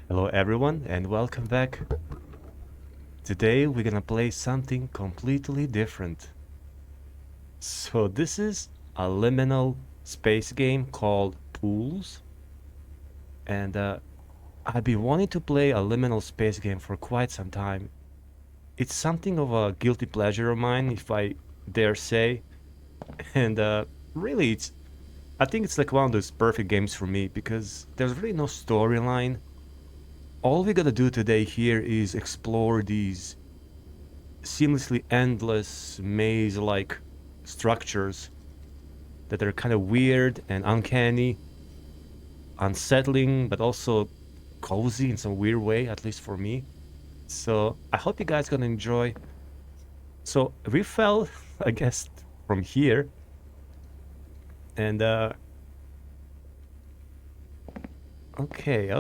Hello everyone and welcome back. Today we're gonna play something completely different. So this is a liminal space game called Pools, and I've been wanting to play a liminal space game for quite some time. It's something of a guilty pleasure of mine, if I dare say, and really I think it's like one of those perfect games for me because there's really no storyline. All we gotta do today here is explore these seamlessly endless maze-like structures that are kind of weird and uncanny, unsettling, but also cozy in some weird way, at least for me. So I hope you guys gonna enjoy. So we fell, I guess, from here, and okay,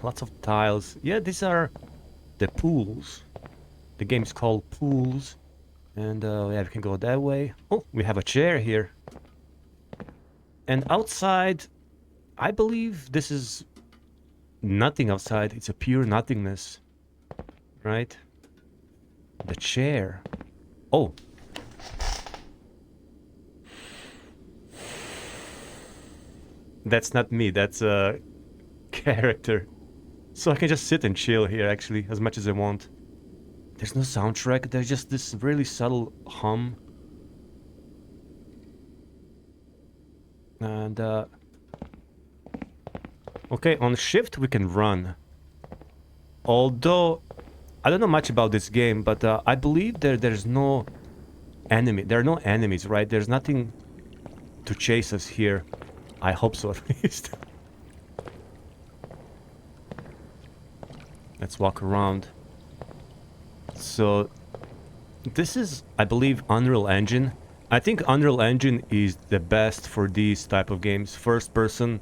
lots of tiles. Yeah, these are the pools. The game's called Pools, and yeah, we can go that way. Oh, we have a chair here. And outside, I believe this is nothing outside. It's a pure nothingness, right? The chair. Oh, that's not me. That's a character. So I can just sit and chill here, actually, as much as I want. There's no soundtrack. There's just this really subtle hum. And, okay, on shift we can run. Although, I don't know much about this game, but I believe there's no enemy. There are no enemies, right? There's nothing to chase us here. I hope so, at least. Let's walk around. So, this is, I believe, Unreal Engine. I think Unreal Engine is the best for these type of games. First-person,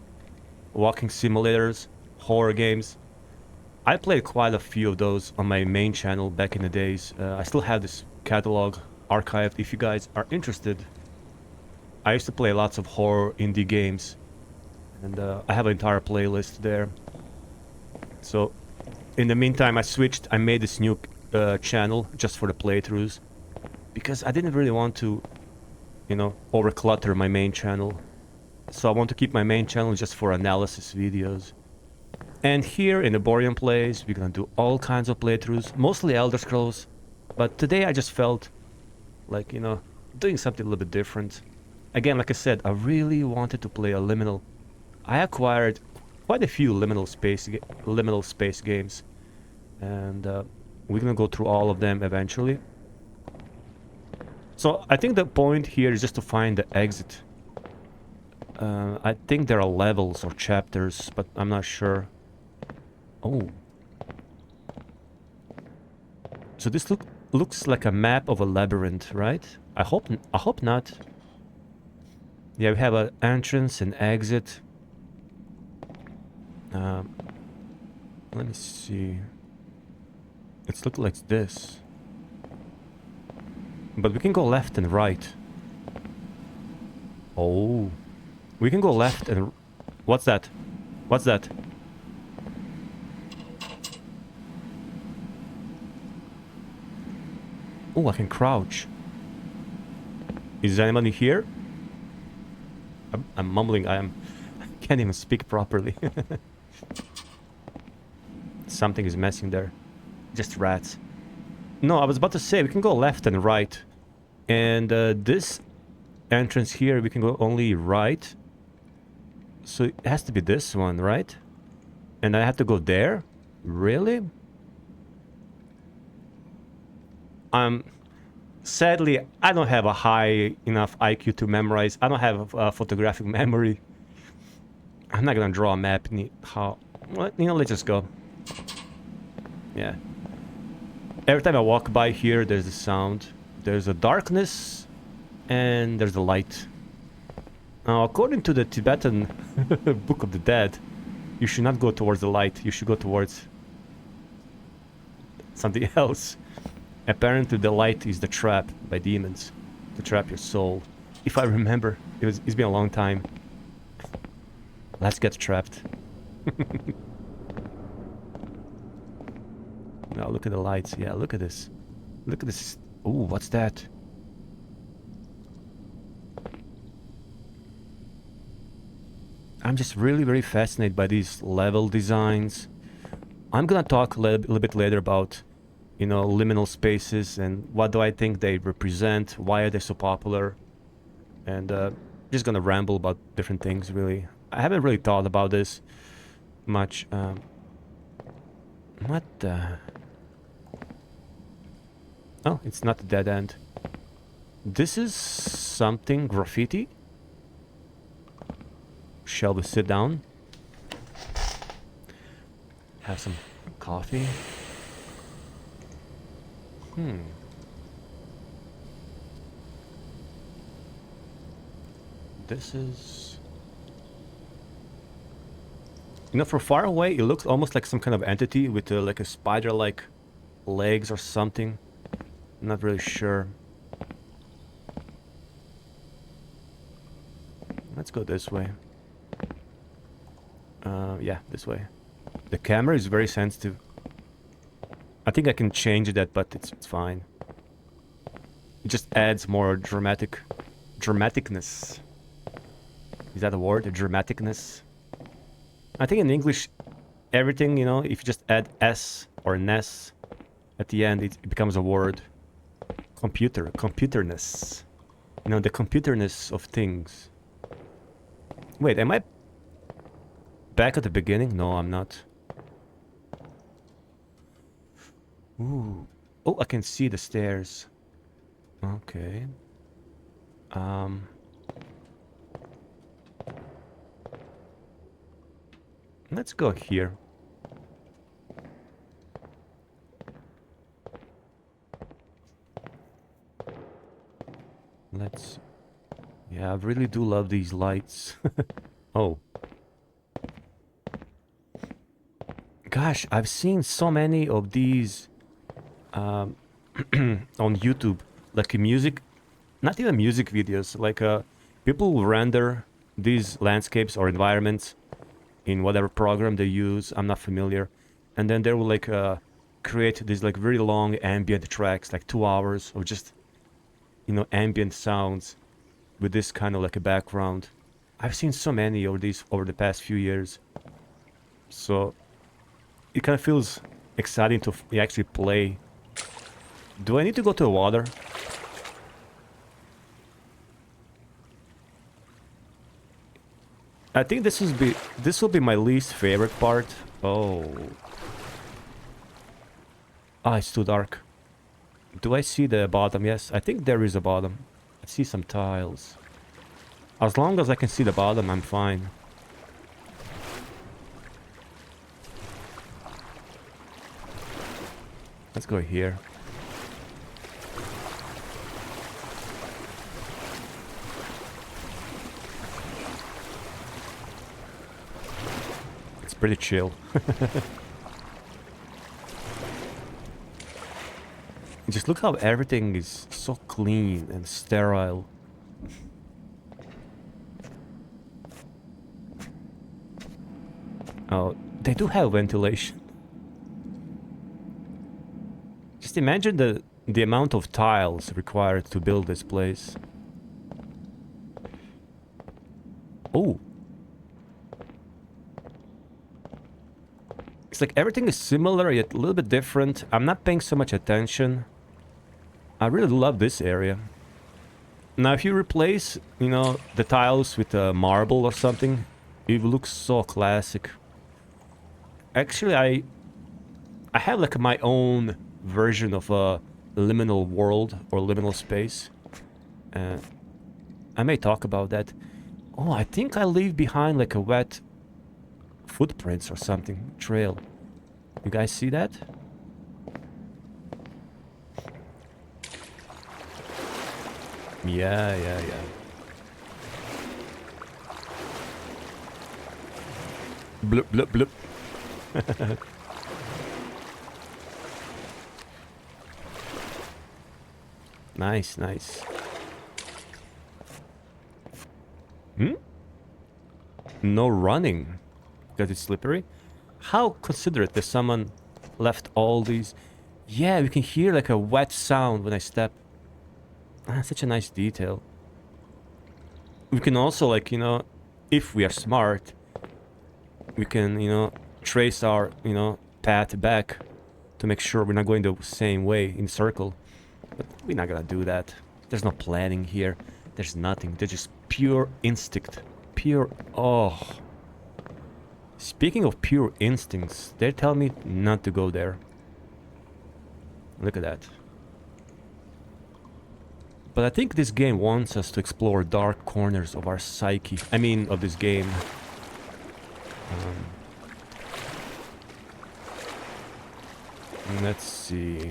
walking simulators, horror games. I played quite a few of those on my main channel back in the days. I still have this catalog archived if you guys are interested. I used to play lots of horror indie games, and I have an entire playlist there. So, in the meantime, I made this new channel just for the playthroughs, because I didn't really want to, overclutter my main channel. So I want to keep my main channel just for analysis videos. And here in the Borean Place, we're gonna do all kinds of playthroughs, mostly Elder Scrolls. But today I just felt like, doing something a little bit different. Again, like I said, I really wanted to play a liminal. I acquired quite a few liminal space games, and we're gonna go through all of them eventually. So I think the point here is just to find the exit. I think there are levels or chapters, but I'm not sure. Oh. So this looks like a map of a labyrinth, right? I hope not. Yeah, we have an entrance and exit. Let me see. It's looking like this. But we can go left and right. Oh. We can go left and... What's that? What's that? Oh, I can crouch. Is anybody here? I'm mumbling. I can't even speak properly. Something is messing there. Just rats. No, I was about to say we can go left and right. And this entrance here, we can go only right. So it has to be this one, right? And I have to go there? Really? Sadly, I don't have a high enough IQ to memorize. I don't have a photographic memory. I'm not gonna draw a map. Let's just go. Yeah. Every time I walk by here, there's a sound. There's a darkness, and there's a light. Now, according to the Tibetan Book of the Dead, you should not go towards the light. You should go towards something else. Apparently, the light is the trap by demons to trap your soul. If I remember, it's been a long time. Let's get trapped. Now look at the lights. Yeah, look at this. Look at this. Ooh, what's that? I'm just really very fascinated by these level designs. I'm gonna talk a little bit later about, you know, liminal spaces and what do I think they represent, why are they so popular, and just gonna ramble about different things, really. I haven't really thought about this much. What the... Oh, it's not a dead end. This is something graffiti. Shall we sit down? Have some coffee? This is... You know, from far away, it looks almost like some kind of entity with like a spider-like legs or something. I'm not really sure. Let's go this way. Yeah, this way. The camera is very sensitive. I think I can change that, but it's fine. It just adds more dramaticness. Is that a word? A dramaticness? I think in English, everything, you know, if you just add S or ness at the end, it becomes a word. Computerness. You know, the computerness of things. Wait, am I back at the beginning? No, I'm not. Ooh. Oh, I can see the stairs. Okay. Let's go here. Let's... Yeah, I really do love these lights. Oh. Gosh, I've seen so many of these on YouTube. Like music... Not even music videos. Like people will render these landscapes or environments in whatever program they use. I'm not familiar. And then they will like create these like very long ambient tracks, like 2 hours of just, you know, ambient sounds with this kind of like a background. I've seen so many of these over the past few years. So it kind of feels exciting to actually play. Do I need to go to the water? I think this will be my least favorite part. Oh. Ah, it's too dark. Do I see the bottom? Yes, I think there is a bottom. I see some tiles. As long as I can see the bottom, I'm fine. Let's go here. It's pretty chill. Just look how everything is so clean and sterile. Oh, they do have ventilation. Just imagine the amount of tiles required to build this place. Oh. It's like everything is similar yet a little bit different. I'm not paying so much attention. I really love this area. Now if you replace, you know, the tiles with marble or something, it looks so classic. Actually, I have like my own version of a liminal world or liminal space. I may talk about that. Oh, I think I leave behind like a wet footprints or something. Trail. You guys see that? Yeah. Bloop, bloop, bloop. Nice. No running because it's slippery. How considerate that someone left all these. Yeah, we can hear like a wet sound when I step. Ah, such a nice detail. We can also, like, you know, if we are smart, we can, you know, trace our, you know, path back to make sure we're not going the same way in circle. But we're not gonna do that. There's no planning here. There's nothing. There's just pure instinct. Pure... Oh. Speaking of pure instincts, they tell me not to go there. Look at that. But I think this game wants us to explore dark corners of our psyche. I mean, of this game. Let's see.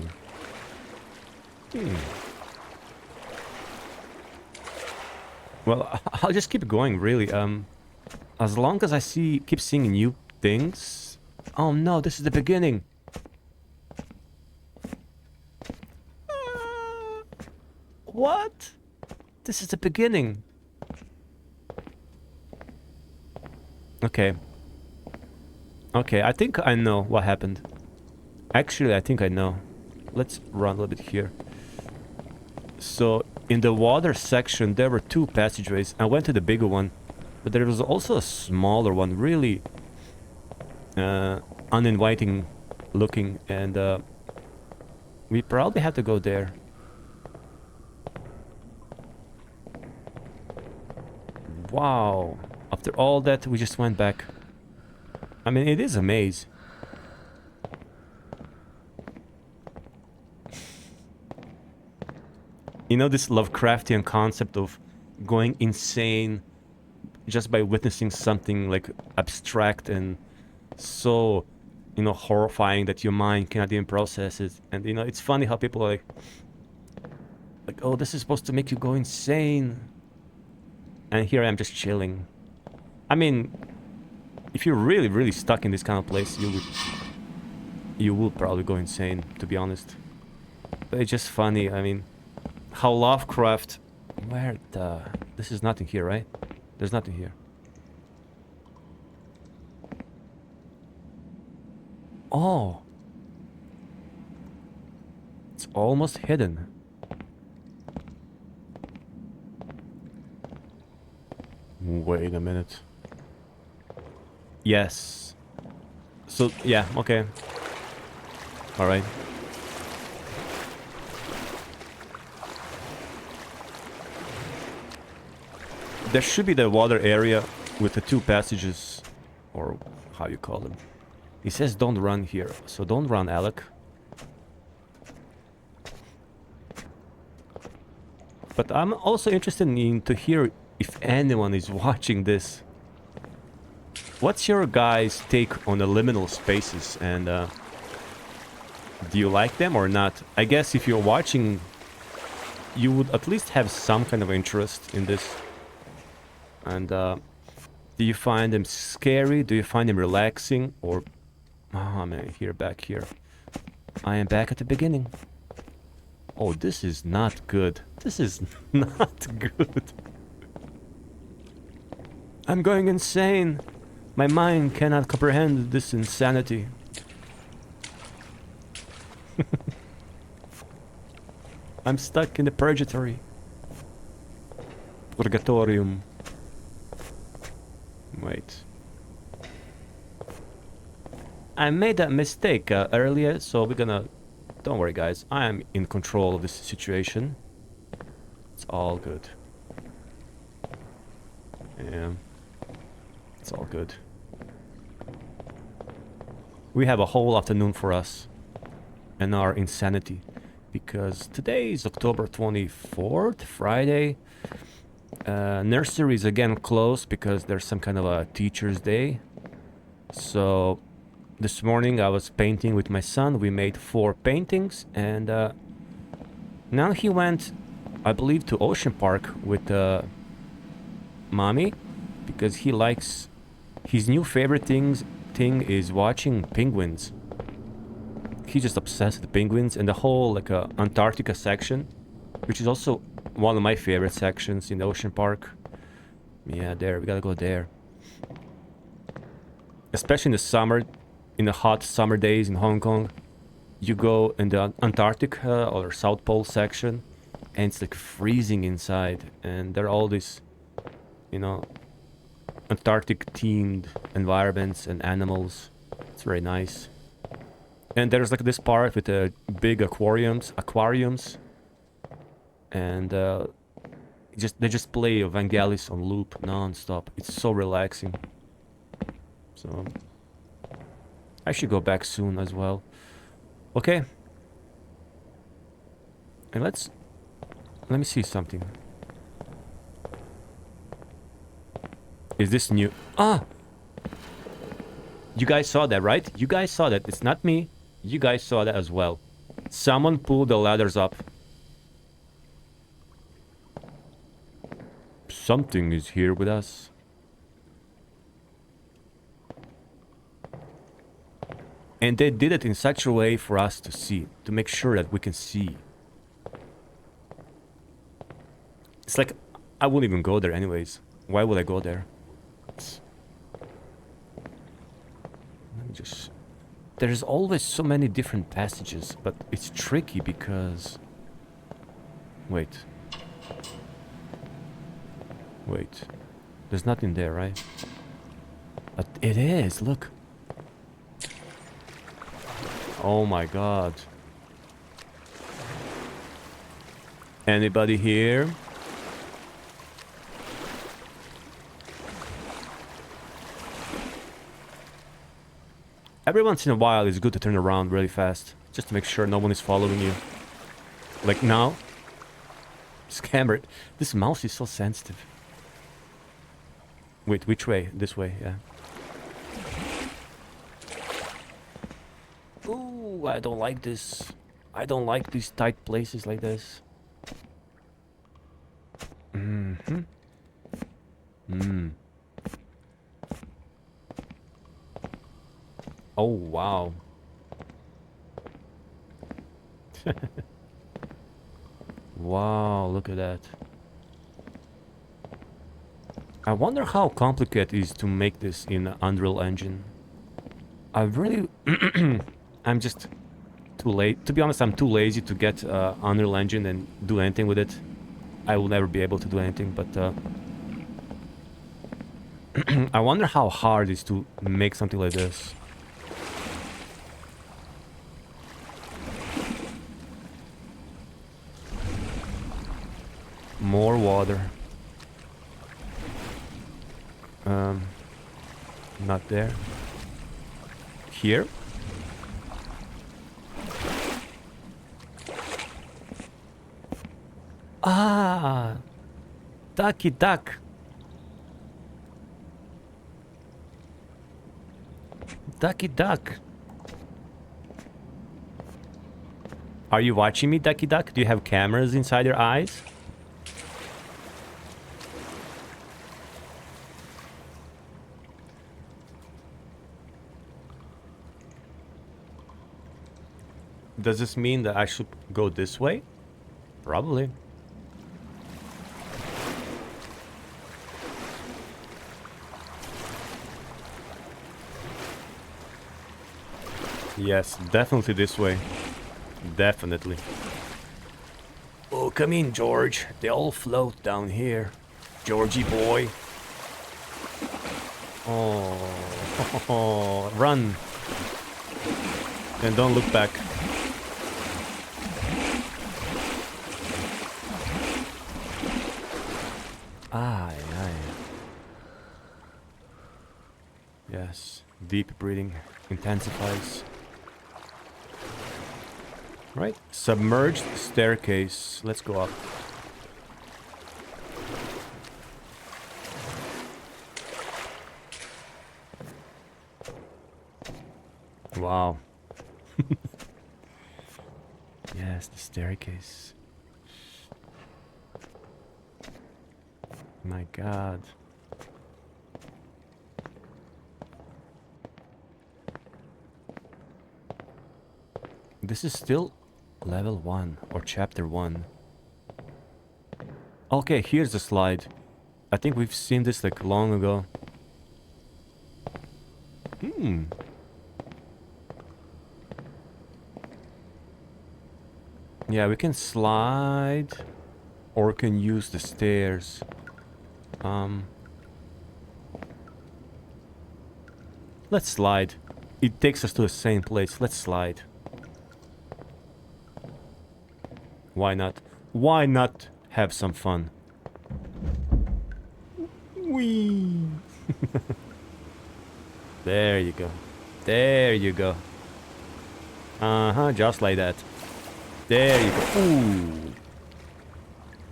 Well, I'll just keep going, really. As long as I keep seeing new things. Oh no, this is the beginning. What? This is the beginning. Okay. Okay, I think I know what happened. Actually, I think I know. Let's run a little bit here. So, in the water section, there were two passageways. I went to the bigger one, but there was also a smaller one, really uninviting looking, and we probably had to go there. Wow. After all that, we just went back. I mean, it is a maze. You know, this Lovecraftian concept of going insane just by witnessing something like abstract and so, you know, horrifying that your mind cannot even process it. And, you know, it's funny how people are like, oh, this is supposed to make you go insane. And here I am just chilling. I mean, if you're really, really stuck in this kind of place, you will probably go insane, to be honest. But it's just funny, I mean, how Lovecraft... Where the... This is nothing here, right? There's nothing here. Oh! It's almost hidden. Wait a minute. Yes. So, yeah, okay. Alright. There should be the water area with the two passages, or how you call them. He says don't run here, so don't run, Alec. But I'm also interested in to hear if anyone is watching this. What's your guys' take on the liminal spaces, and do you like them or not? I guess if you're watching, you would at least have some kind of interest in this. And do you find them scary? Do you find them relaxing? Or... Oh, I'm back here. I am back at the beginning. Oh, this is not good. This is not good. I'm going insane. My mind cannot comprehend this insanity. I'm stuck in the purgatory. Purgatorium. Wait. I made a mistake earlier, so we're gonna... Don't worry, guys. I am in control of this situation. It's all good. Yeah. It's all good. We have a whole afternoon for us and our insanity. Because today is October 24th, Friday. Nursery is again closed because there's some kind of a teacher's day. So this morning I was painting with my son. We made 4 paintings, and now he went, I believe, to Ocean Park with mommy, because he likes... His new favorite thing is watching penguins. He's just obsessed with penguins and the whole like Antarctica section, which is also one of my favorite sections in the Ocean Park. Yeah, there, we gotta go there. Especially in the summer, in the hot summer days in Hong Kong. You go in the Antarctic or South Pole section, and it's like freezing inside, and there are all these, you know, Antarctic themed environments and animals. It's very nice. And there's like this part with the big aquariums, and they just play Vangelis on loop non-stop. It's so relaxing. So I should go back soon as well. Okay. And let me see something. Is this new? Ah! You guys saw that, right? You guys saw that. It's not me. You guys saw that as well. Someone pulled the ladders up. Something is here with us. And they did it in such a way for us to see, to make sure that we can see. It's like, I wouldn't even go there anyways. Why would I go there? Let me just... There's always so many different passages, but it's tricky because... Wait. Wait. There's nothing there, right? But it is, look. Oh my god. Anybody here? Every once in a while it's good to turn around really fast, just to make sure no one is following you. Like now. Scammer. This mouse is so sensitive. Wait, which way? This way, yeah. Ooh, I don't like this. I don't like these tight places like this. Mm-hmm. Mm. Oh, wow. Wow, look at that. I wonder how complicated it is to make this in Unreal Engine. I really... I'm just too late. To be honest, I'm too lazy to get Unreal Engine and do anything with it. I will never be able to do anything, but... I wonder how hard it is to make something like this. More water. Not there. Here? Ah! Ducky Duck! Ducky Duck! Are you watching me, Ducky Duck? Do you have cameras inside your eyes? Does this mean that I should go this way? Probably. Yes, definitely this way. Definitely. Oh, come in, George. They all float down here. Georgie boy. Oh, run. And don't look back. Aye, aye. Yes, deep breathing intensifies. Right, submerged staircase. Let's go up. Wow. Yes, the staircase. My god. This is still level 1 or chapter 1. Okay, here's the slide. I think we've seen this like long ago. Yeah, we can slide or can use the stairs. Let's slide. It takes us to the same place. Let's slide. Why not? Why not have some fun? Whee! There you go. There you go. Uh-huh, just like that. There you go. Ooh.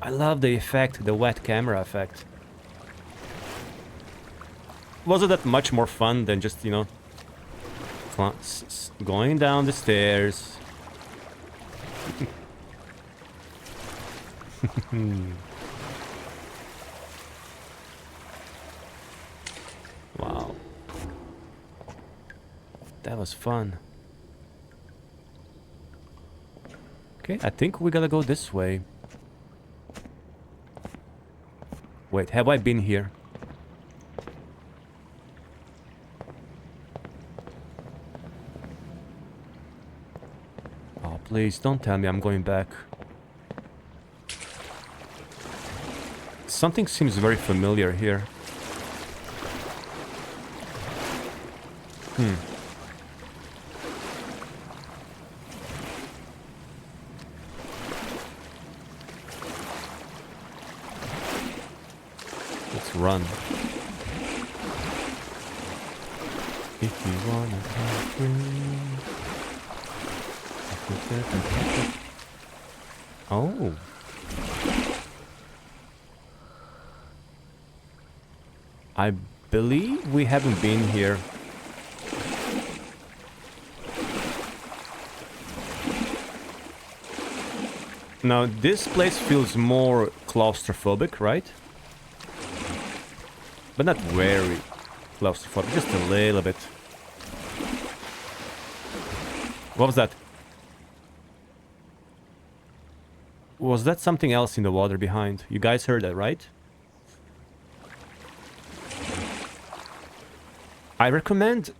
I love the effect, the wet camera effect. Wasn't that much more fun than just, you know, going down the stairs? Wow. That was fun. Okay, I think we gotta go this way. Wait, have I been here? Oh, please, don't tell me I'm going back. Something seems very familiar here. Let's run. If you wanna come free. Oh. I believe we haven't been here. Now, this place feels more claustrophobic, right? But not very claustrophobic, just a little bit. What was that? Was that something else in the water behind? You guys heard that, right? I recommend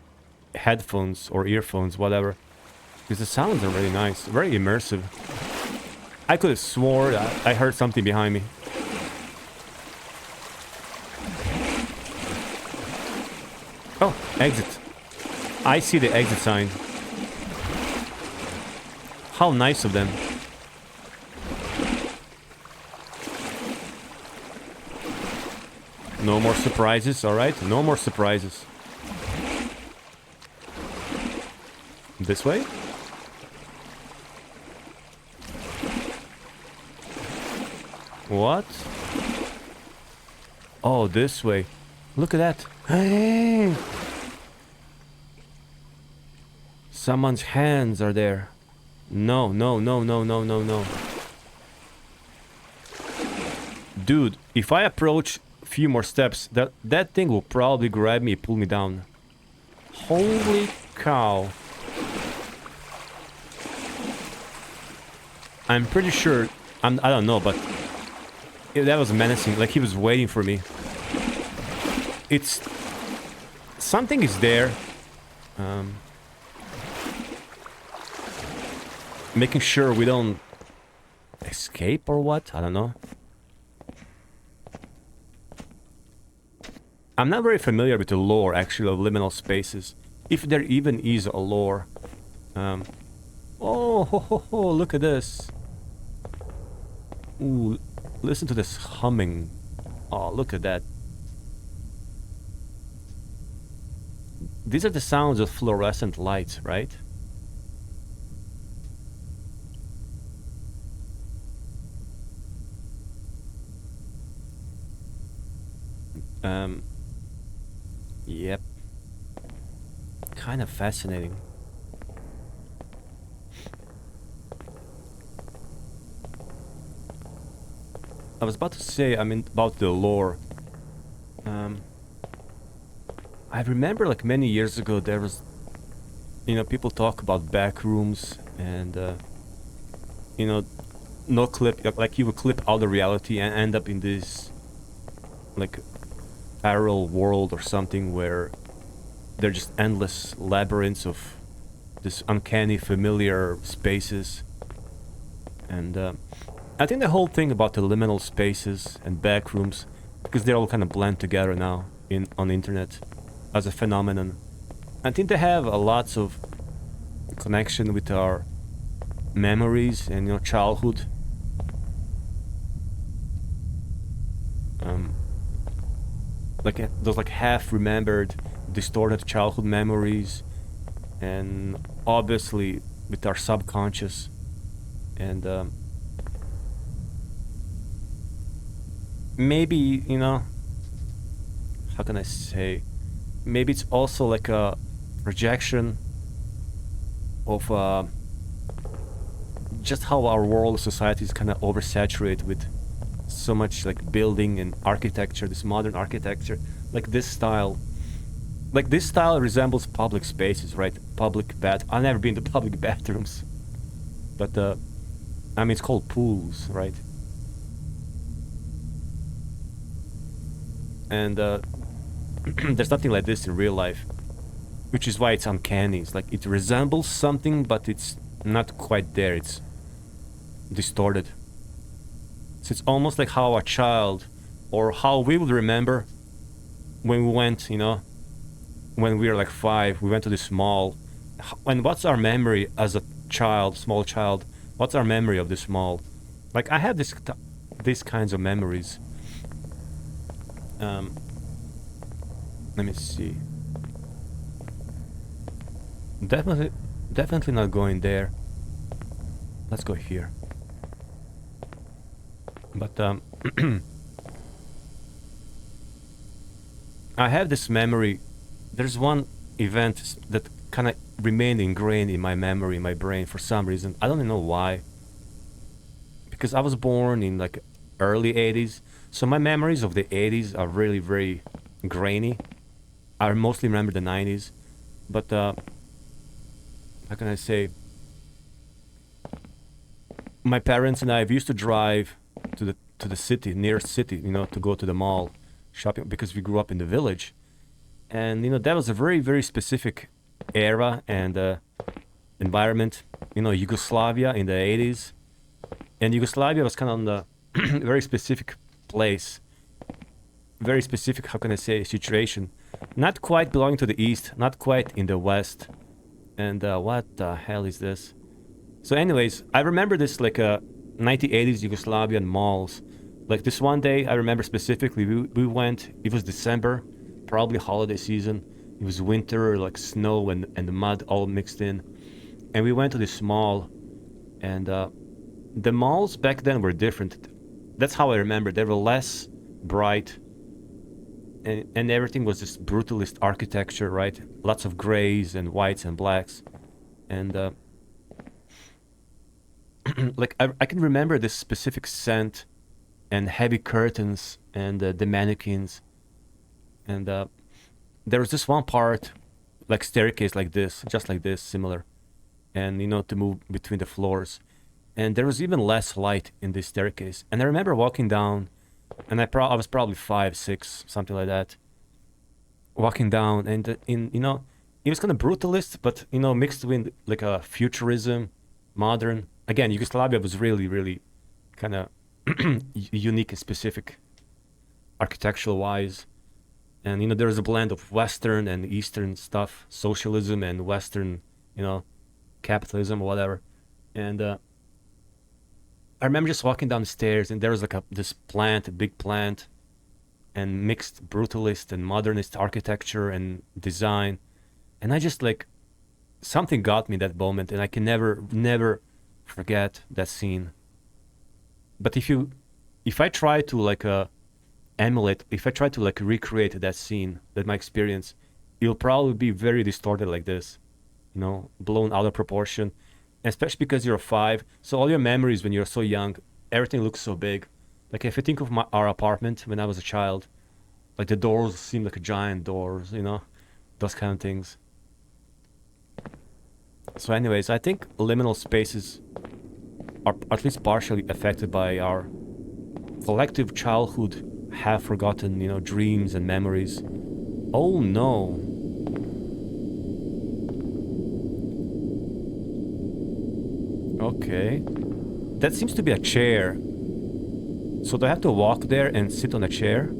headphones or earphones, whatever, because the sounds are really nice, very immersive. I could have swore I heard something behind me. Oh, exit. I see the exit sign. How nice of them. No more surprises, alright? No more surprises. This way? What? Oh, this way. Look at that. Hey! Someone's hands are there. No, no, no, no, no, no, no. Dude, if I approach a few more steps, that thing will probably grab me, pull me down. Holy cow. I'm pretty sure, I don't know, but that was menacing, like he was waiting for me. It's... something is there. Making sure we don't escape or what? I don't know. I'm not very familiar with the lore, actually, of Liminal Spaces. If there even is a lore. Oh, ho, ho, ho, look at this. Ooh, listen to this humming. Oh, look at that. These are the sounds of fluorescent lights, right? Yep. Kind of fascinating. I was about to say, I mean, about the lore. I remember, like, many years ago, there was, you know, people talk about Backrooms and, you know, no clip, like you would clip out the reality and end up in this, like, parallel world or something where they're just endless labyrinths of this uncanny, familiar spaces. And I think the whole thing about the liminal spaces and backrooms, because they all kind of blend together now on the internet as a phenomenon. I think they have a lots of connection with our memories and childhood. Like those like half remembered, distorted childhood memories, and obviously with our subconscious, and maybe how can I say? Maybe it's also like a projection of just how our world society is kind of oversaturated with so much like building and architecture, this modern architecture, like this style. Like this style resembles public spaces, right? Public bath. I've never been to public bathrooms, but I mean it's called pools, right? And there's nothing like this in real life, which is why it's uncanny. It's like it resembles something, but it's not quite there. It's distorted. So it's almost like how a child, or how we would remember when we went, when we were like 5, we went to this mall. And what's our memory as a child, small child? What's our memory of this mall? Like I have these kinds of memories. Let me see. Definitely not going there. Let's go here. But I have this memory. There's one event that kind of remained ingrained in my memory, in my brain for some reason. I don't even know why. Because I was born in like early 80s, so my memories of the 80s are really very grainy. I mostly remember the 90s, but how can I say? My parents and I used to drive to the city, nearest city, to go to the mall, shopping, because we grew up in the village, and that was a very very specific era and environment. Yugoslavia in the 80s, and Yugoslavia was kind of on the very specific place, very specific, how can I say, situation, not quite belonging to the east, not quite in the west. And what the hell is this? So anyways, I remember this like 1980s Yugoslavian malls. Like this one day I remember specifically, we went, it was December, probably holiday season. It was winter, like snow and the mud all mixed in, and we went to this mall. And the malls back then were different. That's how I remember. They were less bright, and everything was this brutalist architecture, right? Lots of grays and whites and blacks. And like I can remember this specific scent and heavy curtains and the mannequins. And there was this one part, like staircase like this, just like this, similar. And to move between the floors. And there was even less light in this staircase. And I remember walking down, and I was probably 5, 6, something like that. Walking down, and it was kind of brutalist, but mixed with like a futurism, modern. Again, Yugoslavia was really, really kind of unique and specific, architectural wise. And there was a blend of Western and Eastern stuff, socialism and Western, capitalism or whatever. And I remember just walking down the stairs, and there was like this plant, a big plant, and mixed brutalist and modernist architecture and design. And I just like, something got me that moment, and I can never forget that scene. But if I try to like emulate, if I try to like recreate that scene, that my experience, it'll probably be very distorted like this, blown out of proportion. Especially because you're 5, so all your memories when you're so young, everything looks so big. Like if I think of our apartment when I was a child, like the doors seem like giant doors, those kind of things. So anyways, I think liminal spaces are at least partially affected by our collective childhood, half-forgotten, dreams and memories. Oh no. Okay. That seems to be a chair. So do I have to walk there and sit on a chair?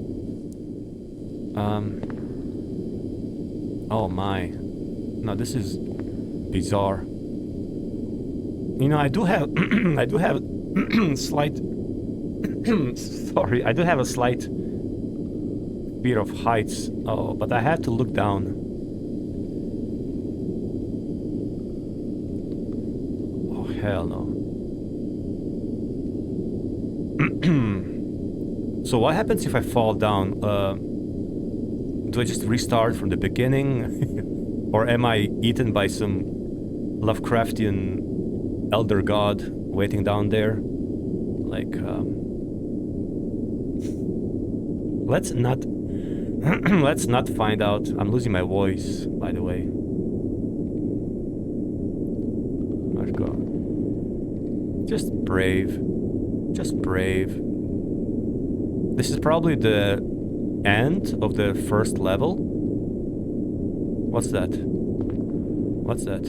Oh my. No, this is bizarre. You know, I do have I do have slight sorry, I do have a slight fear of heights. Oh, but I had to look down. Oh, hell no. So what happens if I fall down? Do I just restart from the beginning? Or am I eaten by some Lovecraftian elder god waiting down there? Like, let's not let's not find out. I'm losing my voice, by the way. Let's go. Just brave. Just brave. This is probably the end of the first level. What's that? What's that?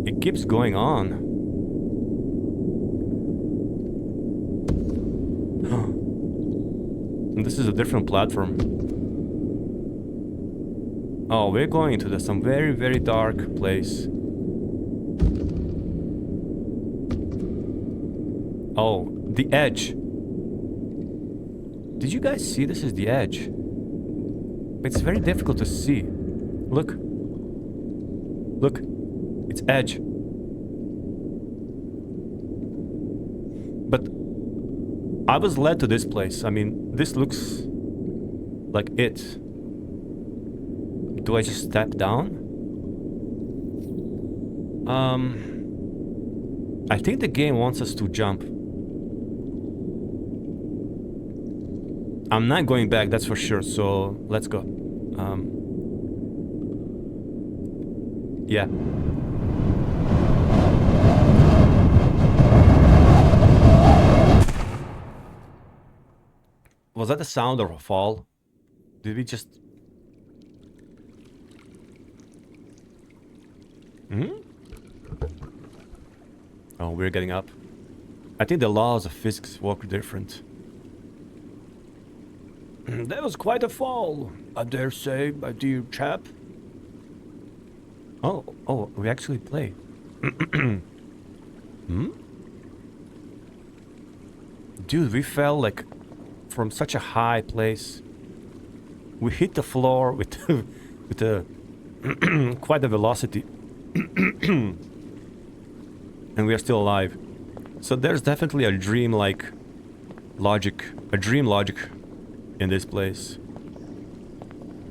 It keeps going on. And this is a different platform. Oh, we're going into some very, very dark place. Oh, the edge. Did you guys see this is the edge? It's very difficult to see. Look. Look. It's edge. But I was led to this place. I mean, this looks like it. Do I just step down? I think the game wants us to jump. I'm not going back, that's for sure, so let's go. Yeah. Was that the sound of a fall? Did we just... Oh, we're getting up. I think the laws of physics work different. That was quite a fall, I dare say, my dear chap. Oh, we actually play. Dude, we fell like from such a high place. We hit the floor with quite a velocity. And we are still alive. So there's definitely a dream-like logic, a dream logic in this place.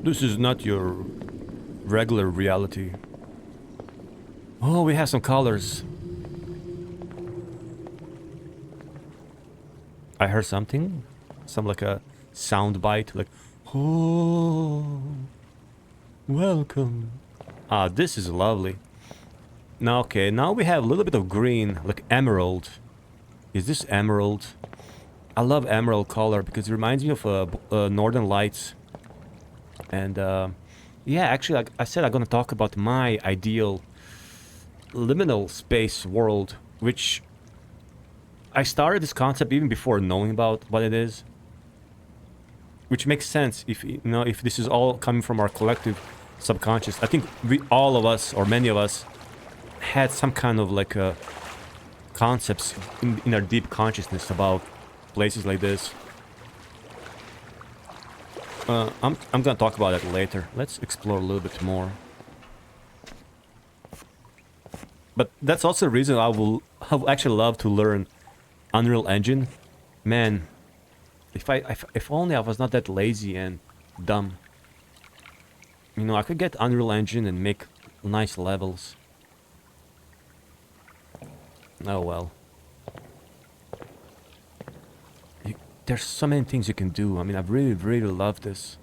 This is not your regular reality. Oh, we have some colors. I heard something. Some like a sound bite, like, oh, welcome. Ah, this is lovely. Now, okay, now we have a little bit of green, like emerald. Is this emerald? I love emerald color because it reminds me of Northern Lights. And yeah, actually, like I said, I'm gonna talk about my ideal liminal space world, which I started this concept even before knowing about what it is. Which makes sense if you know if this is all coming from our collective subconscious. I think all of us, or many of us, had some kind of like concepts in our deep consciousness about places like this. I'm gonna talk about that later. Let's explore a little bit more. But that's also the reason I would actually love to learn Unreal Engine. Man, if only I was not that lazy and dumb. You know, I could get Unreal Engine and make nice levels. Oh well. There's so many things you can do. I mean, I really, really love this.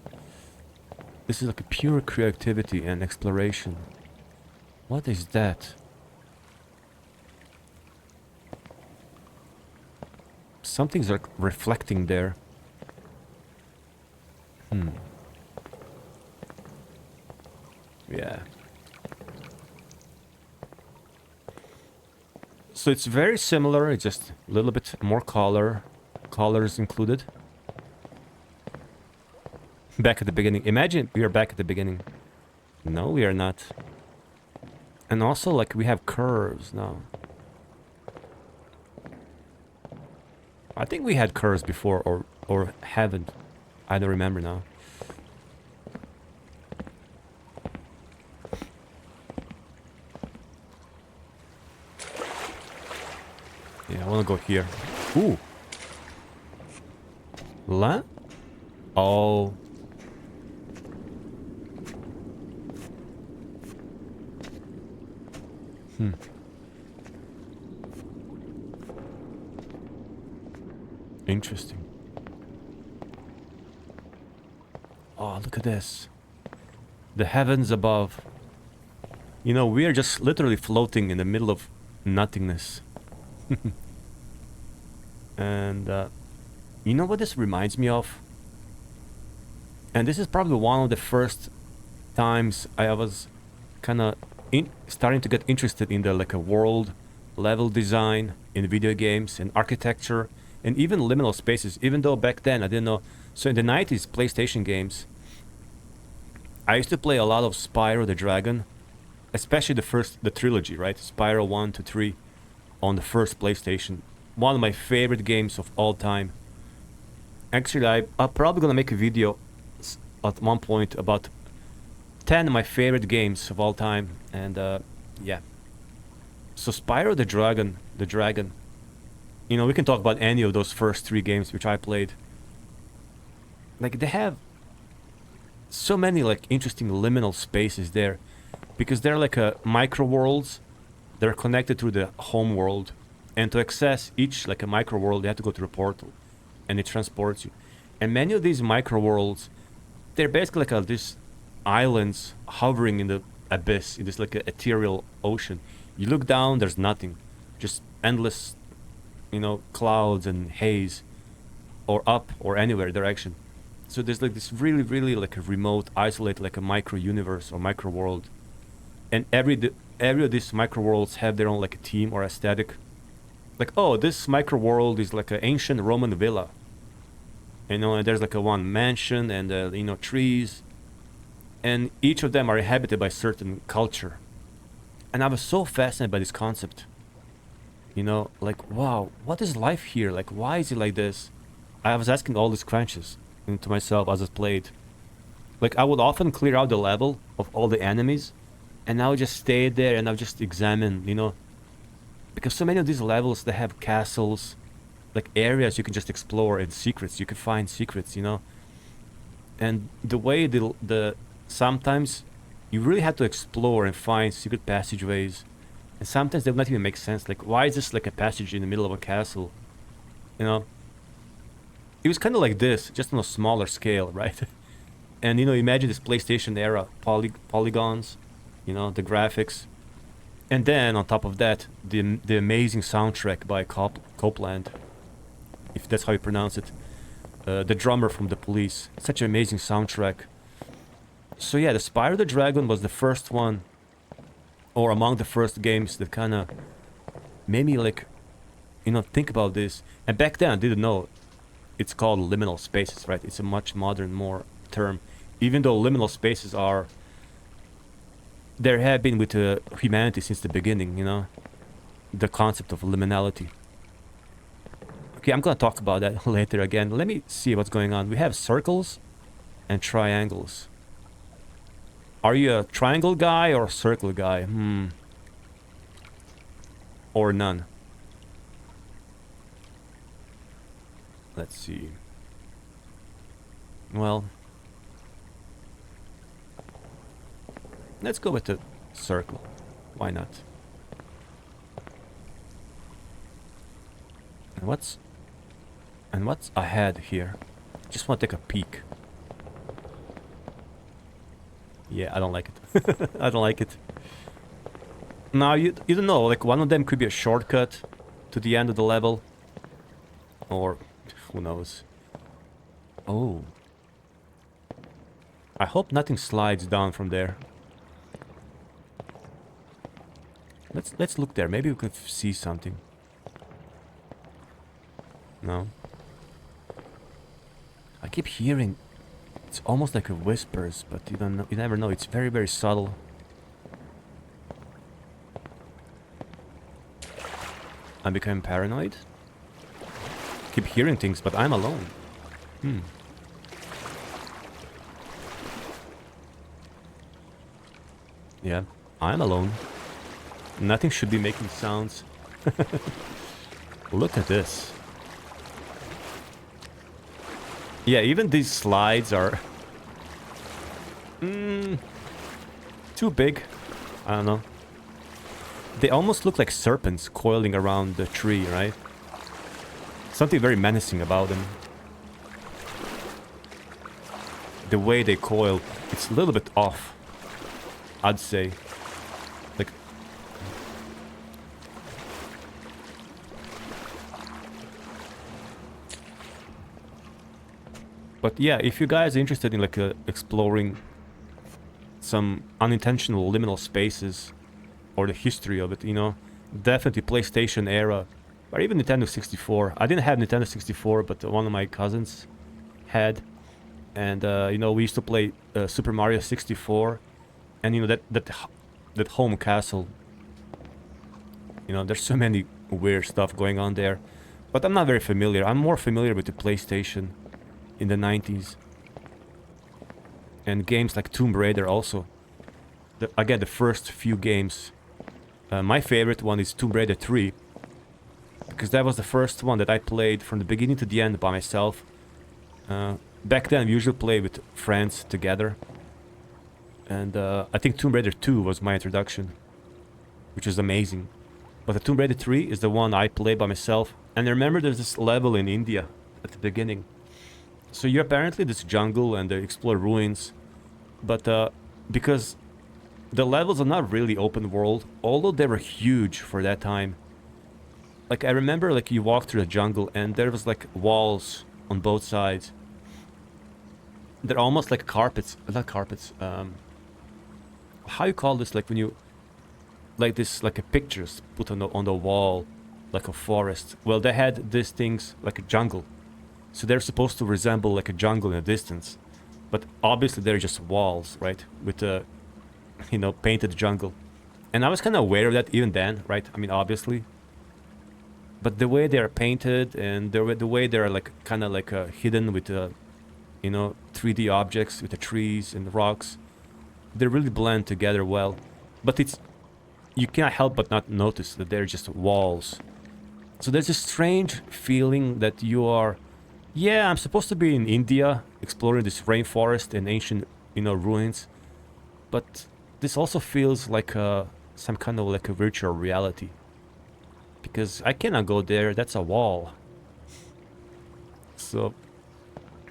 This is like a pure creativity and exploration. What is that? Something's like reflecting there. Yeah. So it's very similar, it's just a little bit more colors included. Back at the beginning. Imagine we are back at the beginning. No, we are not. And also, like, we have curves now. I think we had curves before, or haven't. I don't remember now. Yeah, I want to go here. Ooh. La? Oh. Interesting. Oh, look at this. The heavens above. You know, we are just literally floating in the middle of nothingness. And, you know what this reminds me of? And this is probably one of the first times I was kind of starting to get interested in the, like, a world level design in video games and architecture and even liminal spaces, even though back then I didn't know. So in the 90s PlayStation games, I used to play a lot of Spyro the Dragon, especially the trilogy, right? Spyro 1 to 3 on the first PlayStation. One of my favorite games of all time. Actually, I'm probably gonna make a video at one point about 10 of my favorite games of all time. And yeah. So Spyro the Dragon, you know, we can talk about any of those first 3 games which I played. Like, they have so many, like, interesting liminal spaces there, because they're like micro worlds. They're connected through the home world, and to access each, like, a micro world, you have to go through a portal, and it transports you. And many of these micro worlds, they're basically like these islands hovering in the abyss, in this, like, a ethereal ocean. You look down, there's nothing, just endless, you know, clouds and haze, or up or anywhere direction. So there's, like, this really, really, like, a remote, isolated, like, a micro universe or micro world. And every of these micro worlds have their own, like, a theme or aesthetic. Like, oh, this micro world is like an ancient Roman villa, you know, and there's like a one mansion and you know, trees, and each of them are inhabited by certain culture. And I was so fascinated by this concept, you know, like, wow, what is life here? Like, why is it like this? I was asking all these questions to myself as I played. Like, I would often clear out the level of all the enemies, and I would just stay there and I would just examine, you know, because so many of these levels, they have castles, like areas you can just explore, and secrets, you can find secrets, you know. And the way the sometimes you really have to explore and find secret passageways, and sometimes they would not even make sense. Like, why is this like a passage in the middle of a castle, you know? It was kind of like this, just on a smaller scale, right? And, you know, imagine this PlayStation era polygons, you know, the graphics, and then on top of that, the amazing soundtrack by Copeland, if that's how you pronounce it, the drummer from The Police. Such an amazing soundtrack. So yeah, the Spyro the Dragon was the first one, or among the first games that kind of made me, like, you know, think about this. And back then I didn't know it's called liminal spaces, right? It's a much modern, more term. Even though liminal spaces are, there have been with humanity since the beginning, you know, the concept of liminality. Okay, I'm gonna talk about that later again. Let me see what's going on. We have circles and triangles. Are you a triangle guy or a circle guy? Or none? Let's see. Well, let's go with the circle. Why not? And what's ahead here? Just want to take a peek. Yeah, I don't like it. I don't like it. Now, you don't know, like, one of them could be a shortcut to the end of the level. Or, who knows. Oh. I hope nothing slides down from there. Let's look there. Maybe we could see something. No. I keep hearing. It's almost like a whispers, but you don't know. You never know. It's very, very subtle. I'm becoming paranoid. Keep hearing things, but I'm alone. Yeah, I'm alone. Nothing should be making sounds. Look at this. Yeah, even these slides are too big. I don't know. They almost look like serpents coiling around the tree, right? Something very menacing about them. The way they coil, it's a little bit off, I'd say. Like, but yeah, if you guys are interested in like exploring some unintentional liminal spaces or the history of it, you know, definitely PlayStation era or even Nintendo 64. I didn't have Nintendo 64, but one of my cousins had, and you know, we used to play Super Mario 64, and you know that home castle. You know, there's so many weird stuff going on there, but I'm not very familiar. I'm more familiar with the PlayStation in the 90s. And games like Tomb Raider also. Again, the first few games. My favorite one is Tomb Raider 3. Because that was the first one that I played from the beginning to the end by myself. Back then we usually played with friends together. And I think Tomb Raider 2 was my introduction. Which is amazing. But the Tomb Raider 3 is the one I played by myself. And I remember there's this level in India at the beginning. So you're apparently this jungle and they explore ruins. But because the levels are not really open world, although they were huge for that time. Like I remember like you walk through the jungle and there was like walls on both sides. They're almost like carpets, not carpets, how you call this, like when you, like this, like a pictures put on the wall, like a forest. Well, they had these things like a jungle. So they're supposed to resemble like a jungle in a distance. But obviously they're just walls, right? With a, you know, painted jungle. And I was kind of aware of that even then, right? I mean, obviously. But the way they're painted and the way they're like kind of like hidden with, you know, 3D objects with the trees and the rocks, they really blend together well. But it's, you can't help but not notice that they're just walls. So there's this strange feeling that you are, yeah, I'm supposed to be in India exploring this rainforest and ancient, you know, ruins. But this also feels like some kind of like a virtual reality. Because I cannot go there, that's a wall. So,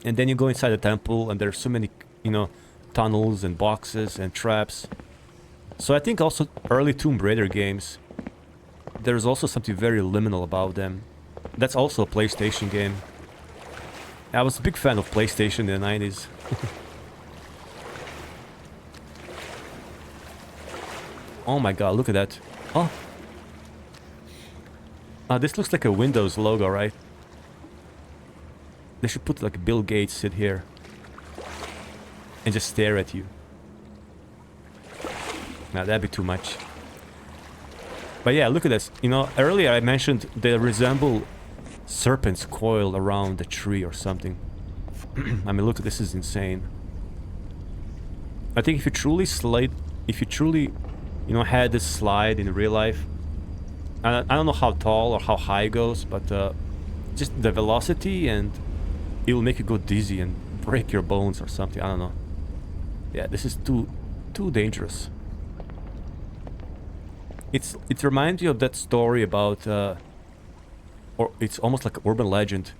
and then you go inside the temple and there's so many, you know, tunnels and boxes and traps. So I think also early Tomb Raider games, there's also something very liminal about them. That's also a PlayStation game. I was a big fan of PlayStation in the 90s. Oh my god, look at that. Oh. This looks like a Windows logo, right? They should put like Bill Gates sit here and just stare at you. Now that'd be too much. But yeah, look at this. You know, earlier I mentioned they resemble serpents coiled around the tree or something. I mean, look, this is insane. I think if you truly you know, had this slide in real life, I don't know how tall or how high it goes, but just the velocity, and it will make you go dizzy and break your bones or something. I don't know. Yeah, this is too dangerous. It reminds you of that story about, or it's almost like an urban legend.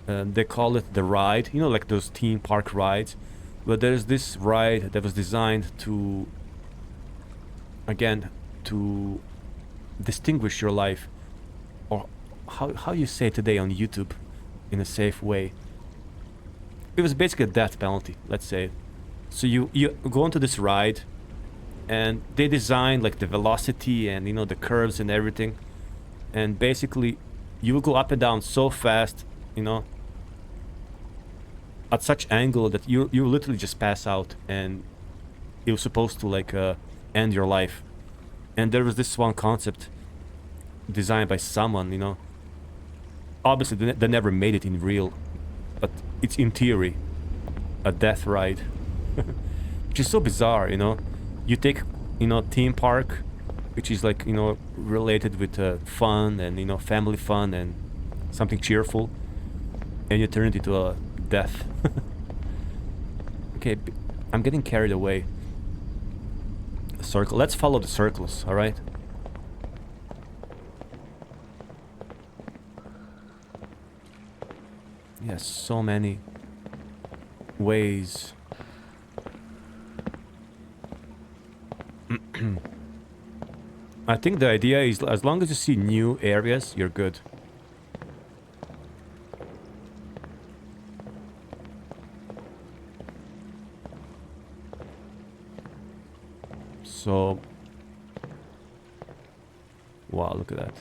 They call it the ride, you know, like those theme park rides. But there's this ride that was designed to, again, to distinguish your life, or how you say it today on YouTube in a safe way. It was basically a death penalty, let's say. So you go onto this ride, and they designed like the velocity and you know the curves and everything, and basically you will go up and down so fast, you know, at such angle that you literally just pass out, and it was supposed to like end your life. And there was this one concept designed by someone, you know, obviously they never made it in real, but it's in theory a death ride. Which is so bizarre, you know. You take, you know, theme park, which is like, you know, related with fun and, you know, family fun and something cheerful, and you turn it into a death. Okay, I'm getting carried away. A circle. Let's follow the circles, all right? Yes, so many ways. I think the idea is as long as you see new areas, you're good. So, wow, look at that.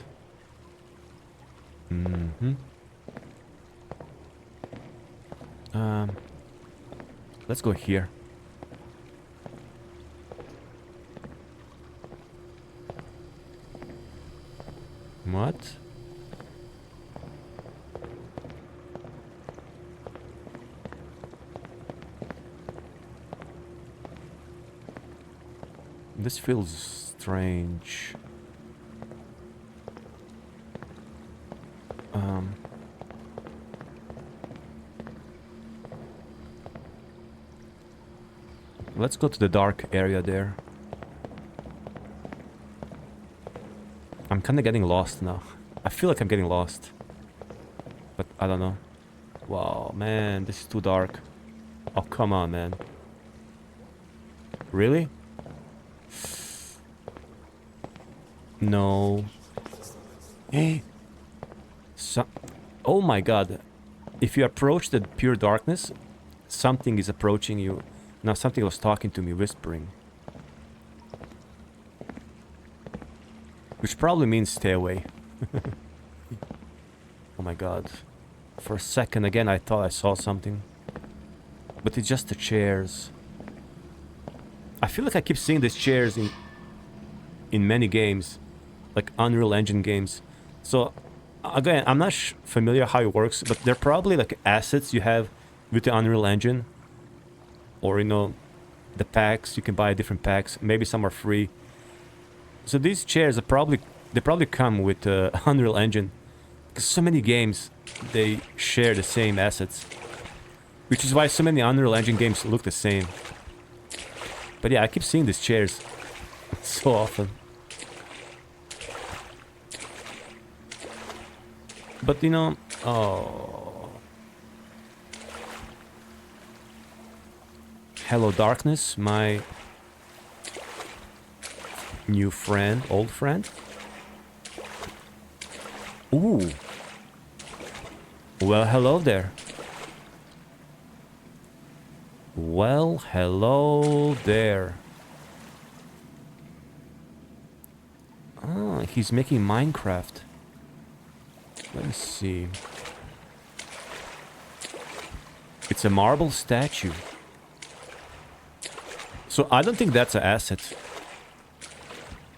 Let's go here. What? This feels strange. Let's go to the dark area there. I'm kind of getting lost now. I feel like I'm getting lost. But I don't know. Wow, man, this is too dark. Oh, come on, man. Really? No. Hey. Oh my god. If you approach the pure darkness, something is approaching you. Now something was talking to me, whispering. Which probably means stay away. Oh my god. For a second again I thought I saw something. But it's just the chairs. I feel like I keep seeing these chairs in many games. Like Unreal Engine games. So again, I'm not familiar how it works, but they're probably like assets you have with the Unreal Engine. Or, you know, the packs, you can buy different packs. Maybe some are free. So these chairs are probably come with Unreal Engine, because so many games they share the same assets, which is why so many Unreal Engine games look the same. But yeah, I keep seeing these chairs so often. But you know, oh, hello darkness, my new friend, old friend. Ooh. Well, hello there. Well, hello there. Oh, he's making Minecraft. Let me see. It's a marble statue. So I don't think that's an asset.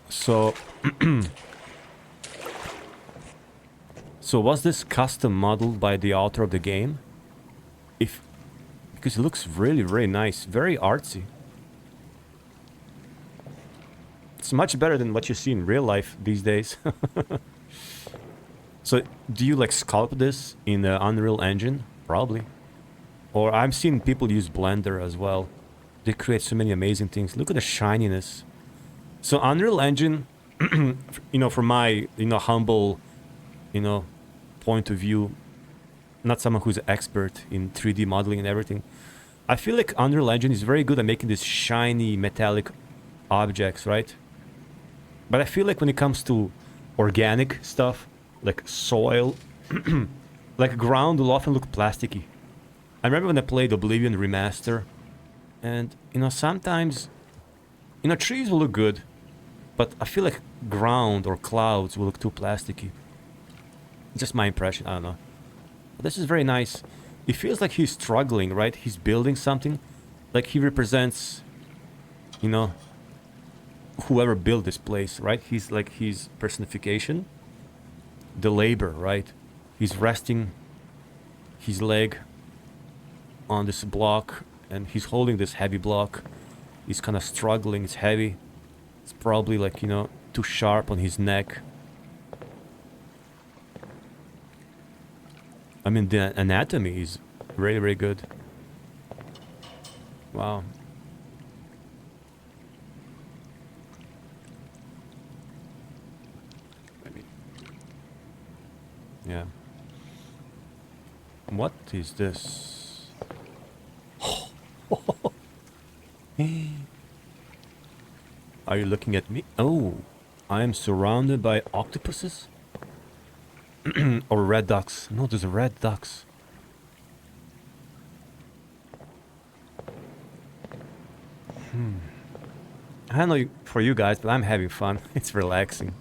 So, so was this custom modeled by the author of the game? Because it looks really, very nice, very artsy. It's much better than what you see in real life these days. So, do you like sculpt this in the Unreal Engine? Probably. Or I'm seeing people use Blender as well. They create so many amazing things. Look at the shininess. So Unreal Engine, you know, from my, you know, humble, you know, point of view, not someone who's an expert in 3D modeling and everything, I feel like Unreal Engine is very good at making these shiny metallic objects, right? But I feel like when it comes to organic stuff, like soil, like ground will often look plasticky. I remember when I played Oblivion Remaster, and, you know, sometimes You know, trees will look good, but I feel like ground or clouds will look too plasticky. Just my impression, I don't know. But this is very nice. It feels like he's struggling, right? He's building something. Like he represents, you know, whoever built this place, right? He's like his personification. The labor, right? He's resting his leg on this block and he's holding this heavy block. He's kind of struggling, it's heavy. It's probably like, you know, too sharp on his neck. I mean, the anatomy is very, very good. Wow. Yeah. What is this? Are you looking at me? Oh, I am surrounded by octopuses? Or red ducks. No, there's red ducks. I don't know for you guys, but I'm having fun. It's relaxing.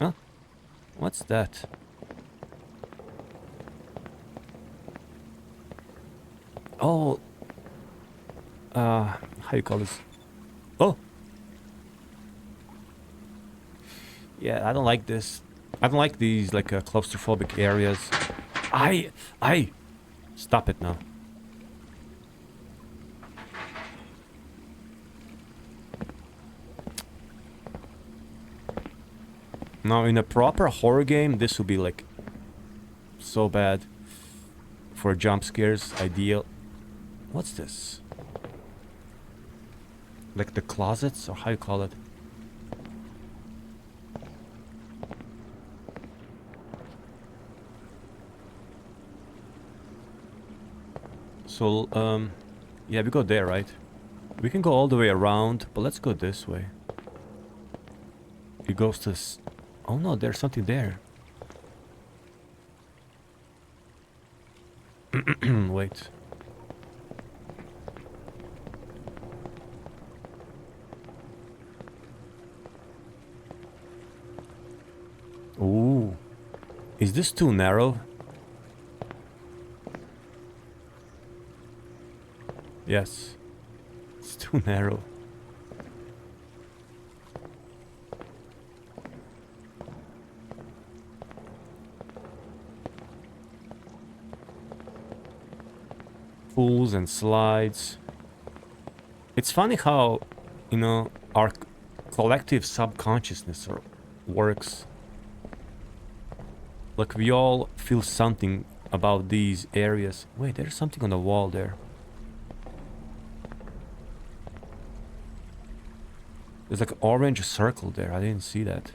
Huh? What's that? Oh, how you call this? Oh, yeah, I don't like this. I don't like these like claustrophobic areas. I, stop it now. Now, in a proper horror game, this would be like so bad. For jump scares, ideal. What's this? Like the closets, or how you call it? So, yeah, we go there, right? We can go all the way around, but let's go this way. It goes to... Oh no, there's something there. Wait. Ooh. Is this too narrow? Yes. It's too narrow. Pools and slides. It's funny how, you know, our collective subconsciousness works. Like we all feel something about these areas. Wait, there's something on the wall there. There's like an orange circle there. I didn't see that.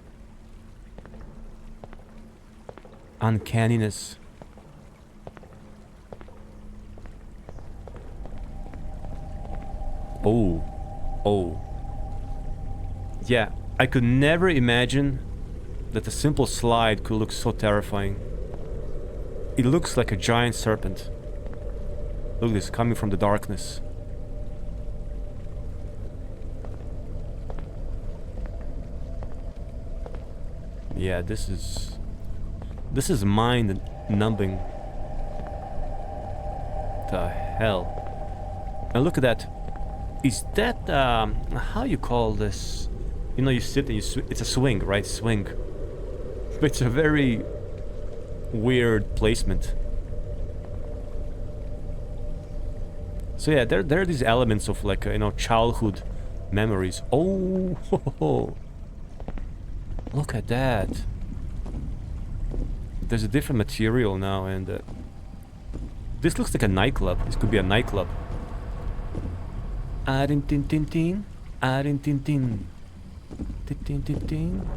Uncanniness. Oh. Oh. Yeah, I could never imagine that a simple slide could look so terrifying. It looks like a giant serpent. Look at this, coming from the darkness. Yeah, this is mind-numbing. The hell? And look at that. Is that how you call this? You know, you sit and it's a swing, right? Swing. But it's a very weird placement. So yeah, there are these elements of like you know, childhood memories. Oh, ho, ho, ho. Look at that. There's a different material now, and this looks like a nightclub. This could be a nightclub. Tin tin tin tin. Tin tin tin. Tin tin tin.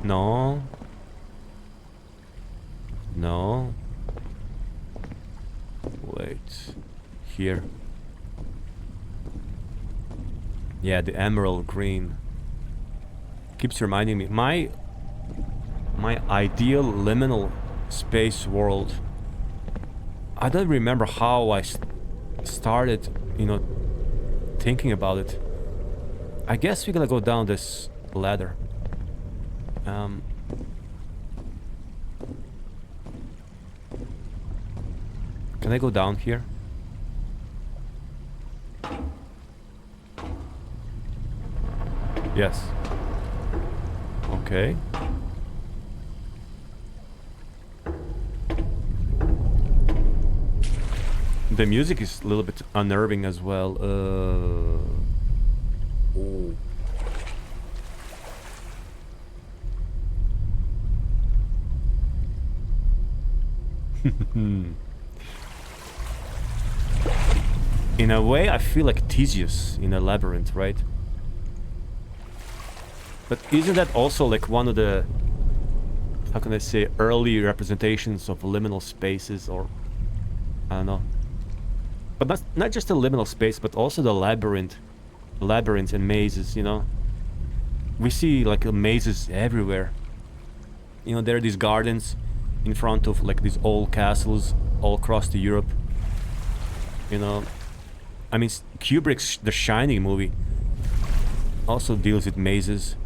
No. No. Wait. Here. Yeah, the emerald green. Keeps reminding me. My ideal liminal space world. I don't remember how I started, you know, thinking about it. I guess we're gonna go down this ladder. Can I go down here? Yes. Okay. The music is a little bit unnerving as well. Oh. In a way, I feel like Theseus in a labyrinth, right? But isn't that also like one of the, how can I say, early representations of liminal spaces, or I don't know. But not just the liminal space, but also the labyrinths and mazes, you know. We see like mazes everywhere. You know, there are these gardens in front of like these old castles all across the Europe. You know, I mean, Kubrick's The Shining movie also deals with mazes.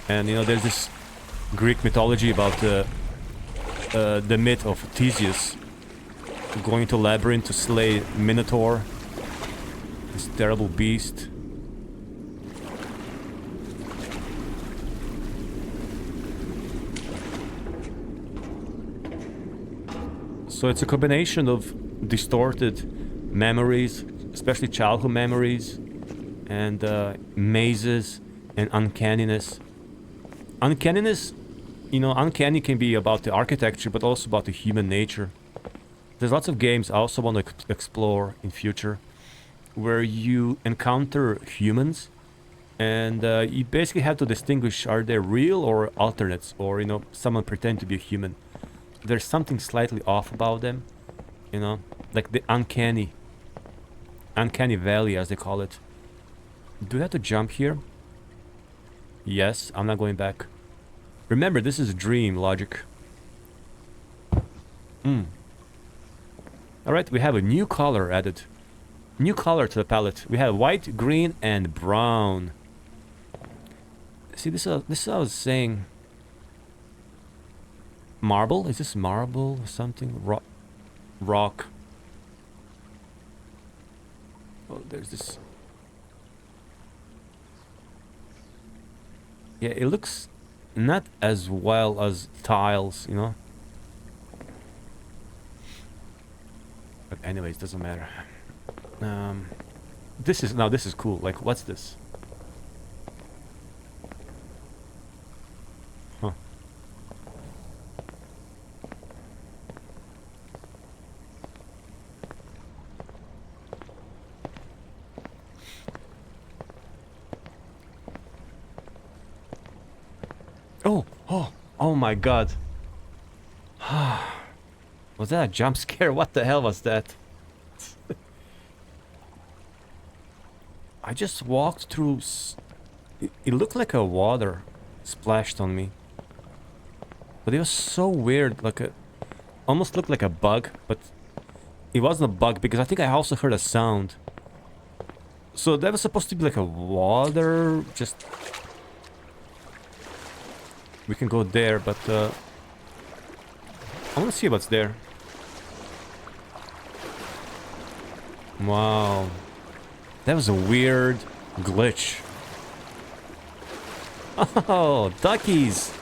And you know, there's this Greek mythology about the myth of Theseus going to labyrinth to slay Minotaur, this terrible beast. So it's a combination of distorted memories, especially childhood memories, and mazes and uncanniness. Uncanniness, you know, uncanny can be about the architecture, but also about the human nature. There's lots of games I also want to explore in future, where you encounter humans, and you basically have to distinguish, are they real or alternates, or, you know, someone pretend to be a human. There's something slightly off about them, you know, like the uncanny valley, as they call it. Do I have to jump here? Yes, I'm not going back. Remember, this is dream logic. Alright, we have a new color added. New color to the palette. We have white, green, and brown. See, this is what I was saying. Marble? Is this marble or something? Rock. Oh, there's this. Yeah, it looks not as well as tiles, you know? But anyways, doesn't matter. This is cool. Like, what's this? Huh. Oh my god. Was that a jump scare? What the hell was that? I just walked through... It looked like a water splashed on me. But it was so weird, like a... Almost looked like a bug, but... It wasn't a bug, because I think I also heard a sound. So that was supposed to be like a water... Just... We can go there, but... I want to see what's there. Wow. That was a weird glitch. Oh, duckies!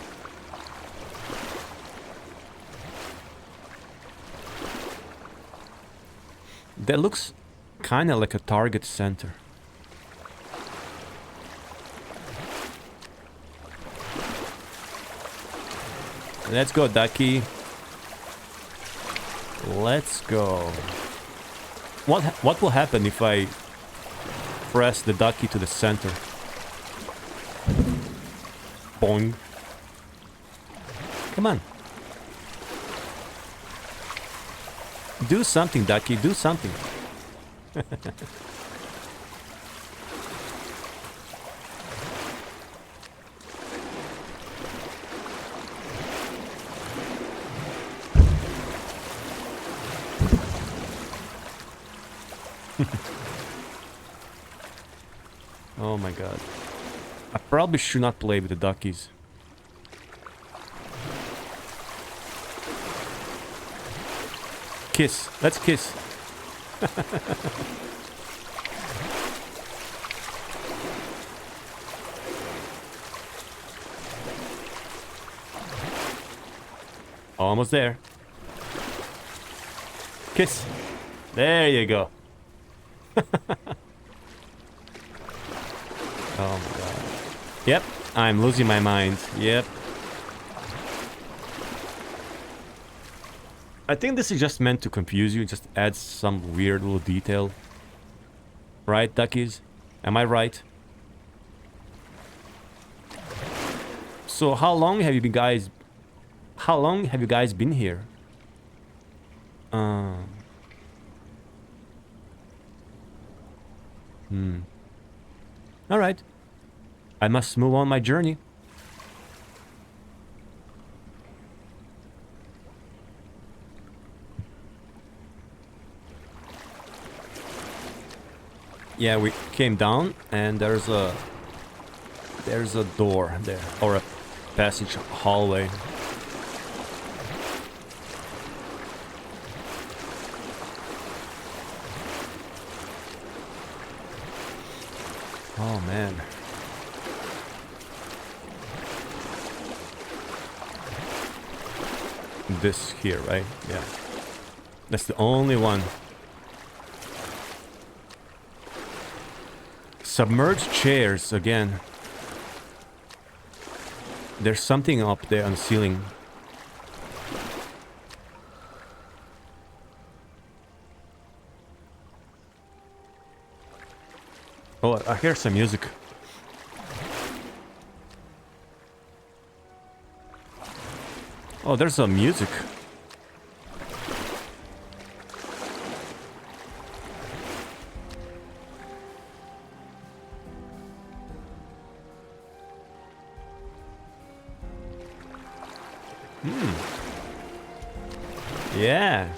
That looks kinda like a target center. Let's go, ducky. Let's go. What will happen if I press the ducky to the center? Boing. Come on. Do something, ducky. Do something. Oh my god. I probably should not play with the duckies. Kiss. Let's kiss. Almost there. Kiss. There you go. Oh my god. Yep, I'm losing my mind. Yep. I think this is just meant to confuse you, just add some weird little detail. Right, duckies? Am I right? So how long have you guys been here? Alright. I must move on my journey. Yeah, we came down and there's a door there, or a passage hallway. Oh man. This here, right? Yeah. That's the only one. Submerged chairs again. There's something up there on the ceiling. Oh, I hear some music. Oh, there's some music. Yeah.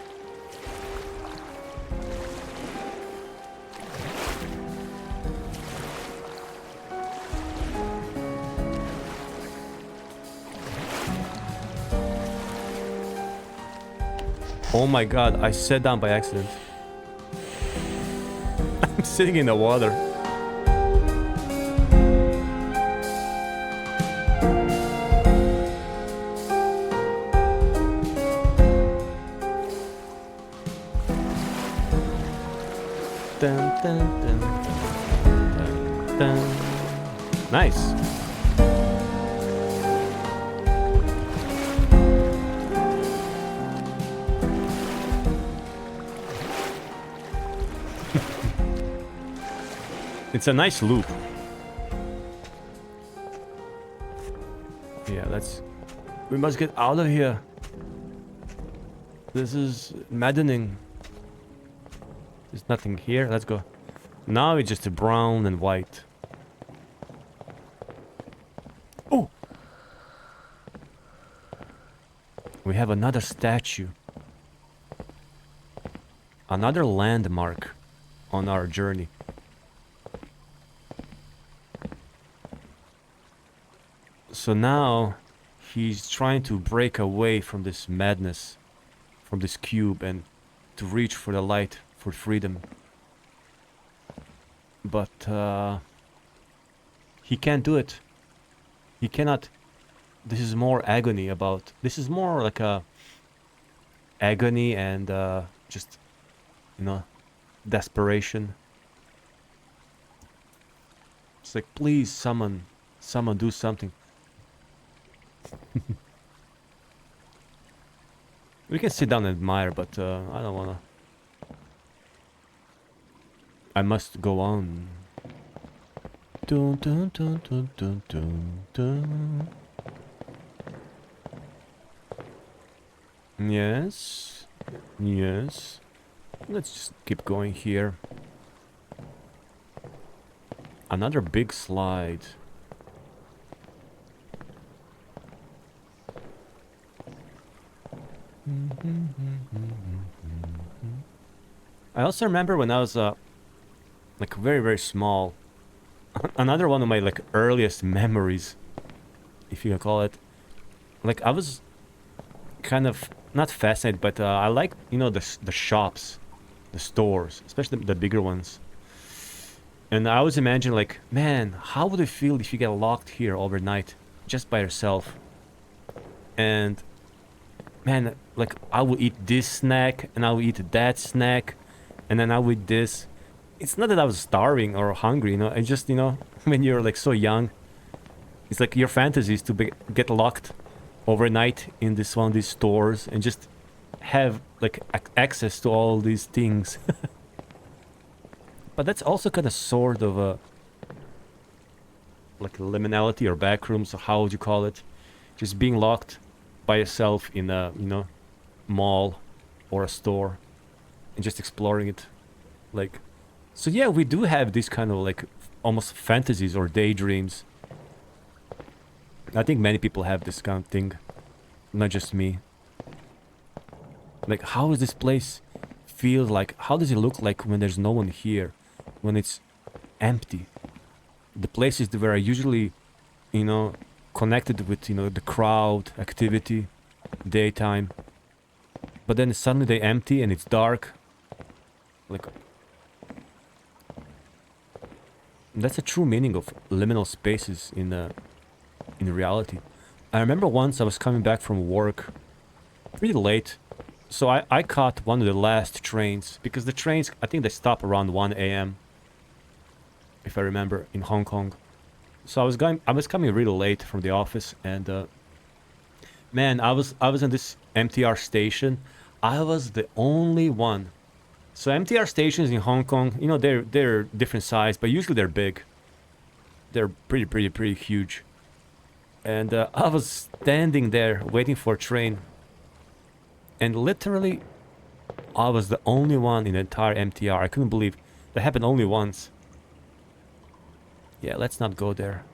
Oh my god, I sat down by accident. I'm sitting in the water. Dun, dun, dun, dun, dun. Nice. It's a nice loop. Yeah, we must get out of here. This is maddening. There's nothing here. Let's go. Now it's just a brown and white. Oh! We have another statue. Another landmark on our journey. So now he's trying to break away from this madness, from this cube, and to reach for the light, for freedom. But he can't do it. He cannot. This is more agony about. This is more like a agony and just, you know, desperation. It's like, please, someone do something. We can sit down and admire, but I don't wanna. I must go on. Dun, dun, dun, dun, dun, dun, dun. Yes. Yes. Let's just keep going here. Another big slide. I also remember when I was like very, very small. Another one of my like earliest memories, if you can call it. Like I was kind of not fascinated, but I like, you know, the shops, the stores, especially the bigger ones. And I was imagining like, man, how would it feel if you get locked here overnight just by yourself? And man, like I would eat this snack and I would eat that snack and then I would eat this. It's not that I was starving or hungry, you know. I just, you know, when you're like so young, it's like your fantasy is to get locked overnight in this one of these stores and just have like access to all these things. But that's also kind of sort of a like liminality or backrooms, or how would you call it? Just being locked by yourself in a, you know, mall or a store and just exploring it. Like, so yeah, we do have these kind of like almost fantasies or daydreams. I think many people have this kind of thing, not just me. Like, how does this place feel like? How does it look like when there's no one here? When it's empty? The places where I usually, you know, connected with, you know, the crowd, activity, daytime. But then suddenly they empty and it's dark. Like, that's a true meaning of liminal spaces in reality. I remember once I was coming back from work pretty late. So I caught one of the last trains, because the trains, I think they stop around 1 a.m. if I remember, in Hong Kong. So I was coming really late from the office, and man, I was in this MTR station. I was the only one. So MTR stations in Hong Kong, you know, they're different size, but usually they're big. They're pretty huge. And I was standing there waiting for a train. And literally, I was the only one in the entire MTR. I couldn't believe that happened only once. Yeah, let's not go there.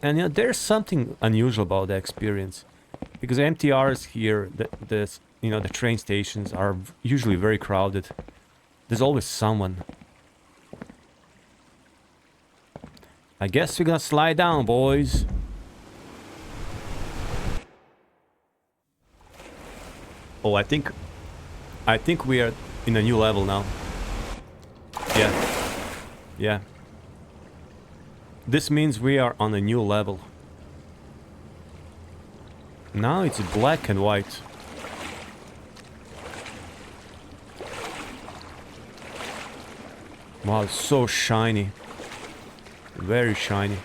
And you know, there's something unusual about the experience, because MTRs here, you know, the train stations are usually very crowded. There's always someone. I guess we're gonna slide down, boys. Oh, I think we are in a new level now. Yeah. This means we are on a new level. Now it's black and white. Wow, it's so shiny. Very shiny.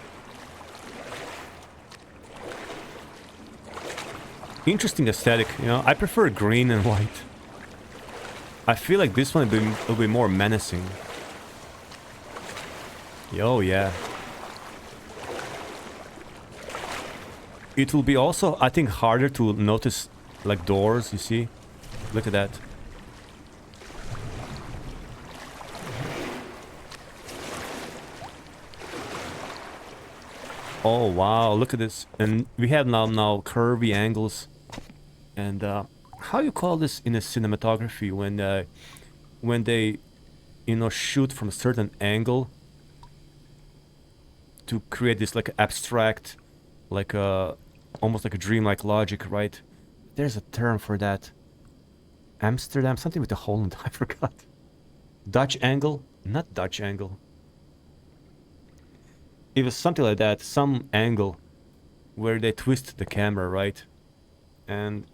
Interesting aesthetic, you know. I prefer green and white. I feel like this one will be more menacing. Yo, yeah. It will be also, I think, harder to notice, like, doors, you see? Look at that. Oh, wow, look at this. And we have now curvy angles. And how you call this in a cinematography when they, you know, shoot from a certain angle to create this like abstract, like almost like a dreamlike logic, right? There's a term for that. Amsterdam, something with the Holland, I forgot. Dutch angle? Not Dutch angle. It was something like that, some angle where they twist the camera, right? And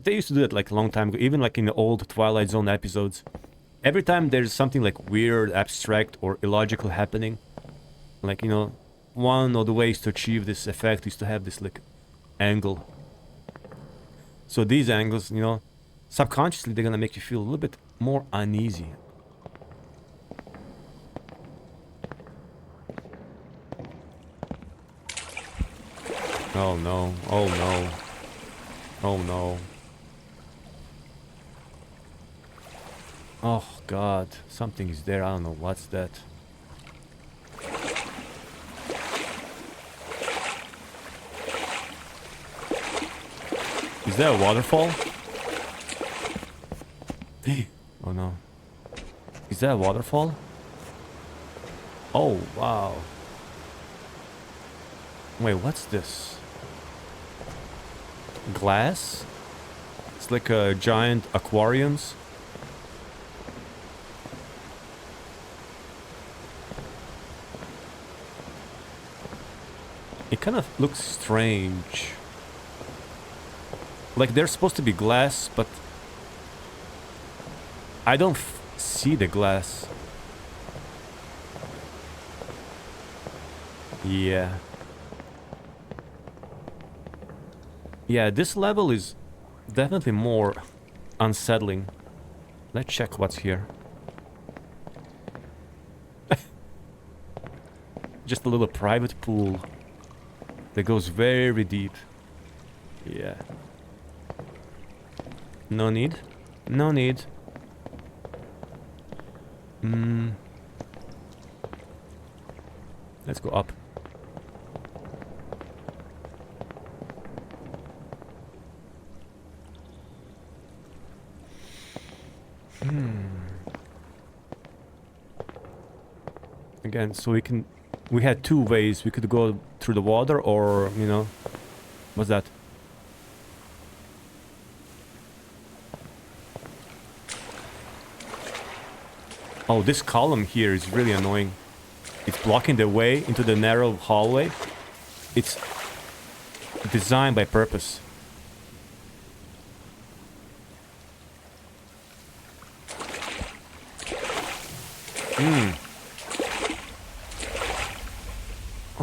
they used to do it like a long time ago, even like in the old Twilight Zone episodes. Every time there's something like weird, abstract, or illogical happening, like, you know, one of the ways to achieve this effect is to have this like angle. So these angles, you know, subconsciously they're gonna make you feel a little bit more uneasy. Oh no, oh no, oh no. Oh god, something is there, I don't know what's that. Is there a waterfall? Oh no. Is that a waterfall? Oh, wow. Wait, what's this? Glass? It's like a giant aquariums. It kind of looks strange. Like they're supposed to be glass, but I don't see the glass. Yeah. Yeah, this level is definitely more unsettling. Let's check what's here. Just a little private pool that goes very deep. Yeah. No need. No need. Let's go up. Again, so we had two ways. We could go through the water or, you know, what's that? Oh, this column here is really annoying. It's blocking the way into the narrow hallway. It's designed by purpose.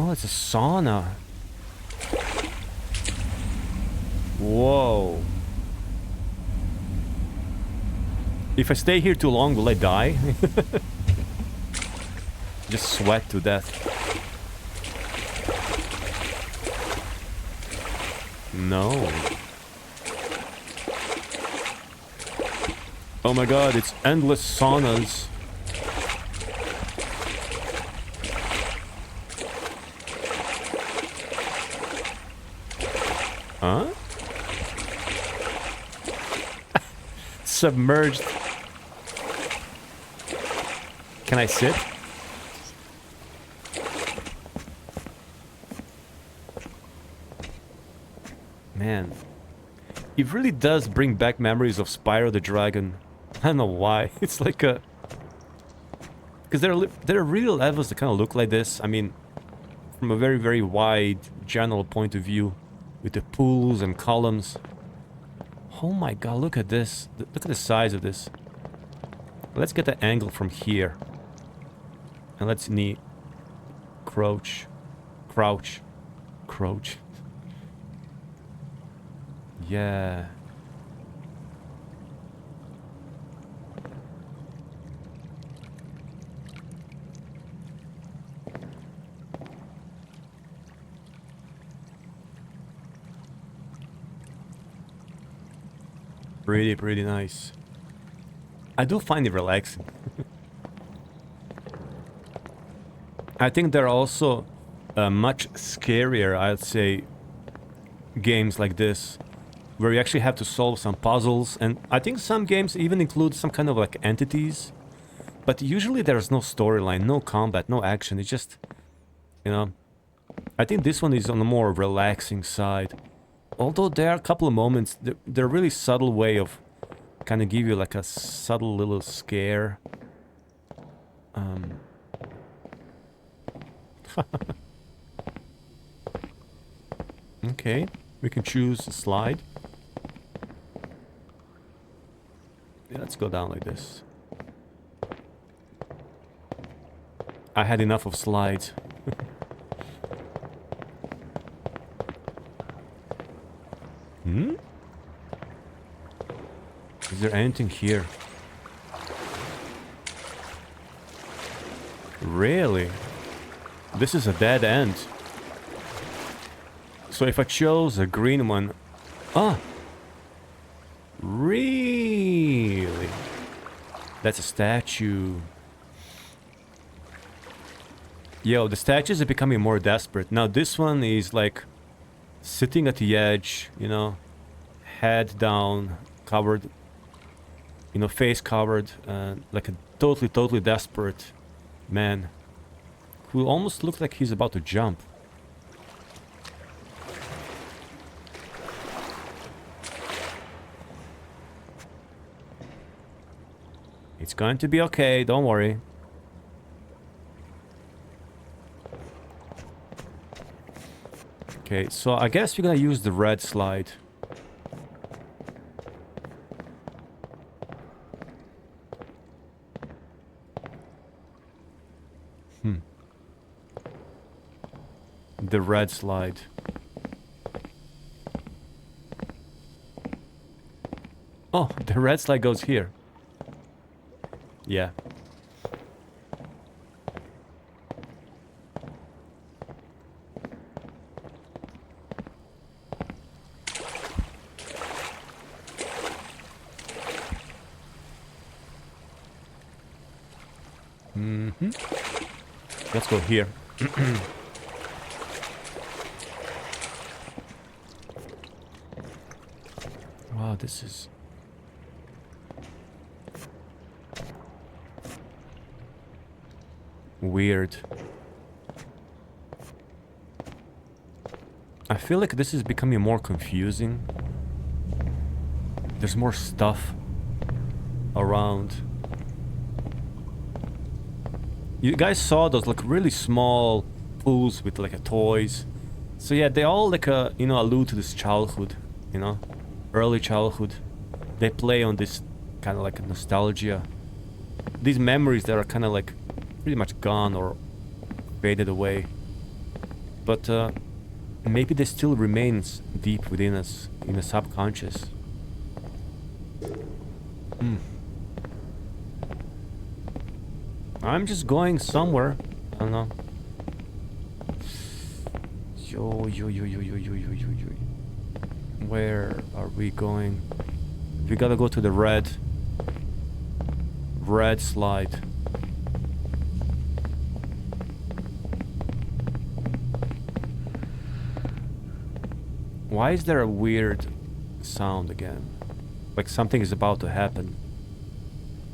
Oh, it's a sauna. Whoa. If I stay here too long, will I die? Just sweat to death. No. Oh my god, it's endless saunas. Huh? Submerged. Can I sit? Man. It really does bring back memories of Spyro the Dragon. I don't know why. It's like a... Because there are real levels that kind of look like this. I mean, from a very, very wide, general point of view. With the pools and columns. Oh my god, look at this. Look at the size of this. Let's get the angle from here. And let's crouch. Crouch. Crouch. Yeah. Pretty nice. I do find it relaxing. I think there are also much scarier, I'd say, games like this, where you actually have to solve some puzzles, and I think some games even include some kind of like entities, but usually there's no storyline, no combat, no action. It's just, you know, I think this one is on the more relaxing side. Although there are a couple of moments, they're a really subtle way of kind of give you like a subtle little scare. Okay, we can choose a slide. Yeah, let's go down like this. I had enough of slides. Hmm? Is there anything here? Really? This is a dead end. So if I chose a green one... Ah! Really? That's a statue. Yo, the statues are becoming more desperate. Now this one is like... sitting at the edge, you know, head down, covered you know, face covered, like a totally desperate man who almost looks like he's about to jump. It's going to be okay, don't worry. Okay, so I guess we're gonna use the red slide. The red slide. Oh, the red slide goes here. Yeah. Let's go here. Wow, this is... weird. I feel like this is becoming more confusing. There's more stuff around. You guys saw those like really small pools with like toys. So yeah, they all like you know, allude to this childhood, you know, early childhood. They play on this kind of like nostalgia. These memories that are kind of like pretty much gone or faded away. But maybe they still remains deep within us, in the subconscious. I'm just going somewhere. I don't know. Yo. Where are we going? We gotta go to the red slide. Why is there a weird sound again? Like something is about to happen.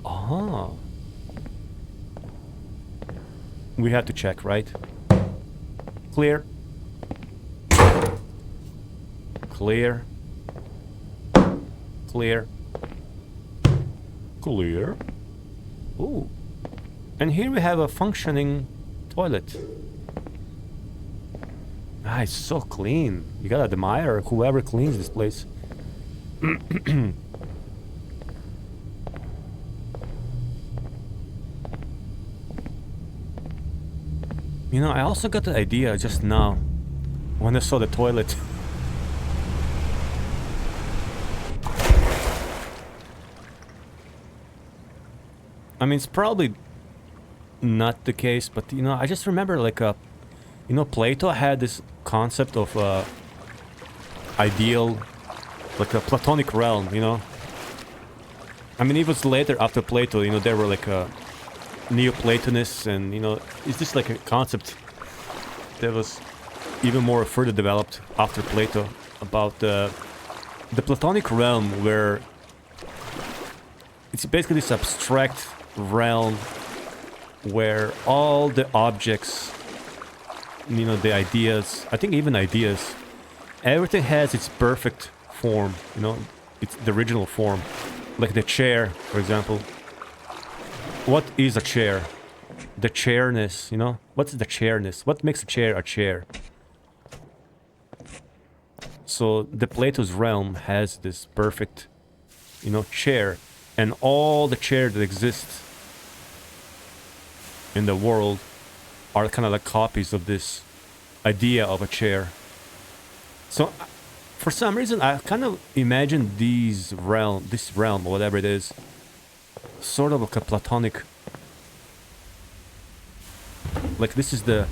Oh. We have to check, right? Clear. Clear. Clear. Clear. Ooh. And here we have a functioning toilet. Ah, it's so clean. You gotta admire whoever cleans this place. You know, I also got the idea just now when I saw the toilet. I mean, it's probably not the case, but you know, I just remember like you know, Plato had this concept of ideal, like a Platonic realm, you know? I mean, it was later after Plato, you know, there were like Neoplatonists, and you know, it's just like a concept that was even more further developed after Plato about the Platonic realm, where it's basically this abstract realm where all the objects, you know, the ideas, I think even ideas, everything has its perfect form, you know, it's the original form. Like the chair, for example. What is a chair? The chairness, you know? What's the chairness? What makes a chair a chair? So the Plato's realm has this perfect, you know, chair. And all the chairs that exist in the world are kind of like copies of this idea of a chair. So for some reason, I kind of imagine this realm, or whatever it is, sort of like a Platonic. Like this is the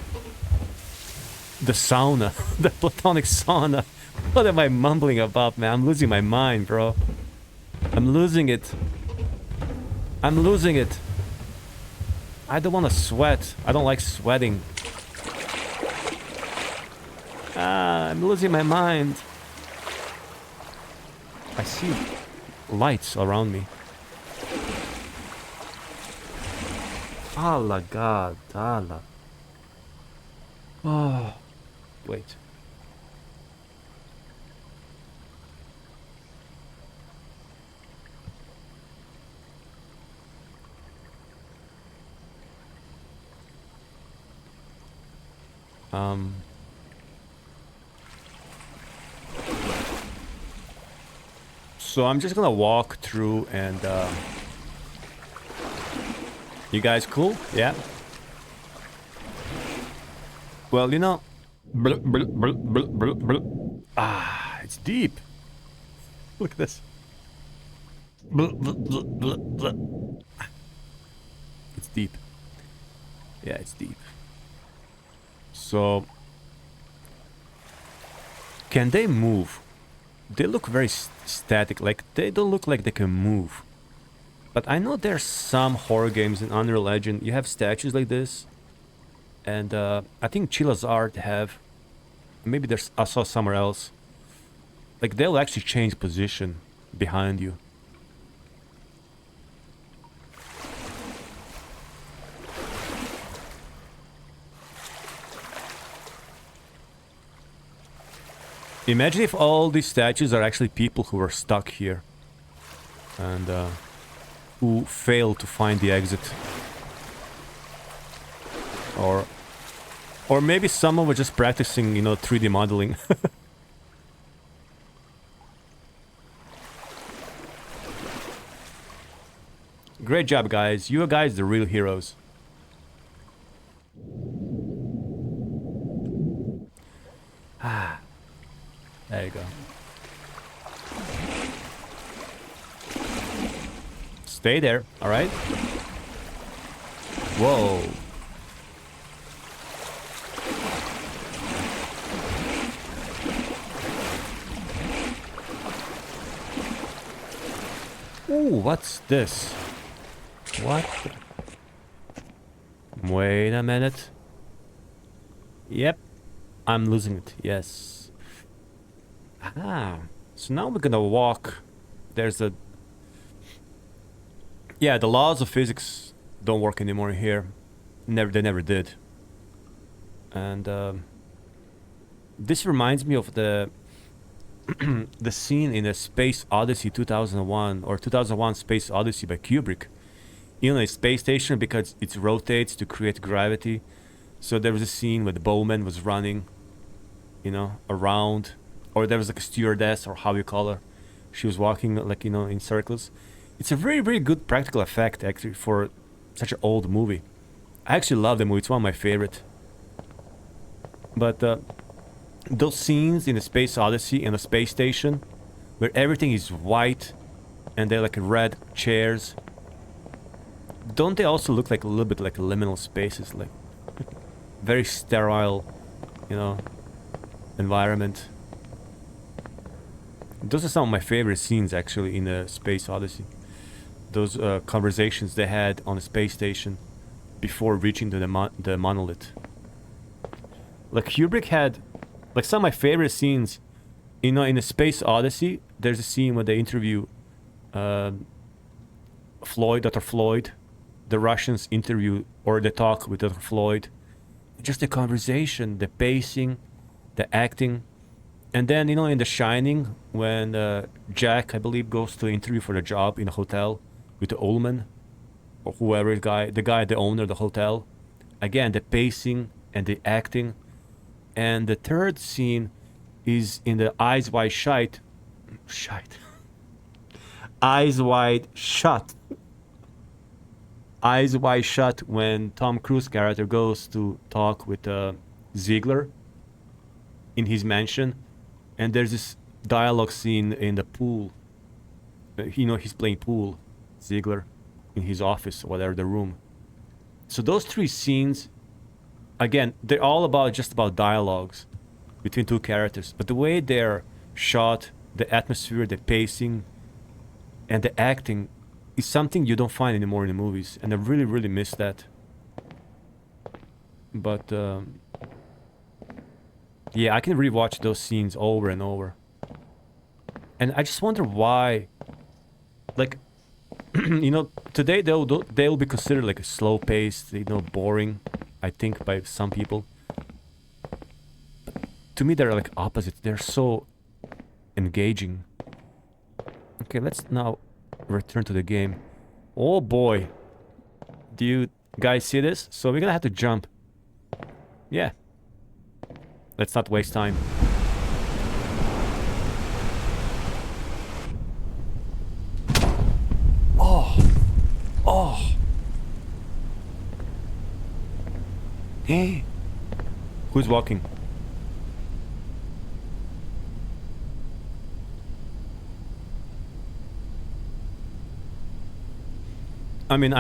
sauna, the Platonic sauna. What am I mumbling about, man? I'm losing my mind, bro. I'm losing it. I'm losing it. I don't want to sweat. I don't like sweating. I'm losing my mind. I see lights around me. Allah God, Allah. Oh, wait. So I'm just gonna walk through and you guys cool? Yeah. Well, you know, ah, it's deep. Look at this. It's deep. Yeah, it's deep. So, can they move? They look very static, like they don't look like they can move. But I know there's some horror games in Unreal Engine. You have statues like this. And I think Chilla's Art have. Maybe there's I saw somewhere else. Like they'll actually change position behind you. Imagine if all these statues are actually people who are stuck here. And who failed to find the exit. Or maybe someone was just practicing, you know, 3D modeling. Great job, guys. You guys the real heroes. Ah. There you go. Stay there, alright? Whoa. Ooh, what's this? What? Wait a minute. Yep. I'm losing it, yes. Ah. So now we're gonna walk. There's a... Yeah, the laws of physics don't work anymore here. They never did. And this reminds me of the the scene in the Space Odyssey 2001 or 2001 Space Odyssey by Kubrick. You know, a space station because it rotates to create gravity. So there was a scene where the bowman was running, you know, around, or there was like a stewardess or how you call her. She was walking like, you know, in circles. It's a very, very good practical effect actually for such an old movie. I actually love the movie. It's one of my favorite. But those scenes in the Space Odyssey in the space station where everything is white and they're like red chairs, don't they also look like a little bit like liminal spaces, like very sterile, you know, environment? Those are some of my favorite scenes actually in the Space Odyssey. Those conversations they had on the space station before reaching to the monolith. Like Kubrick had, like some of my favorite scenes, you know, in the Space Odyssey, there's a scene where they interview Floyd, Dr. Floyd. The Russians interview or they talk with Dr. Floyd. Just the conversation, the pacing, the acting. And then, you know, in The Shining, when Jack, I believe, goes to interview for the job in a hotel with the Ullman, or whoever the owner of the hotel. Again, the pacing and the acting. And the third scene is in the Eyes Wide Shut. Eyes Wide Shut. Eyes Wide Shut when Tom Cruise character goes to talk with Ziegler in his mansion. And there's this dialogue scene in the pool. You know, he's playing pool, Ziegler, in his office or whatever, the room. So those three scenes, again, they're all about just about dialogues between two characters. But the way they're shot, the atmosphere, the pacing, and the acting is something you don't find anymore in the movies. And I really, really miss that. But... yeah, I can rewatch those scenes over and over. And I just wonder why... Like, You know, today they'll be considered like a slow paced, you know, boring, I think, by some people. To me, they're like opposite. They're so engaging. Okay, let's now return to the game. Oh boy. Do you guys see this? So we're gonna have to jump. Yeah. Let's not waste time. Oh. Oh. Hey. Who's walking? I mean,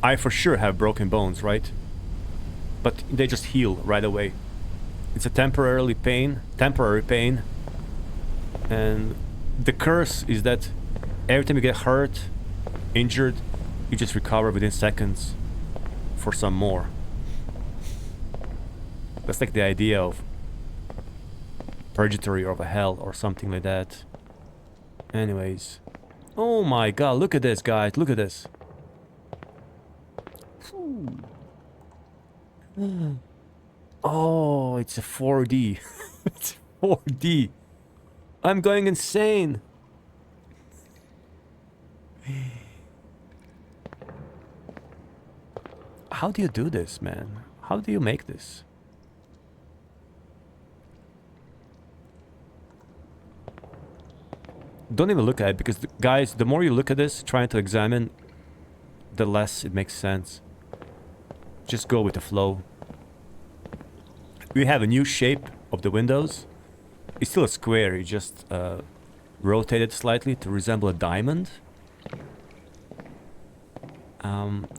I for sure have broken bones, right? But they just heal right away. It's a temporary pain, and the curse is that every time you get hurt, injured, you just recover within seconds for some more. That's like the idea of purgatory or of a hell or something like that. Anyways. Oh my god, look at this, guys. Look at this. Oh, it's a 4D. It's 4D. I'm going insane. How do you do this, man? How do you make this? Don't even look at it, because guys, the more you look at this, trying to examine, the less it makes sense. Just go with the flow. We have a new shape of the windows. It's still a square, you just rotate it slightly to resemble a diamond.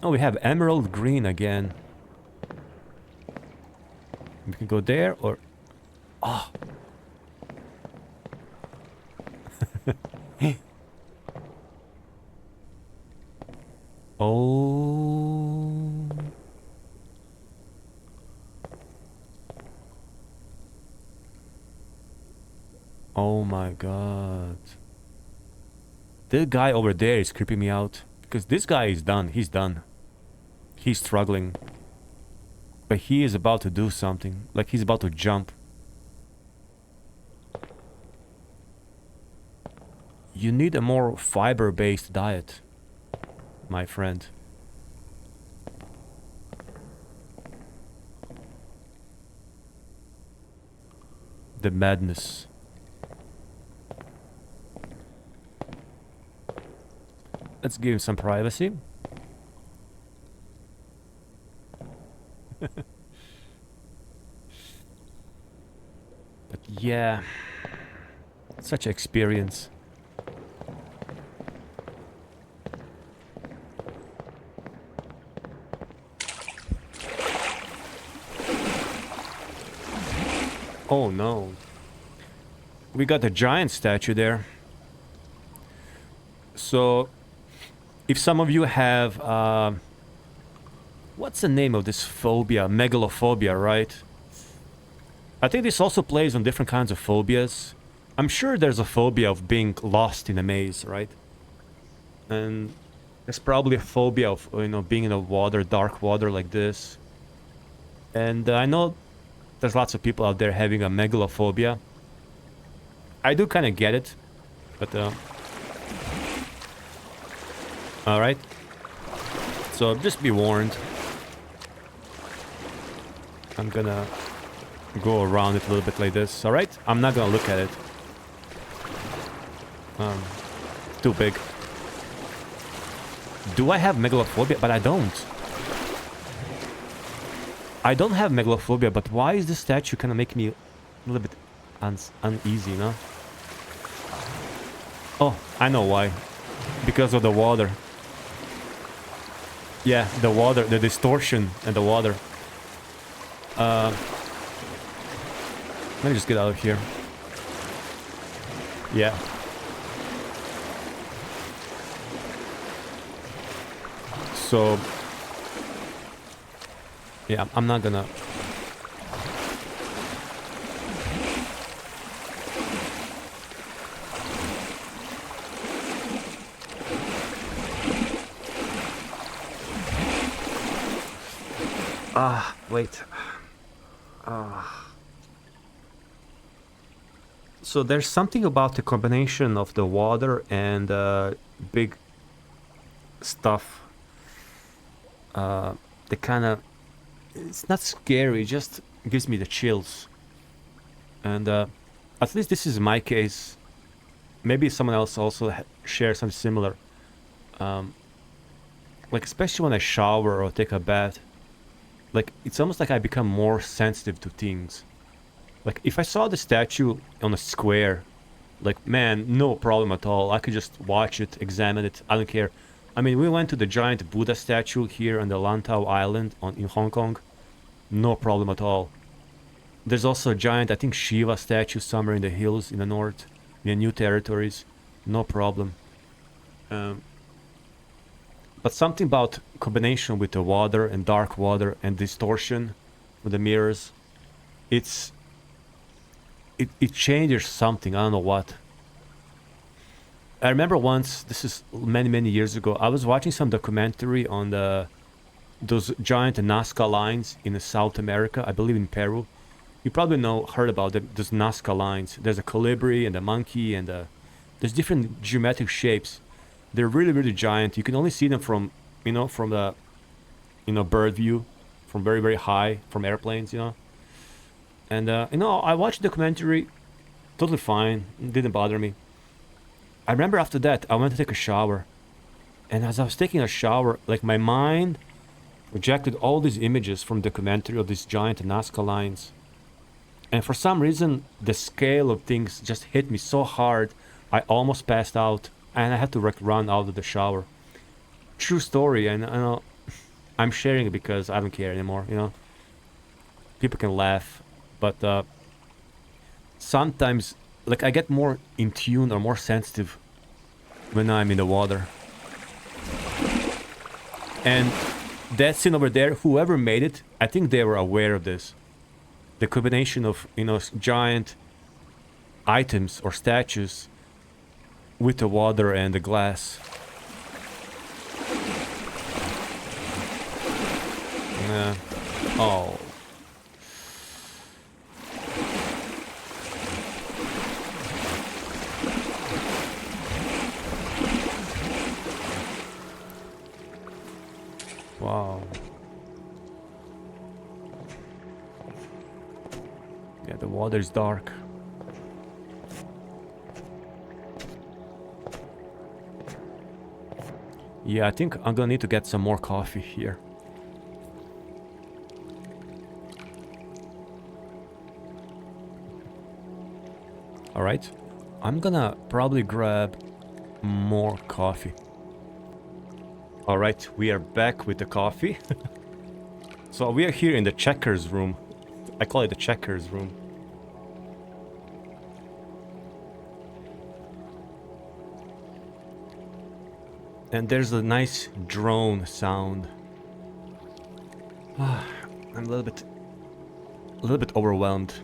Oh, we have emerald green again. We can go there or... Oh! Oh. Oh my god. The guy over there is creeping me out. Because this guy is done. He's done. He's struggling. But he is about to do something. Like he's about to jump. You need a more fiber-based diet, my friend. The madness. Let's give him some privacy. But yeah, such an experience. Oh no. We got the giant statue there. So, if some of you have, what's the name of this phobia? Megalophobia, right? I think this also plays on different kinds of phobias. I'm sure there's a phobia of being lost in a maze, right? And there's probably a phobia of, you know, being in a water, dark water like this. And I know there's lots of people out there having a megalophobia. I do kind of get it, but alright. So just be warned. I'm gonna go around it a little bit like this, alright? I'm not gonna look at it. Too big. Do I have megalophobia? But I don't. I don't have megalophobia, but why is this statue kind of making me a little bit uneasy, you know? Oh, I know why. Because of the water. Yeah, the water, the distortion and the water. Let me just get out of here. Yeah. So... yeah, I'm not gonna... Wait. So there's something about the combination of the water and big stuff. The kind of, it's not scary, it just gives me the chills. And at least this is my case. Maybe someone else also shares something similar. Like especially when I shower or take a bath, like it's almost like I become more sensitive to things. Like if I saw the statue on a square, like man, no problem at all. I could just watch it, examine it. I don't care. I mean, we went to the giant Buddha statue here on the Lantau Island in Hong Kong. No problem at all. There's also a giant, I think, Shiva statue somewhere in the hills in the north, in the New Territories. No problem. But something about combination with the water and dark water and distortion with the mirrors, it changes something. I don't know what. I remember once, this is many years ago, I was watching some documentary on those giant Nazca lines in South America, I believe in Peru. You probably heard about those Nazca lines. There's a colibri and a monkey and there's different geometric shapes. They're really giant. You can only see them from the bird view, from very high, from airplanes, And I watched the documentary, totally fine, didn't bother me. I remember after that I went to take a shower, and as I was taking a shower, like my mind projected all these images from the documentary of these giant Nazca lines. And for some reason, the scale of things just hit me so hard, I almost passed out, and I had to run out of the shower. True story, and I know I'm sharing it because I don't care anymore. People can laugh, but sometimes, like I get more in tune or more sensitive when I'm in the water. And that scene over there, whoever made it, I think they were aware of this. The combination of giant items or statues with the water and the glass. Yeah. Oh. Wow. Yeah, the water is dark. Yeah, I think I'm gonna need to get some more coffee here. Alright, I'm gonna probably grab more coffee. Alright, we are back with the coffee. So we are here in the checkers room. I call it the checkers room. And there's a nice drone sound. I'm a little bit overwhelmed.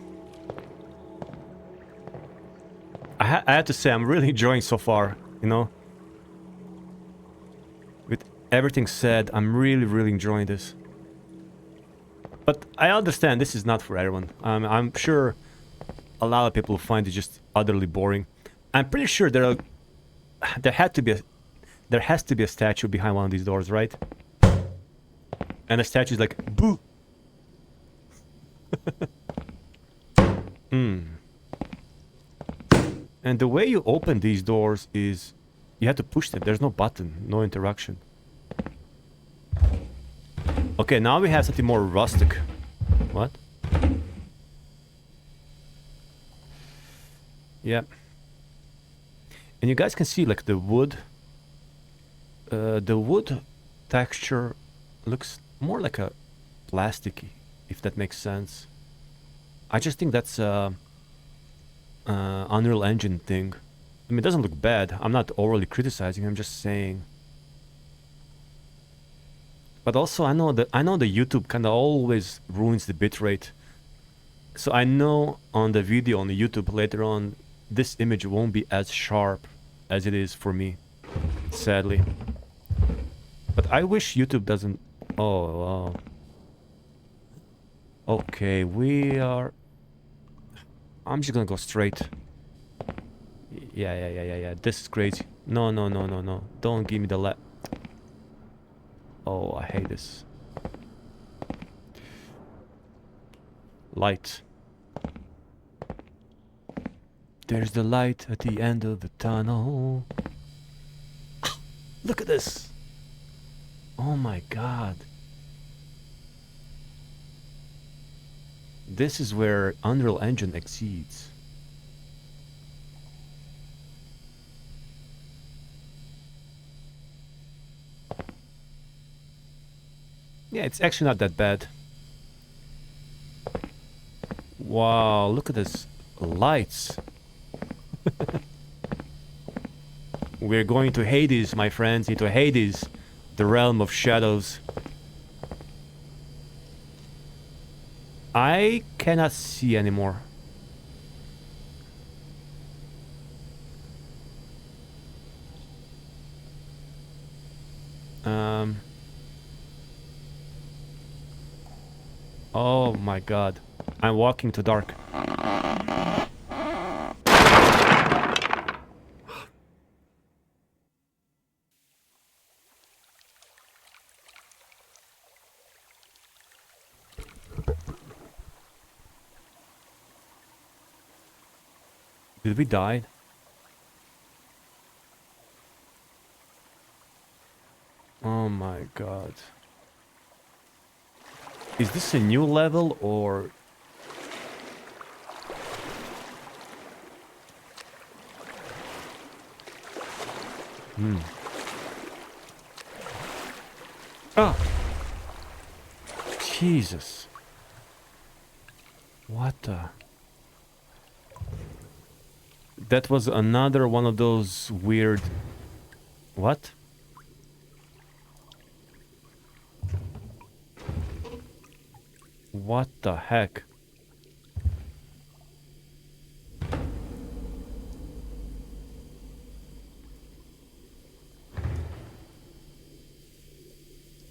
I have to say I'm really enjoying so far, With everything said, I'm really enjoying this. But I understand this is not for everyone. I'm sure a lot of people find it just utterly boring. I'm pretty sure there has to be a statue behind one of these doors, right? And the statue is like, boo. And the way you open these doors is you have to push them. There's no button, no interaction. Okay, now we have something more rustic. What? Yeah. And you guys can see like the wood texture looks more like a plasticky, if that makes sense. I just think that's Unreal Engine thing. I mean, it doesn't look bad. I'm not overly criticizing. I'm just saying. But also, I know the YouTube kind of always ruins the bitrate. So I know on the video on the YouTube later on, this image won't be as sharp as it is for me, sadly. But I wish YouTube doesn't. Oh wow. Okay, we are... I'm just gonna go straight. Yeah. This is crazy. No. Don't give me the left. Oh, I hate this. Light. There's the light at the end of the tunnel. Look at this. Oh my god. This is where Unreal Engine exceeds. Yeah, it's actually not that bad. Wow, look at this. Lights. We're going to Hades, my friends, into Hades, the realm of shadows. I cannot see anymore. Oh my god. I'm walking to dark. Did we die? Oh my god. Is this a new level or... Ah! Jesus. What the... That was another one of those weird... What? What the heck?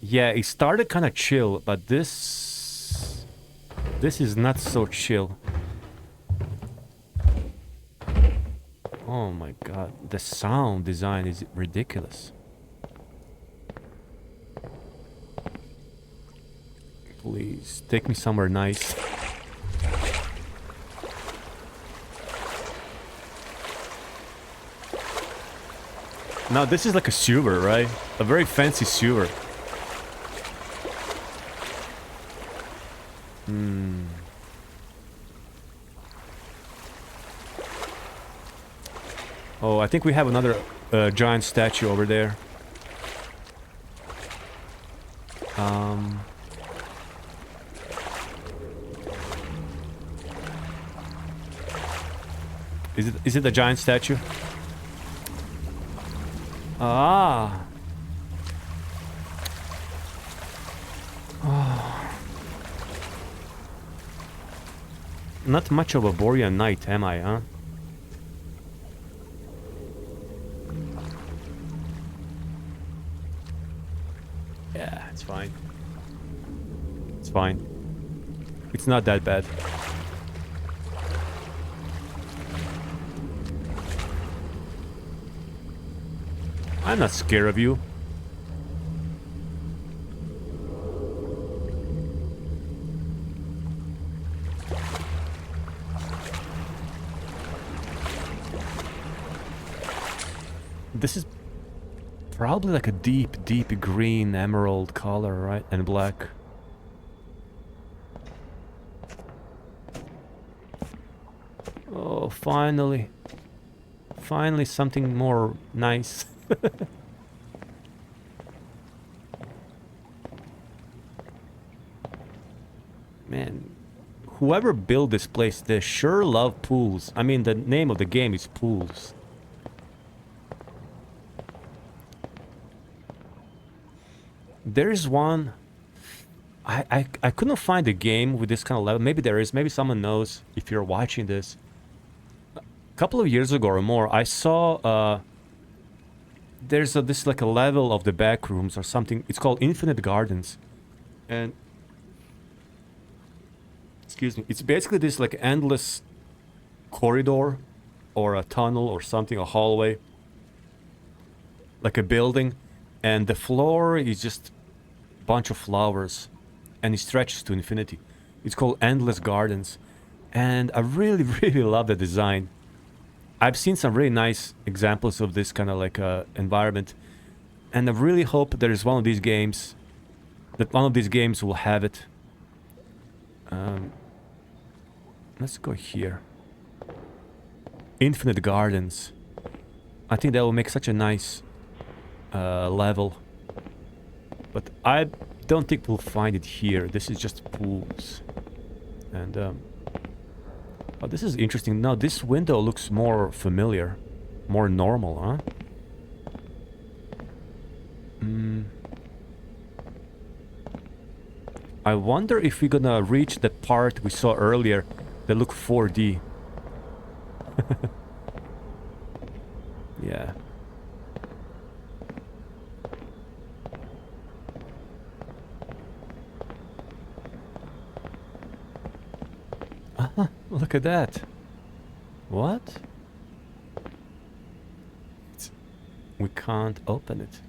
Yeah, it started kind of chill, but this is not so chill. Oh my god, the sound design is ridiculous. Please, take me somewhere nice. Now this is like a sewer, right? A very fancy sewer. Oh, I think we have another giant statue over there. Is it a giant statue? Ah. Oh. Not much of a Borean knight, am I, huh? Yeah, it's fine. It's fine. It's not that bad. I'm not scared of you. This is probably like a deep green emerald color, right? And black. Oh, finally. Finally something more nice. Man, whoever built this place, they sure love pools. I mean, the name of the game is Pools. There's one... I couldn't find a game with this kind of level. Maybe there is. Maybe someone knows if you're watching this. A couple of years ago or more, I saw... there's this like a level of the Backrooms or something. It's called Infinite Gardens. And... excuse me, it's basically this like endless corridor or a tunnel or something, a hallway, like a building, and the floor is just a bunch of flowers and it stretches to infinity. It's called Endless Gardens, and I really really love the design. I've seen some really nice examples of this kind of like environment, and I really hope there is one of these games, that one of these games will have it. Let's go here. Infinite Gardens. I think that will make such a nice level. But I don't think we'll find it here. This is just pools. And oh, this is interesting. Now this window looks more familiar, more normal, huh? I wonder if we're gonna reach the part we saw earlier that looked 4D. Yeah. Look at that. What? We can't open it.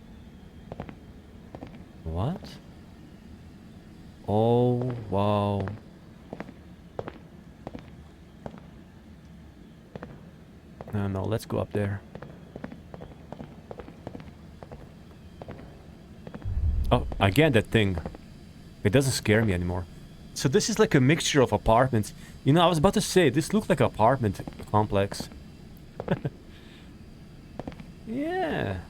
What? Oh, wow. No, let's go up there. Oh, again that thing. It doesn't scare me anymore. So this is like a mixture of apartments. You know, I was about to say, this looks like an apartment complex. Yeah.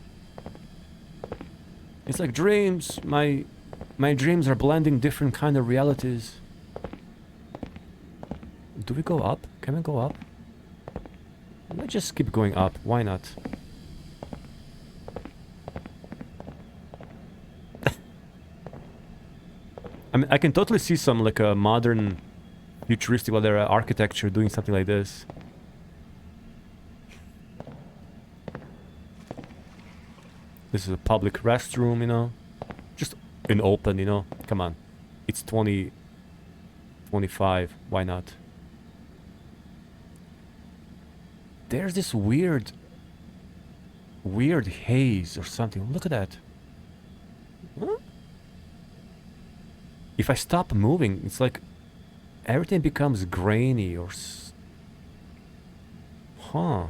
It's like dreams. My dreams are blending different kind of realities. Do we go up? Can we go up? Let's just keep going up. Why not? I mean, I can totally see some like a modern, futuristic, whatever architecture doing something like this. This is a public restroom, you know, just in open, you know. Come on, it's 2025. Why not? There's this weird haze or something. Look at that. Huh? If I stop moving, it's like everything becomes grainy or huh.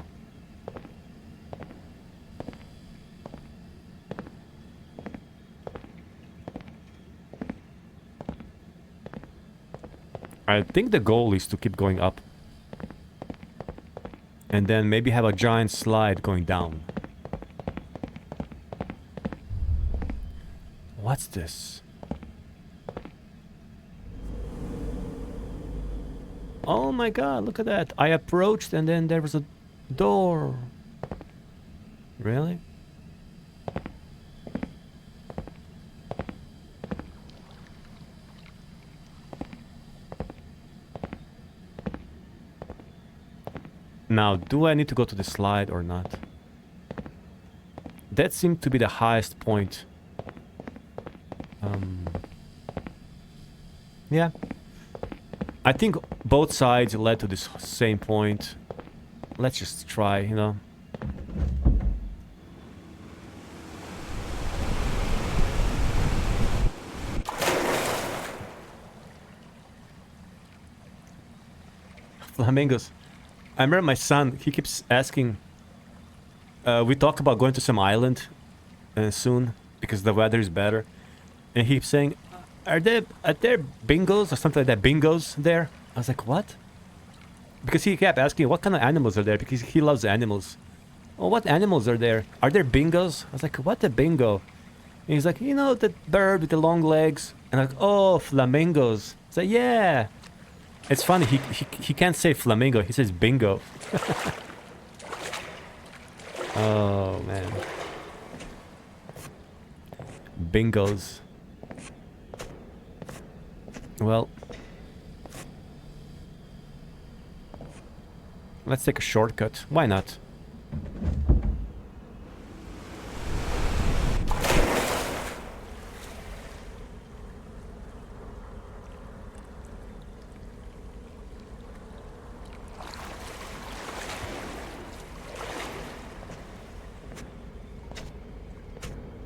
I think the goal is to keep going up. And then maybe have a giant slide going down. What's this? Oh my god, look at that. I approached and then there was a door. Really? Now, do I need to go to the slide or not? That seemed to be the highest point. Yeah. I think both sides led to this same point. Let's just try, you know. Flamingos. I remember my son, he keeps asking, we talk about going to some island soon because the weather is better. And he keeps saying, are there bingos or something like that? Bingos there? I was like, what? Because he kept asking, what kind of animals are there? Because he loves animals. Oh, what animals are there? Are there bingos? I was like, what a bingo? And he's like, you know, the bird with the long legs. And I'm like, oh, flamingos. I said, yeah. It's funny, he can't say flamingo, he says bingo. Oh, man. Bingos. Well, let's take a shortcut. Why not?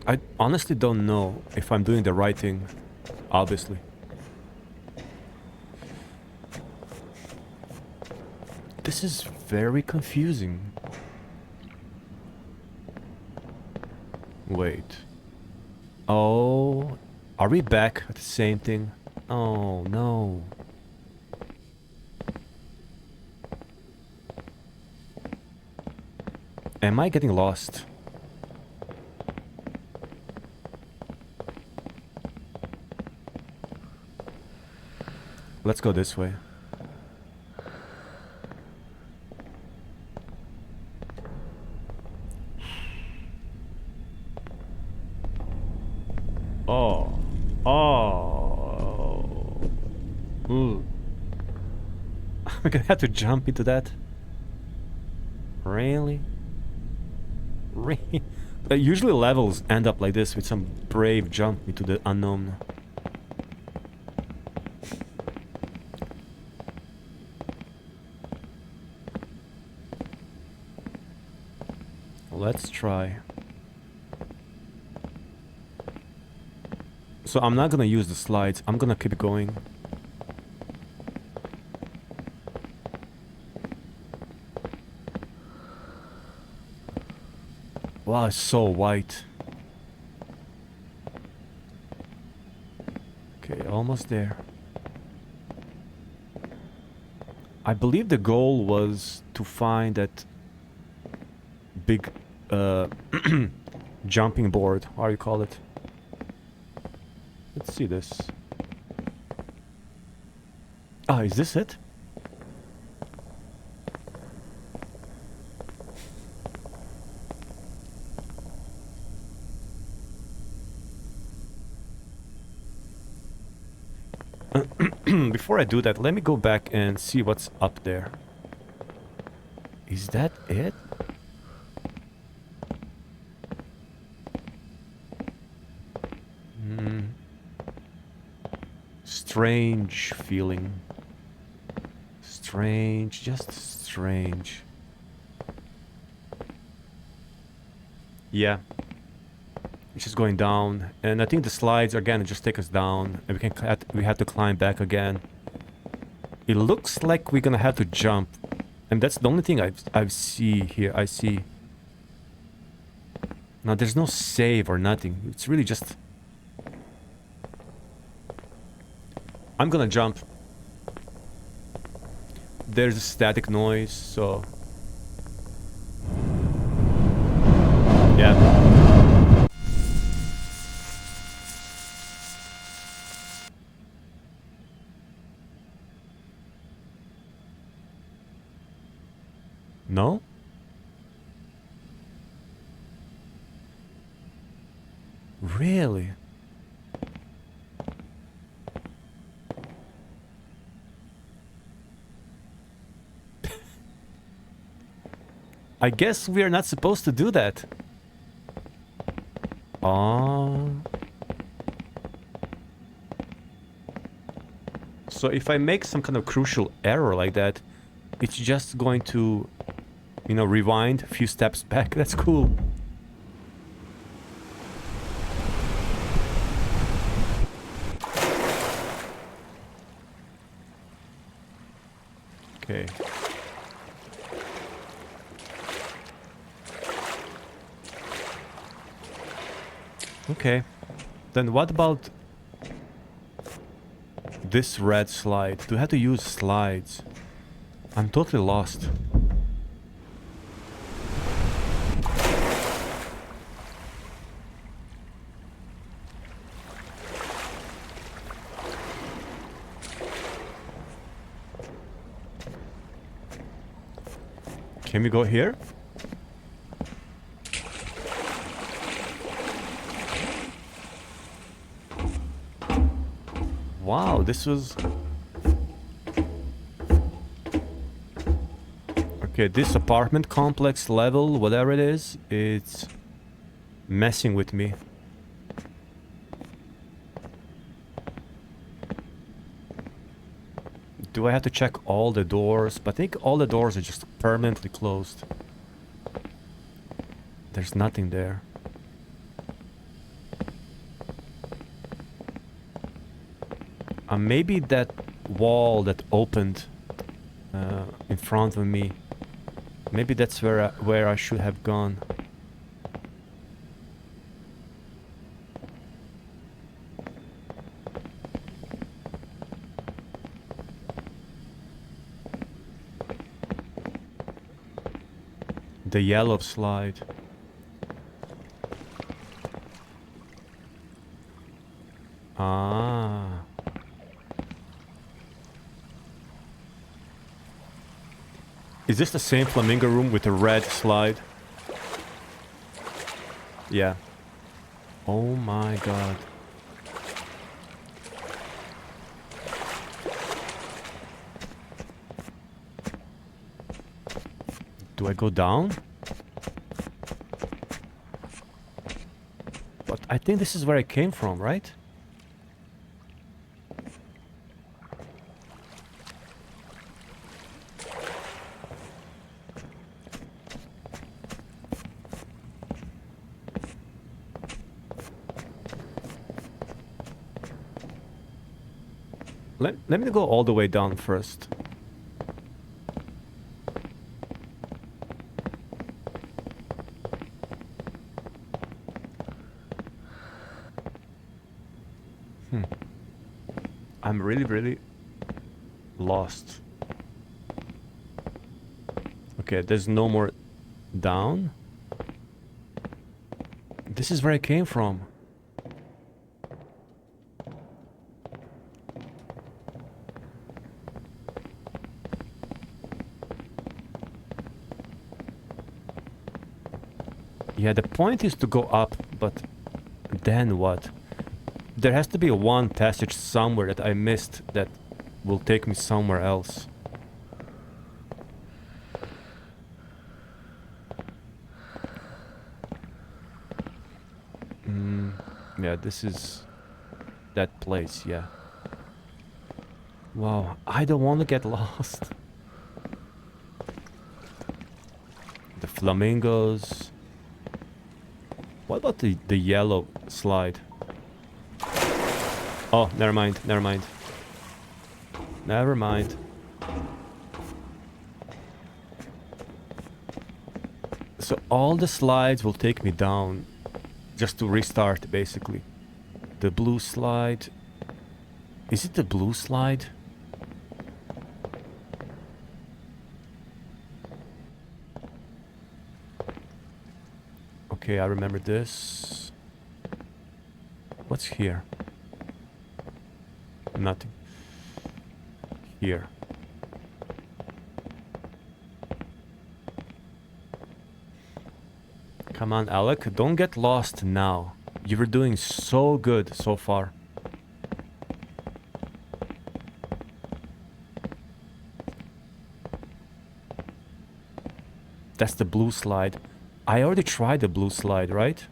I honestly don't know if I'm doing the right thing, obviously. This is very confusing. Wait. Oh, are we back at the same thing? Oh, no. Am I getting lost? Let's go this way. Oh. Oh. Ooh. I'm gonna have to jump into that. Really? Really? Usually levels end up like this with some brave jump into the unknown. Let's try. So I'm not gonna use the slides. I'm gonna keep going. Wow, it's so white. Okay, almost there. I believe the goal was to find that big jumping board, how you call it. Let's see this. Ah, is this it? Before I do that, let me go back and see what's up there. Is that it? Strange feeling. Strange, just strange. Yeah. It's just going down, and I think the slides are gonna just take us down, and we have to climb back again. It looks like we're gonna have to jump, and that's the only thing I see here. I see. Now there's no save or nothing. It's really just. I'm gonna jump. There's a static noise, so. Yeah. No? Really? I guess we are not supposed to do that. So if I make some kind of crucial error like that, it's just going to, you know, rewind a few steps back. That's cool. Okay. Okay. Then what about this red slide? Do I have to use slides? I'm totally lost. Can we go here? Wow, this was... Okay, this apartment complex level, whatever it is, it's messing with me. Do I have to check all the doors? But I think all the doors are just permanently closed. There's nothing there. Maybe that wall that opened in front of me. Maybe that's where I should have gone. The yellow slide. Ah. Is this the same flamingo room with the red slide? Yeah. Oh my god. Do I go down? But I think this is where I came from, right? Let me go all the way down first. I'm really lost. Okay, there's no more down. This is where I came from. Yeah, the point is to go up, but then what? There has to be one passage somewhere that I missed that will take me somewhere else. Yeah, this is that place, yeah. Wow, I don't want to get lost. The flamingos. What about the yellow slide? Oh, never mind. So all the slides will take me down just to restart, basically. The blue slide. Is it the blue slide? Okay, I remember this. What's here? Nothing. Here. Come on, Alec, don't get lost now. You were doing so good so far. That's the blue slide. I already tried the blue slide, right?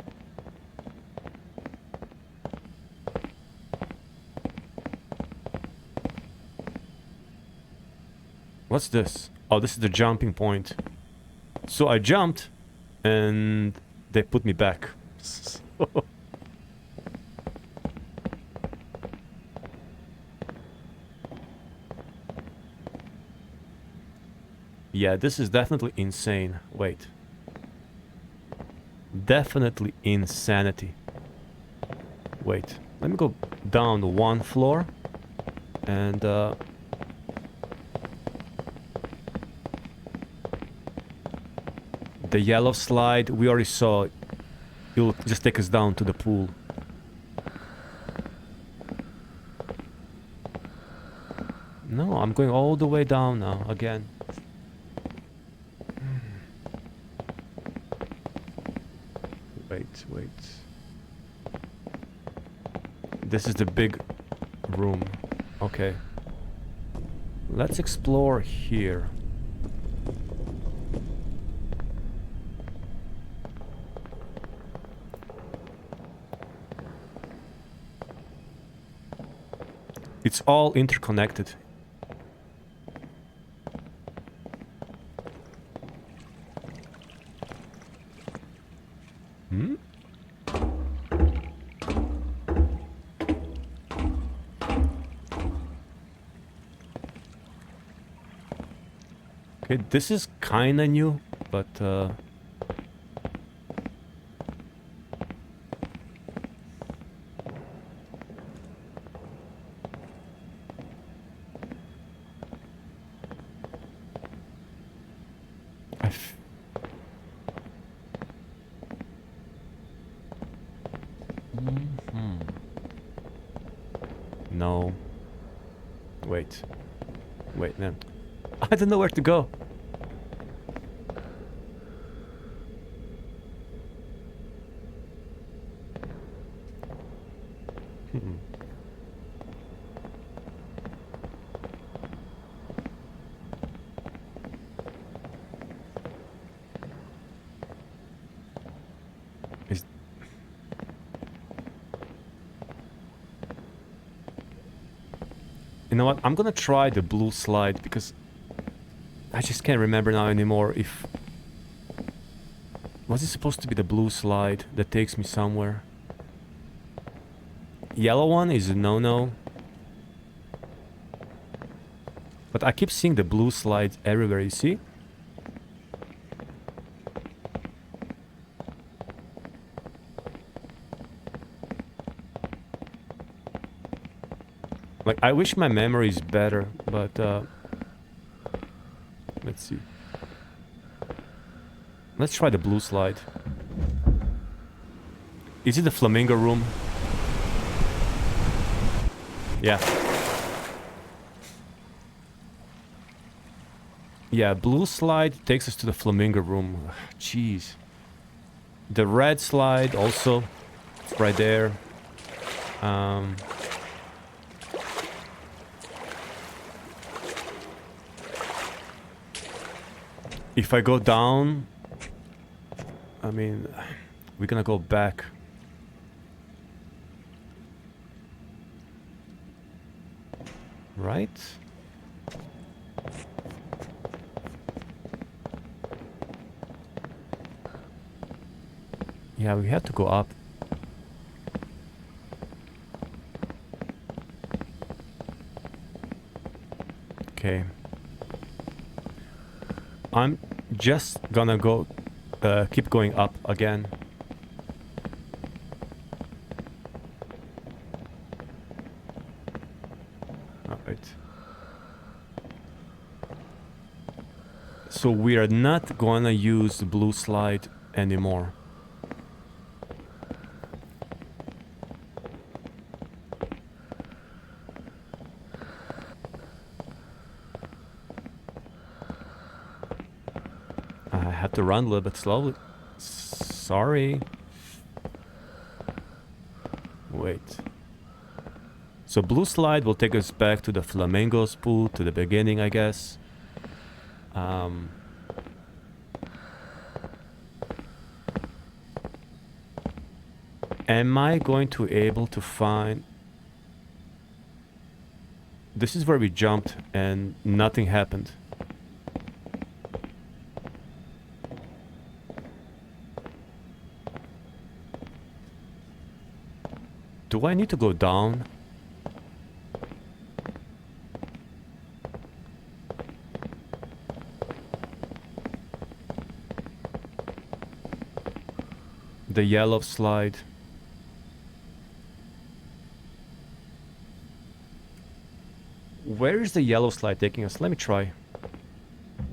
What's this? Oh, this is the jumping point. So I jumped and they put me back. Yeah, this is definitely insane. Wait. Definitely insanity. Wait, let me go down one floor and the yellow slide we already saw. It'll just take us down to the pool. No, I'm going all the way down now again. Wait. This is the big room. Okay. Let's explore here. It's all interconnected. Okay, this is kinda new, but no. Wait. Wait, man. I don't know where to go. Is... You know what? I'm gonna try the blue slide because I just can't remember now anymore if... Was it supposed to be the blue slide that takes me somewhere? Yellow one is a no-no. But I keep seeing the blue slides everywhere, you see? Like, I wish my memory is better, but let's see. Let's try the blue slide. Is it the flamingo room? Yeah. Yeah, blue slide takes us to the flamingo room. Jeez. The red slide also, it's right there. If I go down, I mean, we're gonna go back. Right? Yeah, we have to go up. Okay. I'm just gonna go, keep going up again. Alright. So we are not gonna use the blue slide anymore. To run a little bit slowly. Sorry. Wait. So blue slide will take us back to the flamingos pool, to the beginning, I guess. Am I going to able to find... This is where we jumped and nothing happened. Do I need to go down? The yellow slide. Where is the yellow slide taking us? Let me try.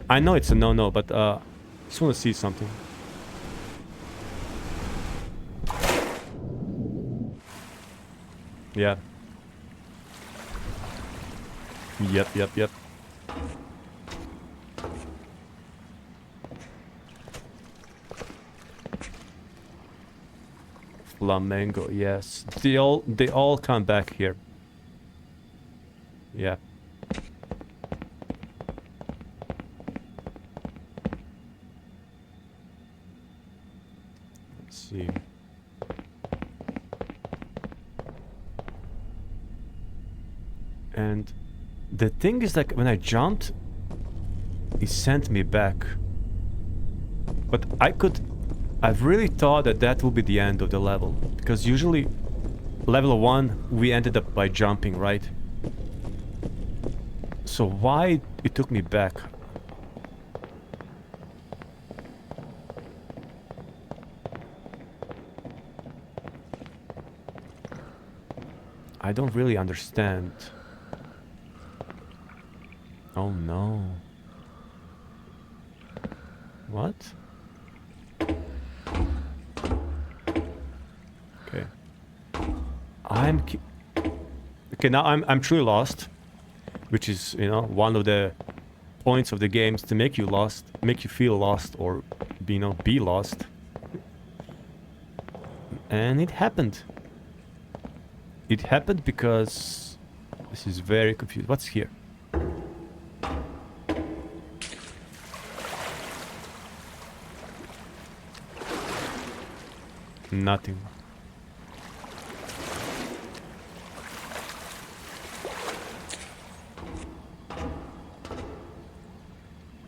I know it's a no-no, but I just want to see something. Yeah. Yep. Flamengo, yes. They all come back here. Yeah. Let's see. And the thing is, like, when I jumped, it sent me back. But I've really thought that that will be the end of the level. Because usually, level 1, we ended up by jumping, right? So why it took me back? I don't really understand. Oh no. What? Okay. Okay, now I'm truly lost, which is, you know, one of the points of the games to make you lost, make you feel lost, or be lost. And it happened. It happened because this is very confused. What's here? Nothing.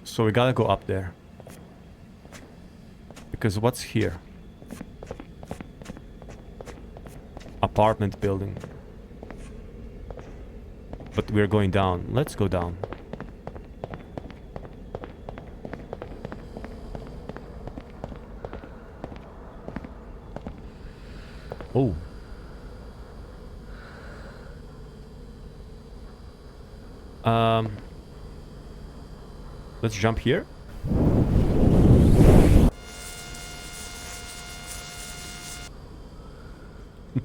So we gotta go up there. Because what's here? Apartment building. But we're going down. Let's go down. Oh. Let's jump here.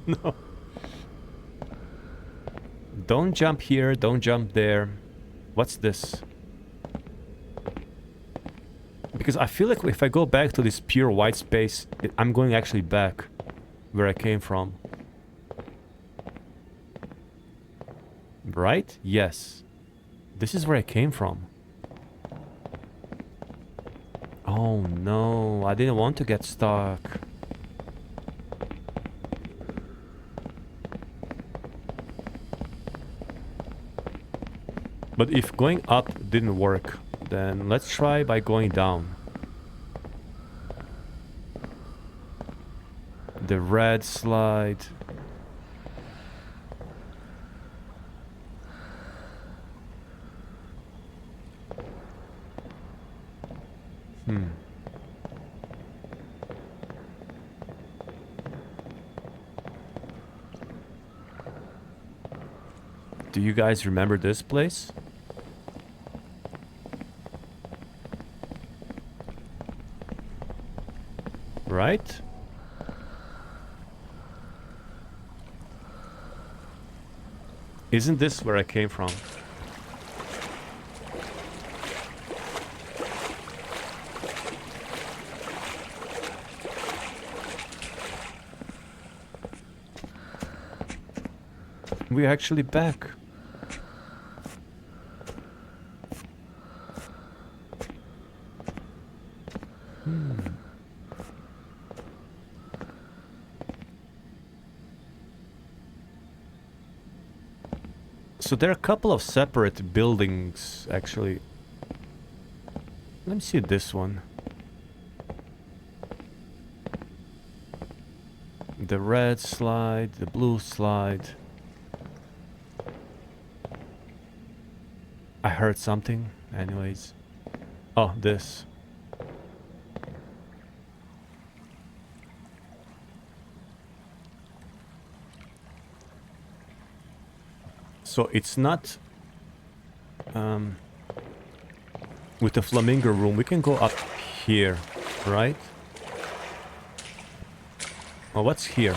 No. Don't jump here, don't jump there. What's this? Because I feel like if I go back to this pure white space, I'm going actually back where I came from. Right? Yes. This is where I came from. Oh no, I didn't want to get stuck. But if going up didn't work, then let's try by going down. The red slide. Do you guys remember this place? Right? Isn't this where I came from? We're actually back. So there are a couple of separate buildings, actually. Let me see this one. The red slide, the blue slide. I heard something, anyways. Oh, this. So it's not with the flamingo room. We can go up here, right? Oh, what's here?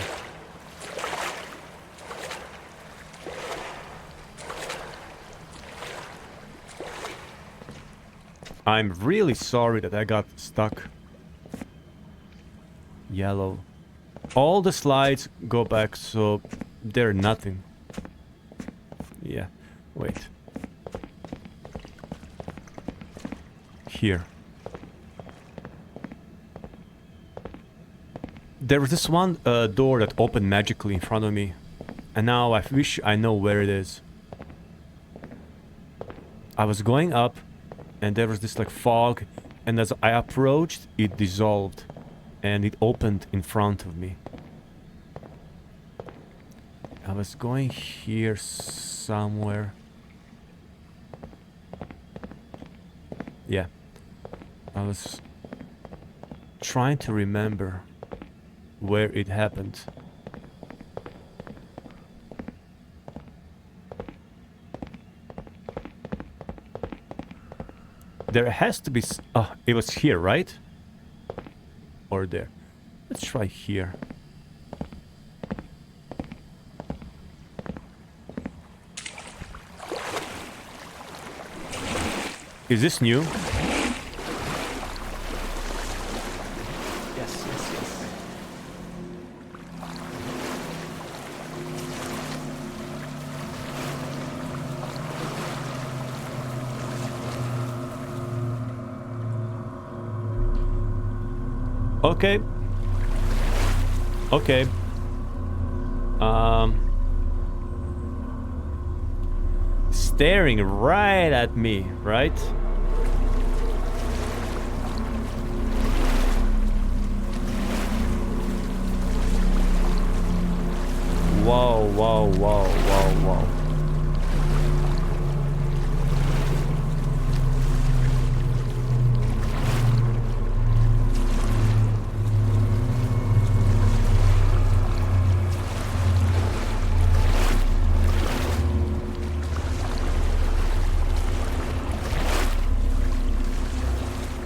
I'm really sorry that I got stuck. Yellow. All the slides go back, so they're nothing. Yeah, wait. Here. There was this one door that opened magically in front of me. And now I wish I know where it is. I was going up and there was this like fog, and as I approached, it dissolved and it opened in front of me. I was going here somewhere. Yeah. I was trying to remember where it happened. There has to be... Oh, it was here, right? Or there. Let's try here. Is this new? Yes, yes, yes. Okay. Okay. Staring right at me, right? Whoa, whoa, whoa, whoa, whoa.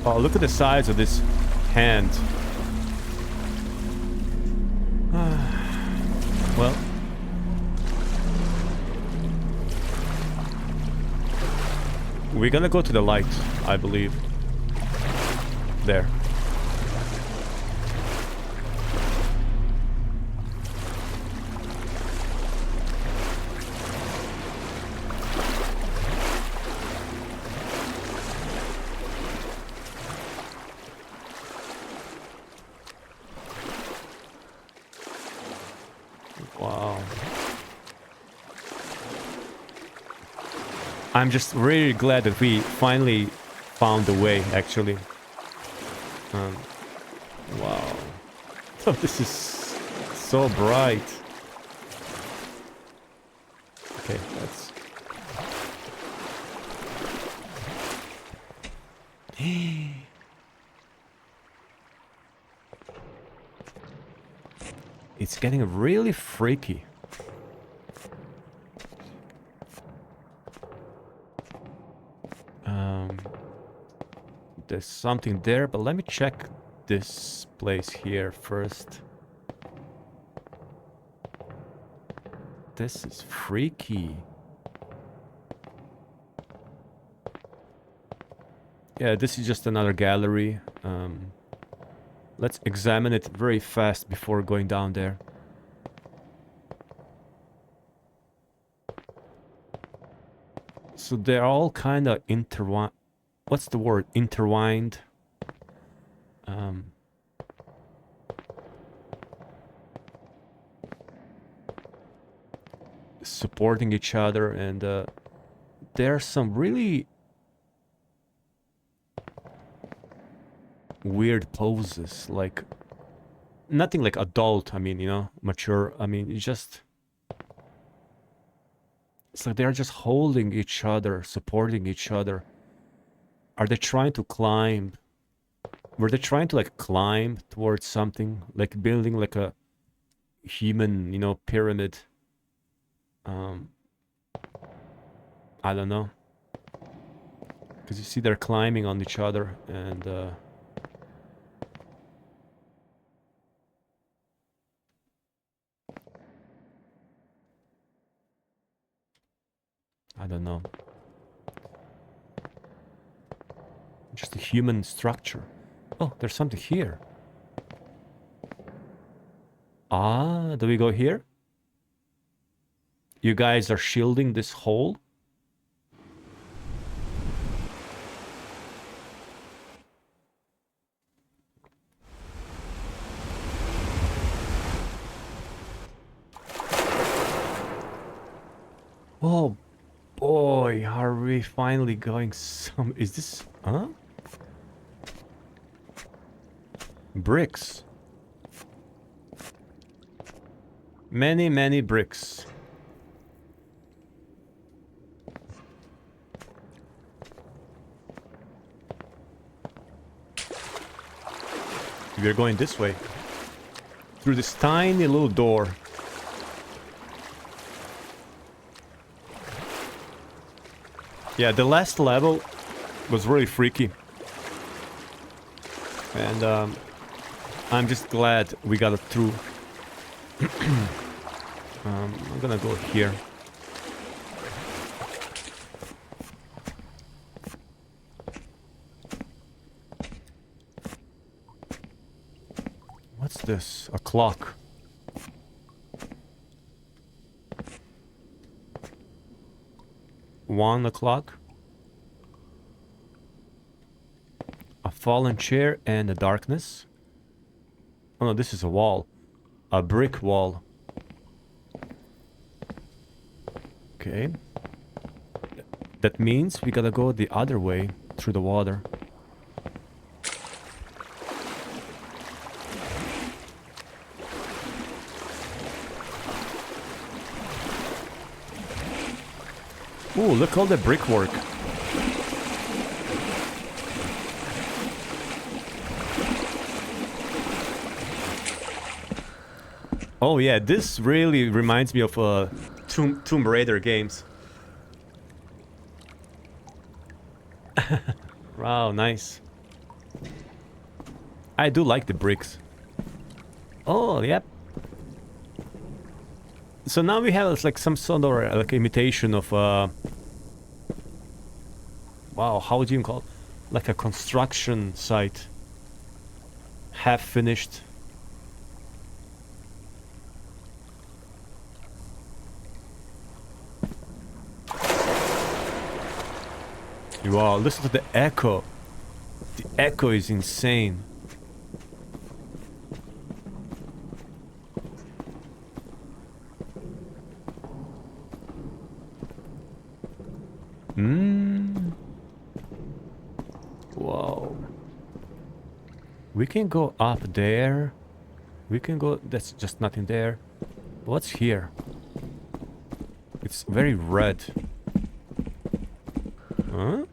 Oh, look at the size of this hand. Well. We're gonna go to the light, I believe. There. Wow. I'm just really glad that we finally found a way, actually. Wow. Oh, this is so bright. Okay, that's... It's getting really freaky. There's something there, but let me check this place here first. This is freaky. Yeah, this is just another gallery. Let's examine it very fast before going down there. So they're all kind of intertwined. What's the word? Intertwined. Supporting each other, and there are some really weird poses, like nothing like adult, I mean, you know, mature. I mean, it's just, it's like they're just holding each other, supporting each other. Are they trying to climb? Were they trying to like climb towards something, like building like a human, you know, pyramid? I don't know, because you see they're climbing on each other, and I don't know. Just a human structure. Oh, there's something here. Ah, do we go here? You guys are shielding this hole? Oh boy, are we finally going some... Is this... Huh? Bricks. Many, many bricks. We're going this way. Through this tiny little door. Yeah, the last level was really freaky. And I'm just glad we got it through. I'm gonna go here. What's this? A clock. One o'clock. A fallen chair and the darkness. Oh no, this is a wall. A brick wall. Okay. That means we gotta go the other way through the water. Ooh, look all the brickwork. Oh yeah, this really reminds me of Tomb Raider games. Wow, nice. I do like the bricks. Oh, yep. So now we have like some sort of like imitation of wow, how would you even call it? Like a construction site. Half finished. Wow, listen to the echo. The echo is insane. Wow. We can go up there. We can go... That's just nothing there. What's here? It's very red. Huh?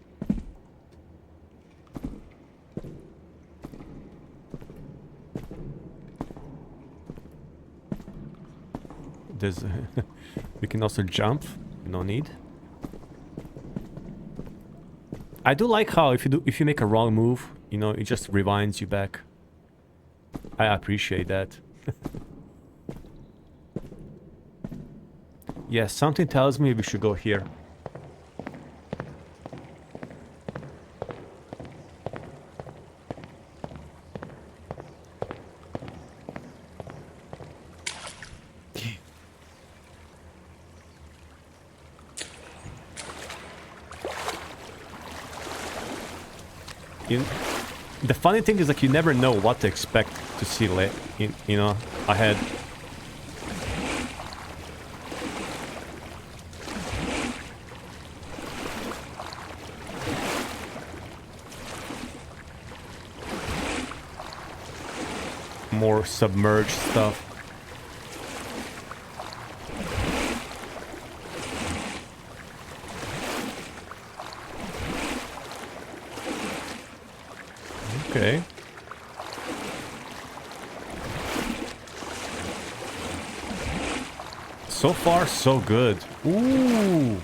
There's... we can also jump. No need. I do like how if you make a wrong move, you know, it just rewinds you back. I appreciate that. Yeah, something tells me we should go here. The funny thing is, like, you never know what to expect to see, you know, ahead. More submerged stuff. Okay. So far, so good. Ooh.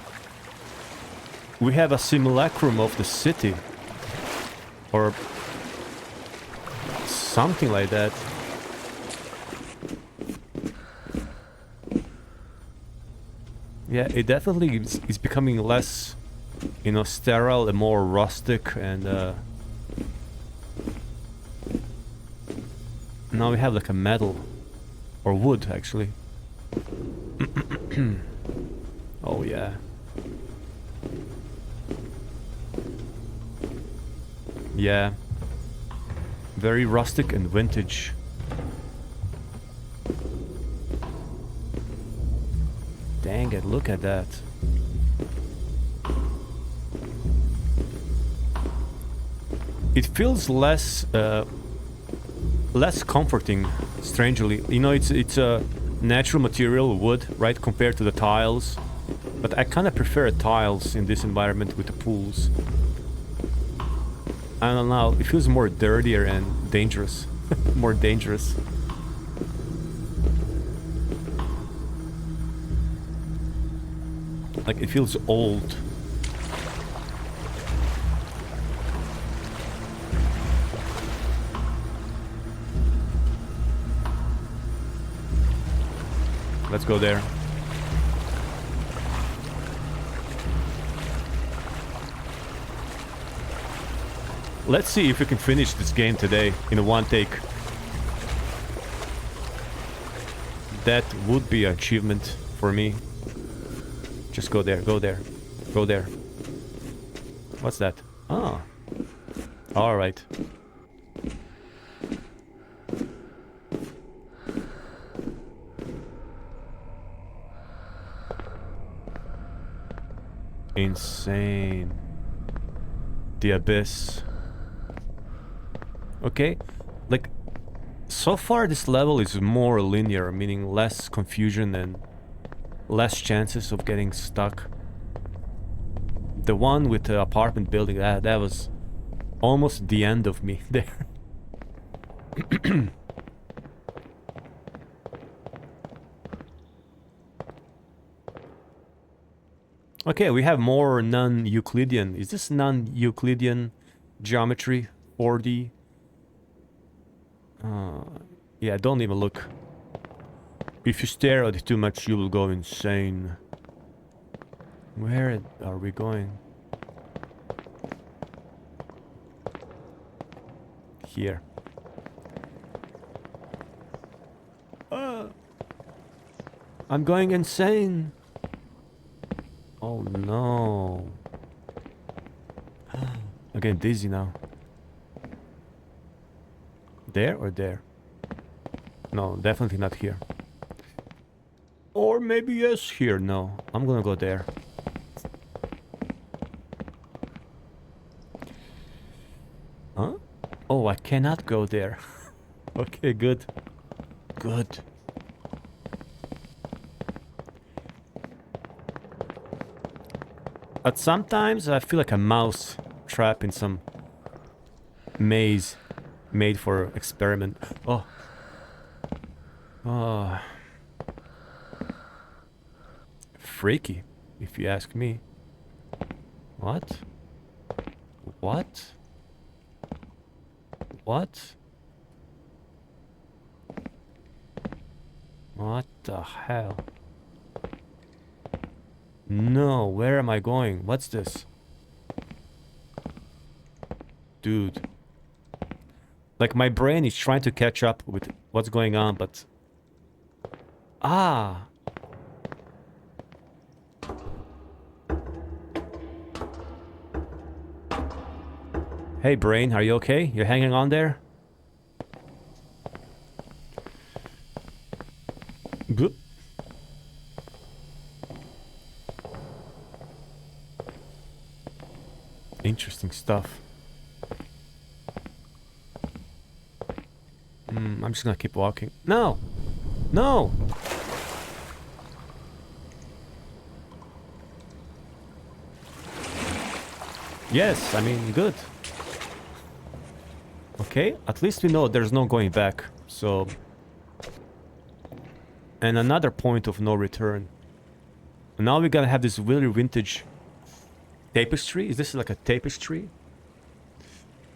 We have a simulacrum of the city. Or something like that. Yeah, it definitely is becoming less, you know, sterile and more rustic, and now we have like a metal or wood, actually. Oh yeah. Yeah. Very rustic and vintage. Dang it, look at that. It feels less less comforting, strangely. You know, it's a natural material, wood, right, compared to the tiles. But I kind of prefer tiles in this environment with the pools. I don't know, it feels more dirtier and dangerous. More dangerous. Like, it feels old. Let's go there. Let's see if we can finish this game today in a one take. That would be an achievement for me. Just go there, go there, go there. What's that? Ah. Alright. Insane. The abyss. Okay, like, so far this level is more linear, meaning less confusion and less chances of getting stuck. The one with the apartment building, that was almost the end of me there. Okay, we have more non-Euclidean. Is this non-Euclidean geometry? 4D? Yeah, don't even look. If you stare at it too much, you will go insane. Where are we going? Here. I'm going insane. Oh no. I'm getting dizzy now. There or there? No, definitely not here. Or maybe yes, here. No, I'm gonna go there. Huh? Oh, I cannot go there. Okay, good. Good. But sometimes I feel like a mouse trapped in some maze made for experiment. Oh. Oh. Freaky, if you ask me. What? What? What? What the hell? No, where am I going? What's this? Dude. Like, my brain is trying to catch up with what's going on, but... Ah! Hey, brain, are you okay? You're hanging on there? Boop. Interesting stuff. I'm just gonna keep walking. No! No! Yes, I mean, good. Okay, at least we know there's no going back, so... And another point of no return. Now we gotta have this really vintage tapestry. Is this like a tapestry?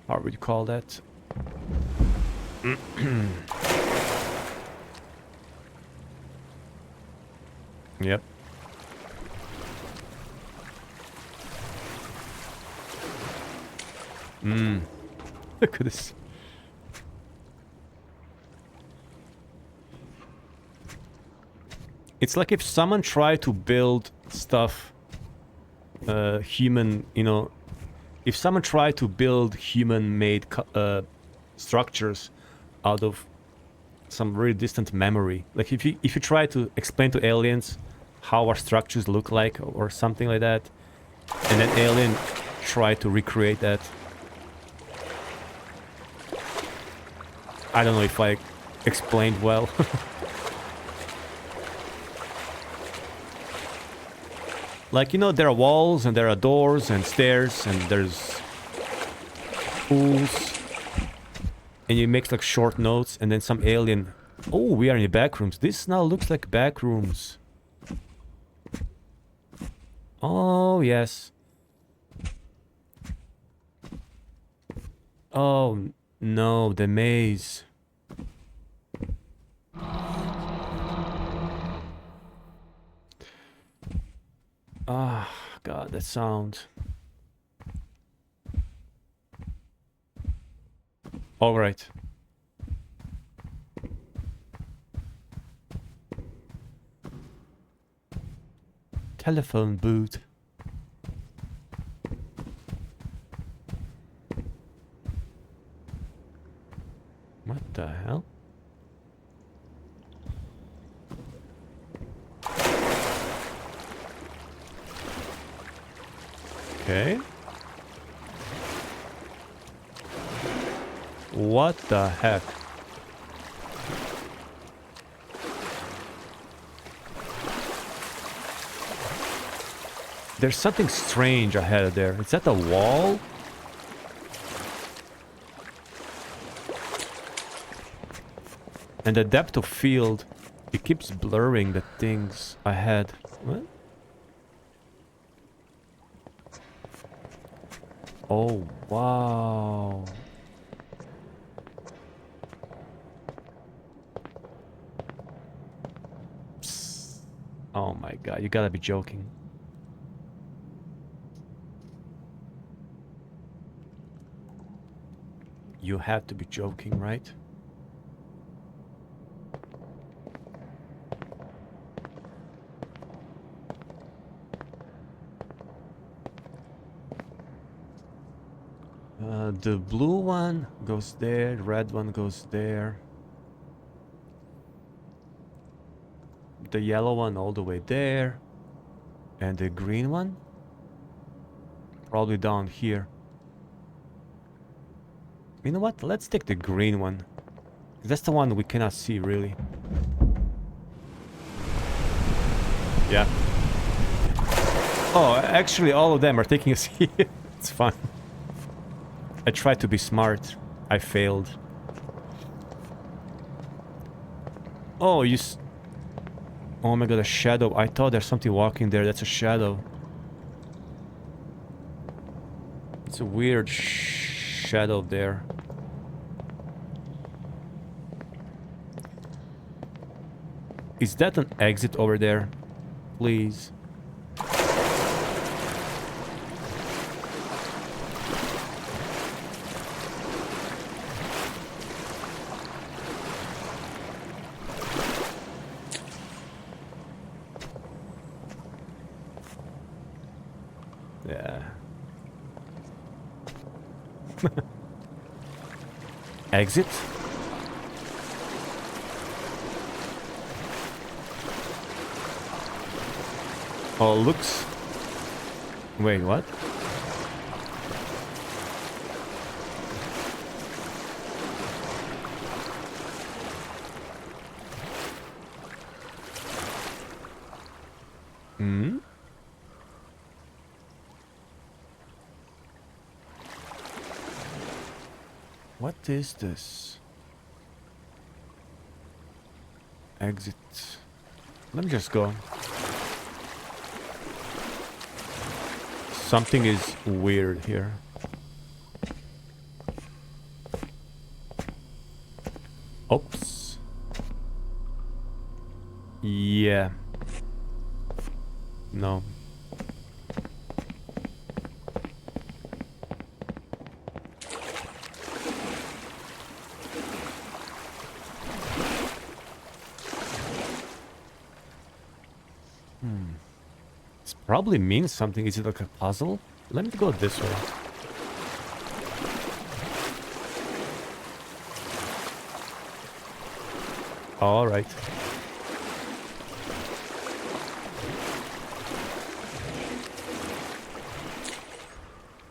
How would you call that? Yep. Look at this. It's like if someone tried to build stuff, human, you know, if someone tried to build human-made structures out of some really distant memory. Like if you try to explain to aliens how our structures look like or something like that, and then alien try to recreate that. I don't know if I explained well. Like, you know, there are walls and there are doors and stairs and there's pools. And you make like short notes and then some alien... Oh, we are in the Backrooms. This now looks like Backrooms. Oh, yes. Oh, no, the maze. Ah, God, that sound. All right. Telephone booth. What the hell? Okay. What the heck? There's something strange ahead there. Is that a wall? And the depth of field, it keeps blurring the things ahead. What? Oh, wow. Psst. Oh my God, you gotta be joking. You have to be joking, right? The blue one goes there, the red one goes there. The yellow one all the way there. And the green one? Probably down here. You know what? Let's take the green one. That's the one we cannot see, really. Yeah. Oh, actually all of them are taking us here. It's fine. I tried to be smart. I failed. Oh, oh my God, a shadow. I thought there's something walking there. That's a shadow. It's a weird shadow there. Is that an exit over there? Please. Yeah. Exit? Oh, looks... Wait, what? Hmm? What is this? Exit. Let me just go. Something is weird here. Oops. Yeah. No. Probably means something. Is it like a puzzle? Let me go this way. All right.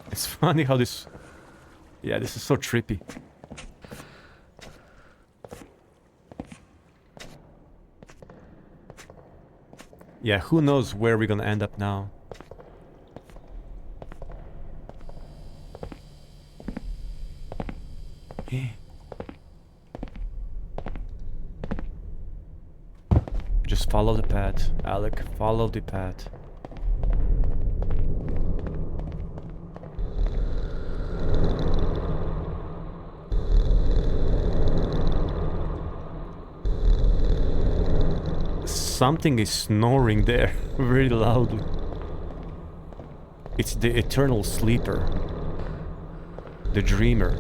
It's funny how this... Yeah, this is so trippy. Yeah, who knows where we're gonna end up now. Just follow the path, Alec. Follow the path. Something is snoring there very loudly. It's the eternal sleeper. The dreamer.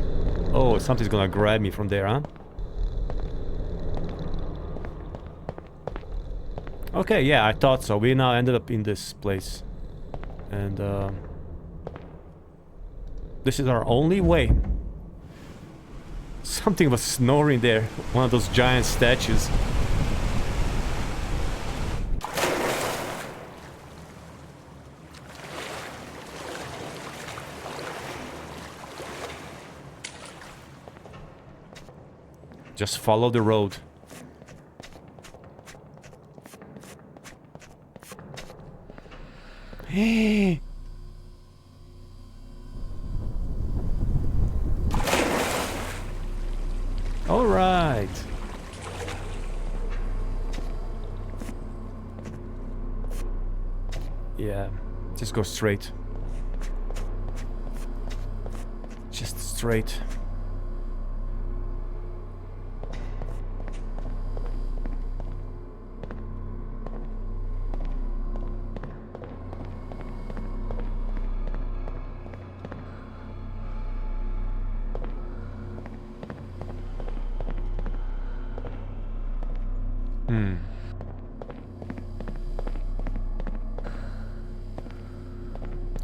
Oh, something's gonna grab me from there, huh? Okay, yeah, I thought so. We now ended up in this place. And, this is our only way. Something was snoring there. One of those giant statues. Just follow the road. Hey. All right. Yeah, just go straight. Just straight.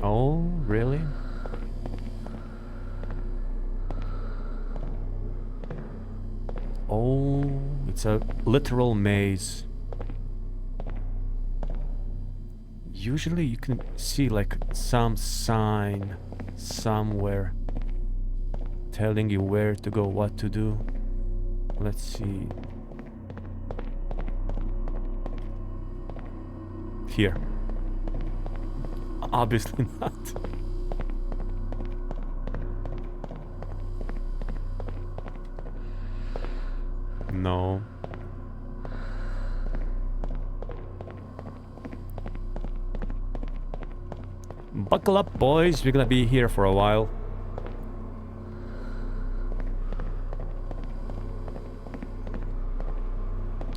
Oh, really? Oh, it's a literal maze. Usually you can see like some sign somewhere telling you where to go, what to do. Let's see. Here. Obviously not. No. Buckle up, boys. We're gonna be here for a while.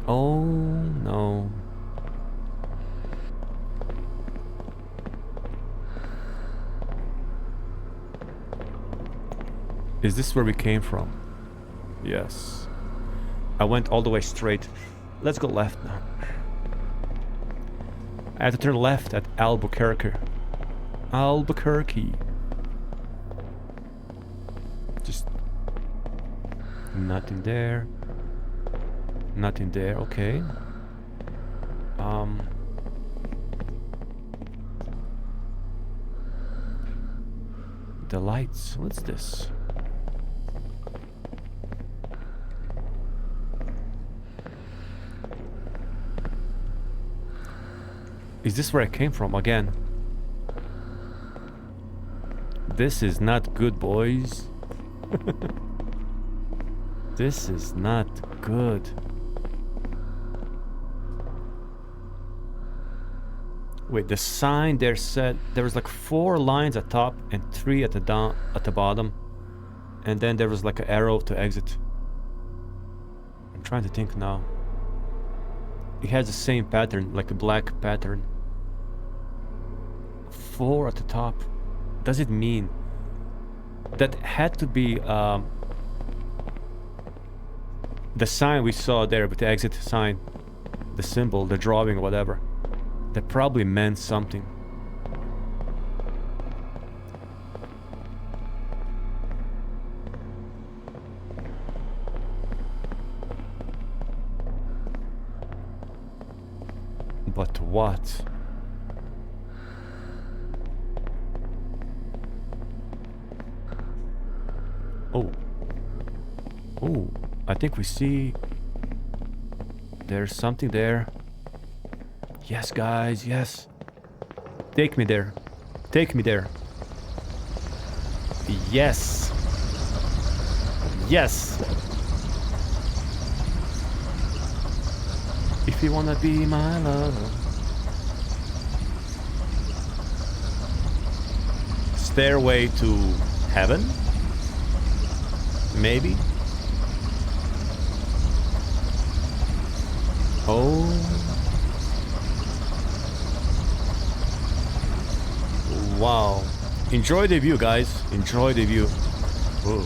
Oh, no. Is this where we came from? Yes. I went all the way straight. Let's go left now. I have to turn left at Albuquerque. Albuquerque. Just... nothing there. Nothing there, okay. The lights, what's this? Is this where I came from again? This is not good, boys. This is not good. Wait, the sign there said there was like 4 lines at top and 3 at the bottom, and then there was like an arrow to exit. I'm trying to think now. It has the same pattern, like a black pattern. 4 at the top. Does it mean that had to be the sign we saw there with the exit sign, the symbol, the drawing or whatever? That probably meant something. But what? Oh. Oh, I think we see there's something there. Yes, guys, yes. Take me there. Take me there. Yes. Yes. If you wanna be my love. Stairway to heaven? Maybe? Oh. Wow. Enjoy the view, guys. Enjoy the view. Whoa.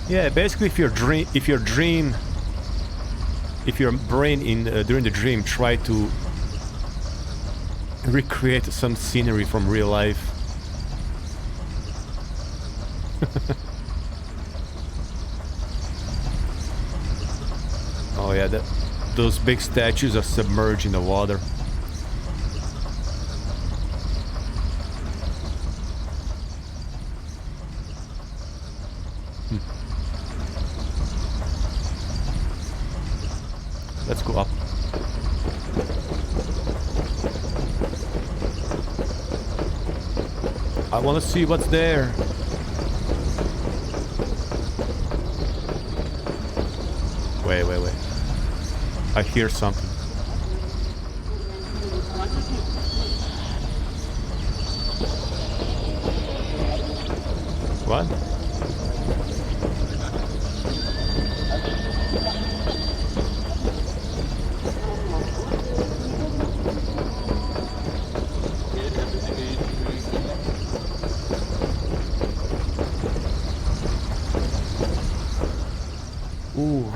Yeah, basically, if your brain in during the dream try to recreate some scenery from real life. Oh yeah, those big statues are submerged in the water. Let's go up. I want to see what's there. Wait. I hear something. What? Ooh.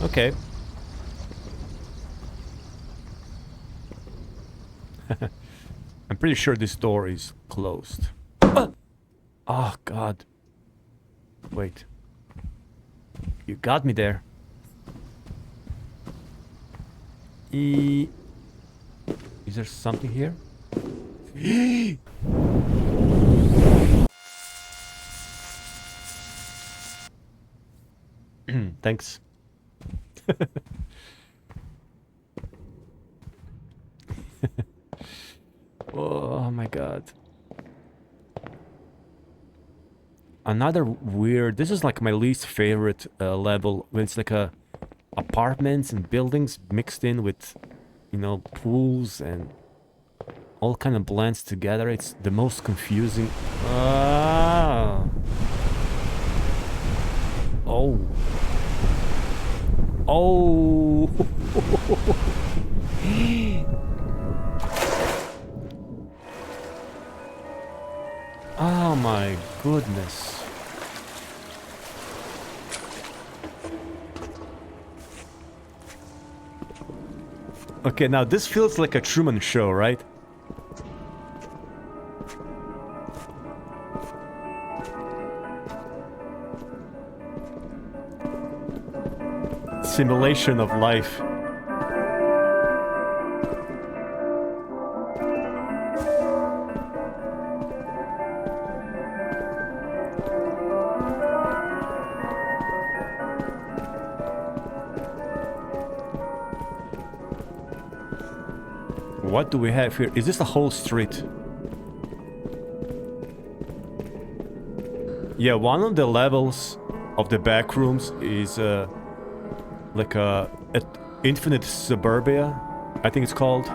Okay. I'm pretty sure this door is closed. Oh, God. Wait. You got me there. Is there something here? Thanks. Oh my God. Another weird... This is like my least favorite level. When it's like apartments and buildings mixed in with, you know, pools and all kind of blends together. It's the most confusing. Ah. Oh. Oh. Oh my goodness. Okay, now this feels like a Truman Show, right? Simulation of life. What do we have here? Is this a whole street? Yeah, one of the levels of the Backrooms is like a infinite suburbia, I think it's called.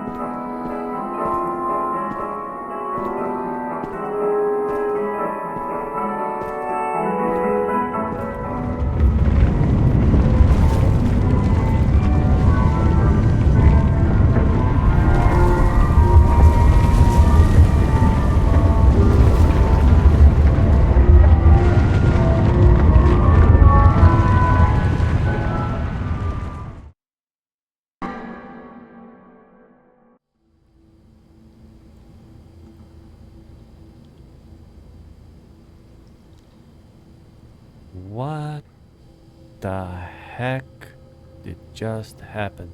What the heck did just happen?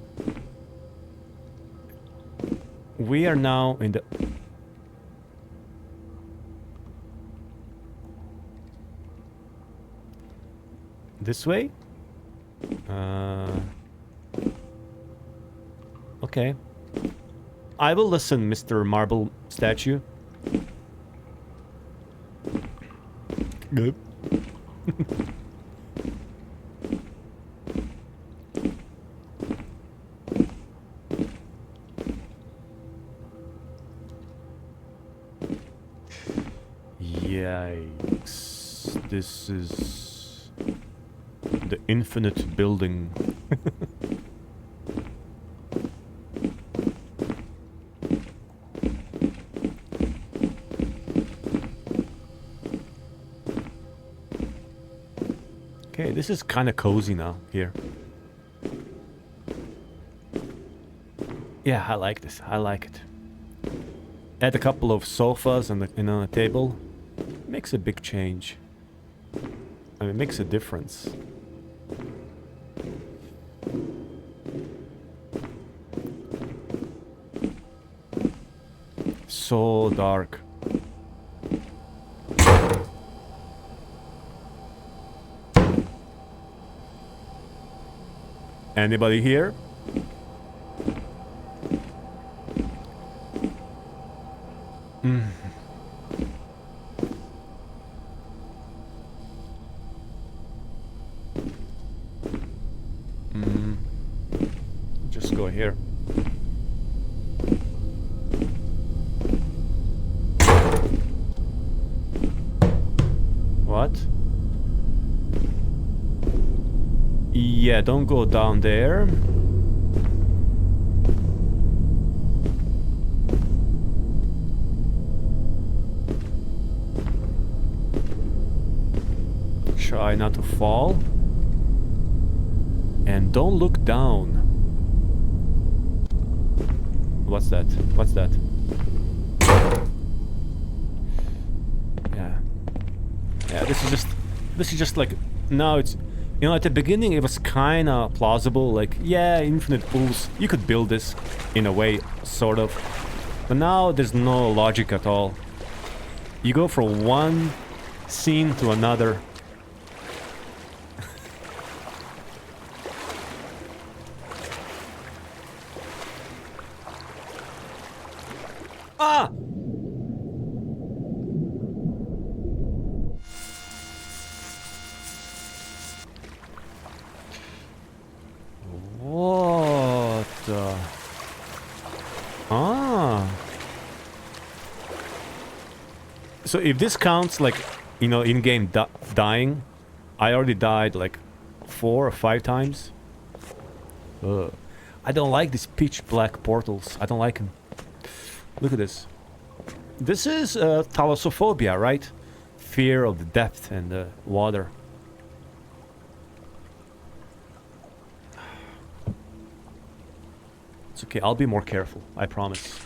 We are now in the... This way? Okay. I will listen, Mr. Marble Statue. Good. Yikes. This is the infinite building. Okay, this is kind of cozy now here. Yeah, I like this. I like it. Add a couple of sofas and on a table. Makes a big change. I mean, it makes a difference. So dark. Anybody here? Just go here. What? Yeah, don't go down there. Try not to fall. And don't look down. What's that? What's that? Yeah. Yeah, this is just like, now it's, you know, at the beginning it was kinda plausible, like, yeah, infinite pools, you could build this in a way, sort of. But now there's no logic at all. You go from one scene to another. Ah! What the... Ah. So if this counts like, you know, in-game dying, I already died like 4 or 5 times. Ugh. I don't like these pitch black portals. I don't like them. Look at this. This is thalassophobia, right? Fear of the depth and the water. It's okay, I'll be more careful, I promise.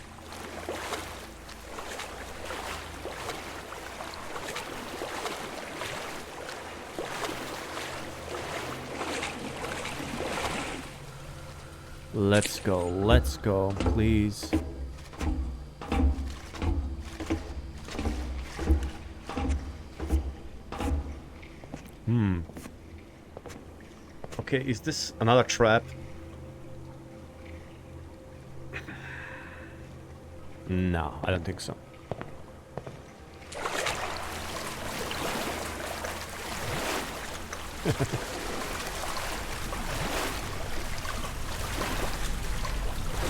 Let's go, please. Okay, is this another trap? No, I don't think so.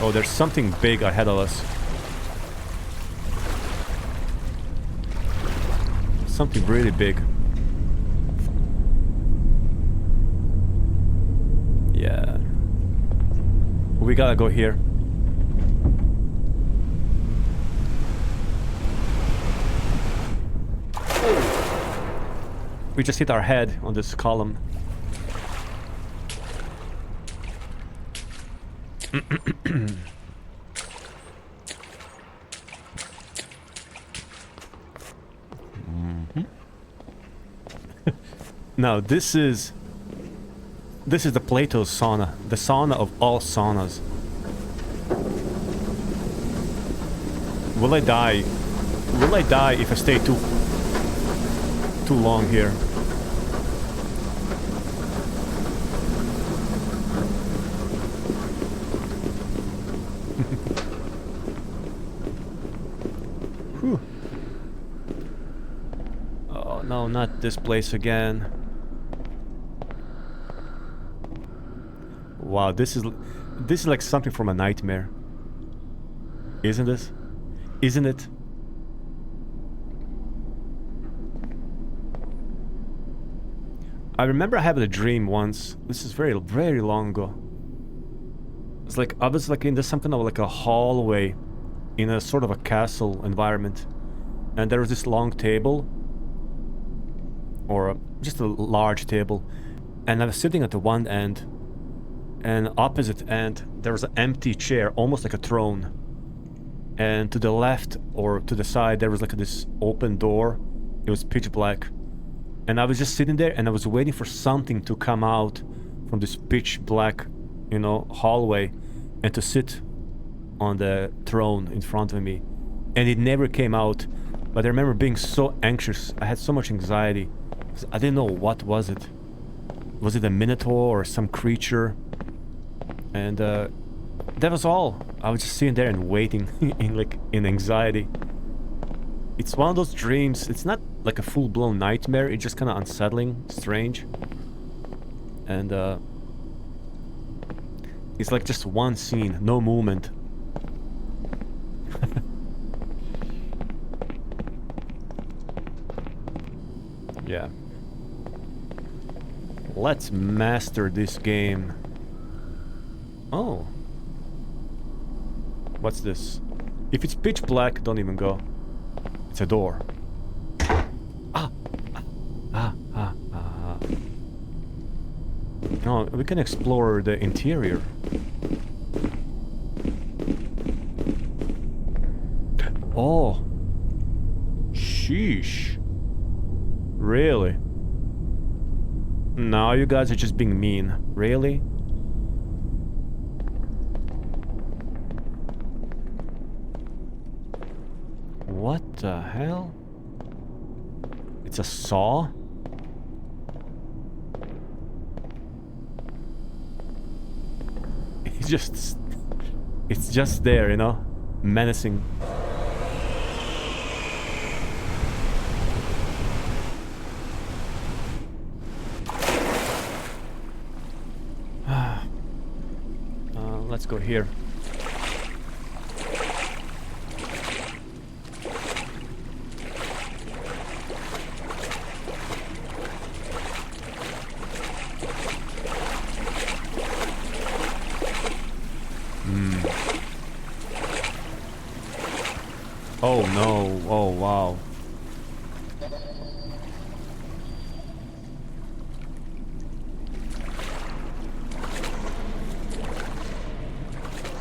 Oh, there's something big ahead of us. Something really big. Yeah. We gotta go here. We just hit our head on this column. Now this is the Plato's sauna, the sauna of all saunas. Will I die? Will I die if I stay too long here? Whew. Oh no, not this place again. Wow, this is like something from a nightmare. Isn't this? Isn't it? I remember having a dream once. This is very, very long ago. It's like I was like in something of like a hallway in a sort of a castle environment. And there was this long table. or just a large table, and I was sitting at the one end, and opposite end there was an empty chair, almost like a throne, and to the left or to the side there was like this open door. It was pitch black, and I was just sitting there and I was waiting for something to come out from this pitch black, you know, hallway, and to sit on the throne in front of me, and it never came out. But I remember being so anxious. I had so much anxiety. I didn't know what was it. Was it a minotaur or some creature? And that was all. I was just sitting there and waiting in anxiety. It's one of those dreams. It's not like a full-blown nightmare. It's just kind of unsettling, strange. And it's like just one scene, no movement. Yeah. Let's master this game. Oh. What's this? If it's pitch black, don't even go. It's a door. No, we can explore the interior. Oh. Sheesh. Really? No, you guys are just being mean. Really? What the hell? It's a saw? It's just there, you know? Menacing. Let's go here. Oh no, oh wow.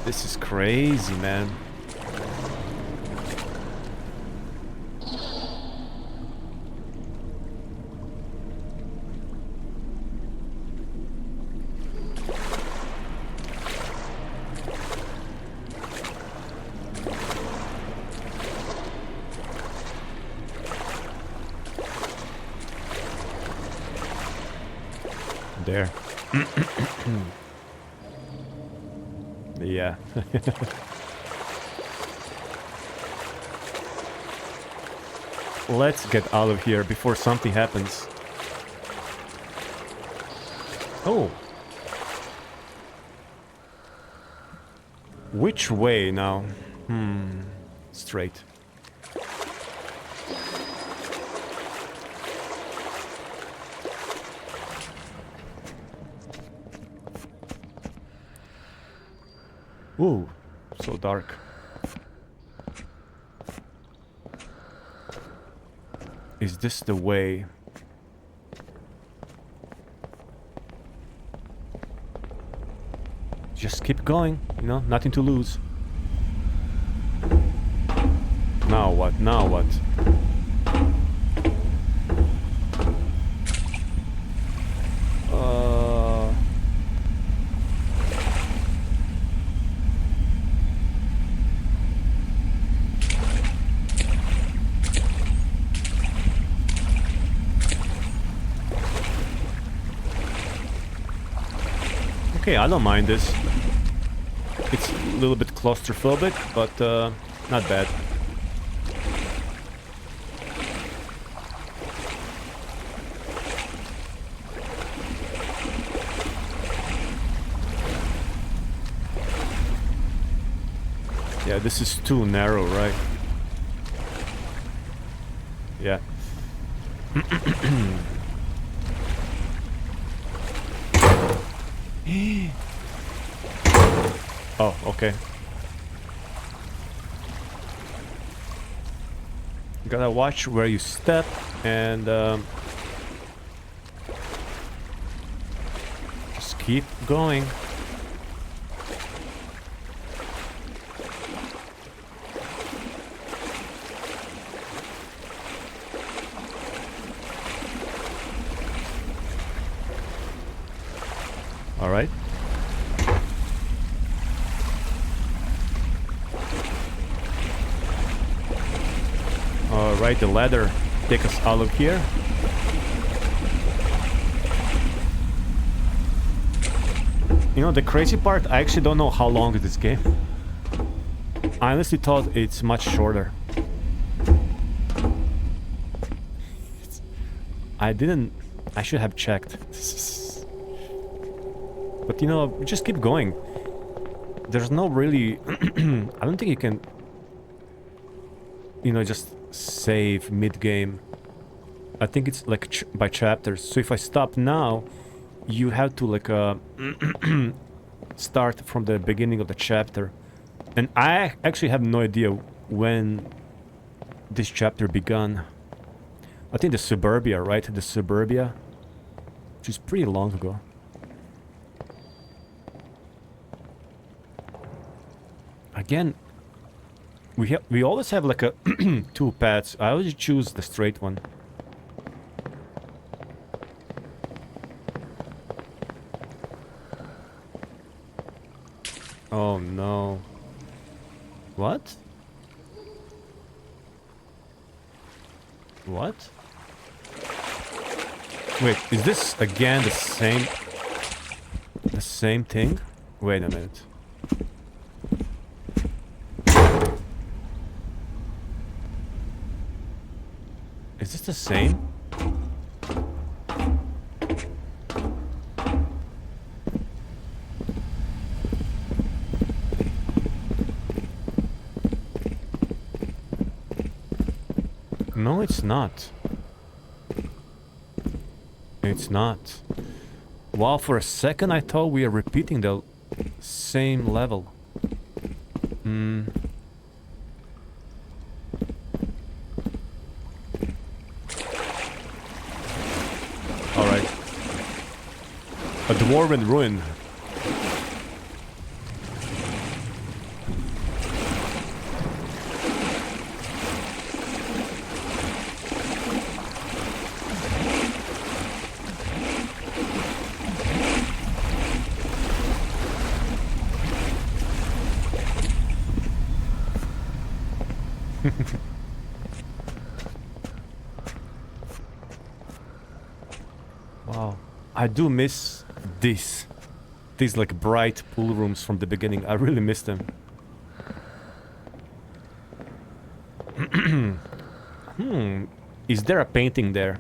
This is crazy, man. There. Yeah. Let's get out of here before something happens. Oh. Which way now? Straight. Ooh, so dark. Is this the way? Just keep going, you know, nothing to lose. Now what? Now what? Okay, I don't mind this. It's a little bit claustrophobic, but not bad. Yeah, this is too narrow, right? Yeah. Oh, okay. You gotta watch where you step, and keep going. All right. All right, the ladder take us out of here. You know, the crazy part, I actually don't know how long is this game. I honestly thought it's much shorter. I should have checked. But you know, just keep going. There's no really... I don't think you can... You know, just save mid-game. I think it's like by chapters. So if I stop now, you have to like start from the beginning of the chapter. And I actually have no idea when this chapter began. I think the suburbia, right? The suburbia, which is pretty long ago. Again, we always have like a two paths. I always choose the straight one. Oh no. What? What? Wait, is this again the same thing? Wait a minute. Is this the same? No, it's not. It's not. Wow, for a second I thought we are repeating the same level. Alright. A dwarven ruin. Wow, I do miss these like bright pool rooms from the beginning. I really miss them. Is there a painting there?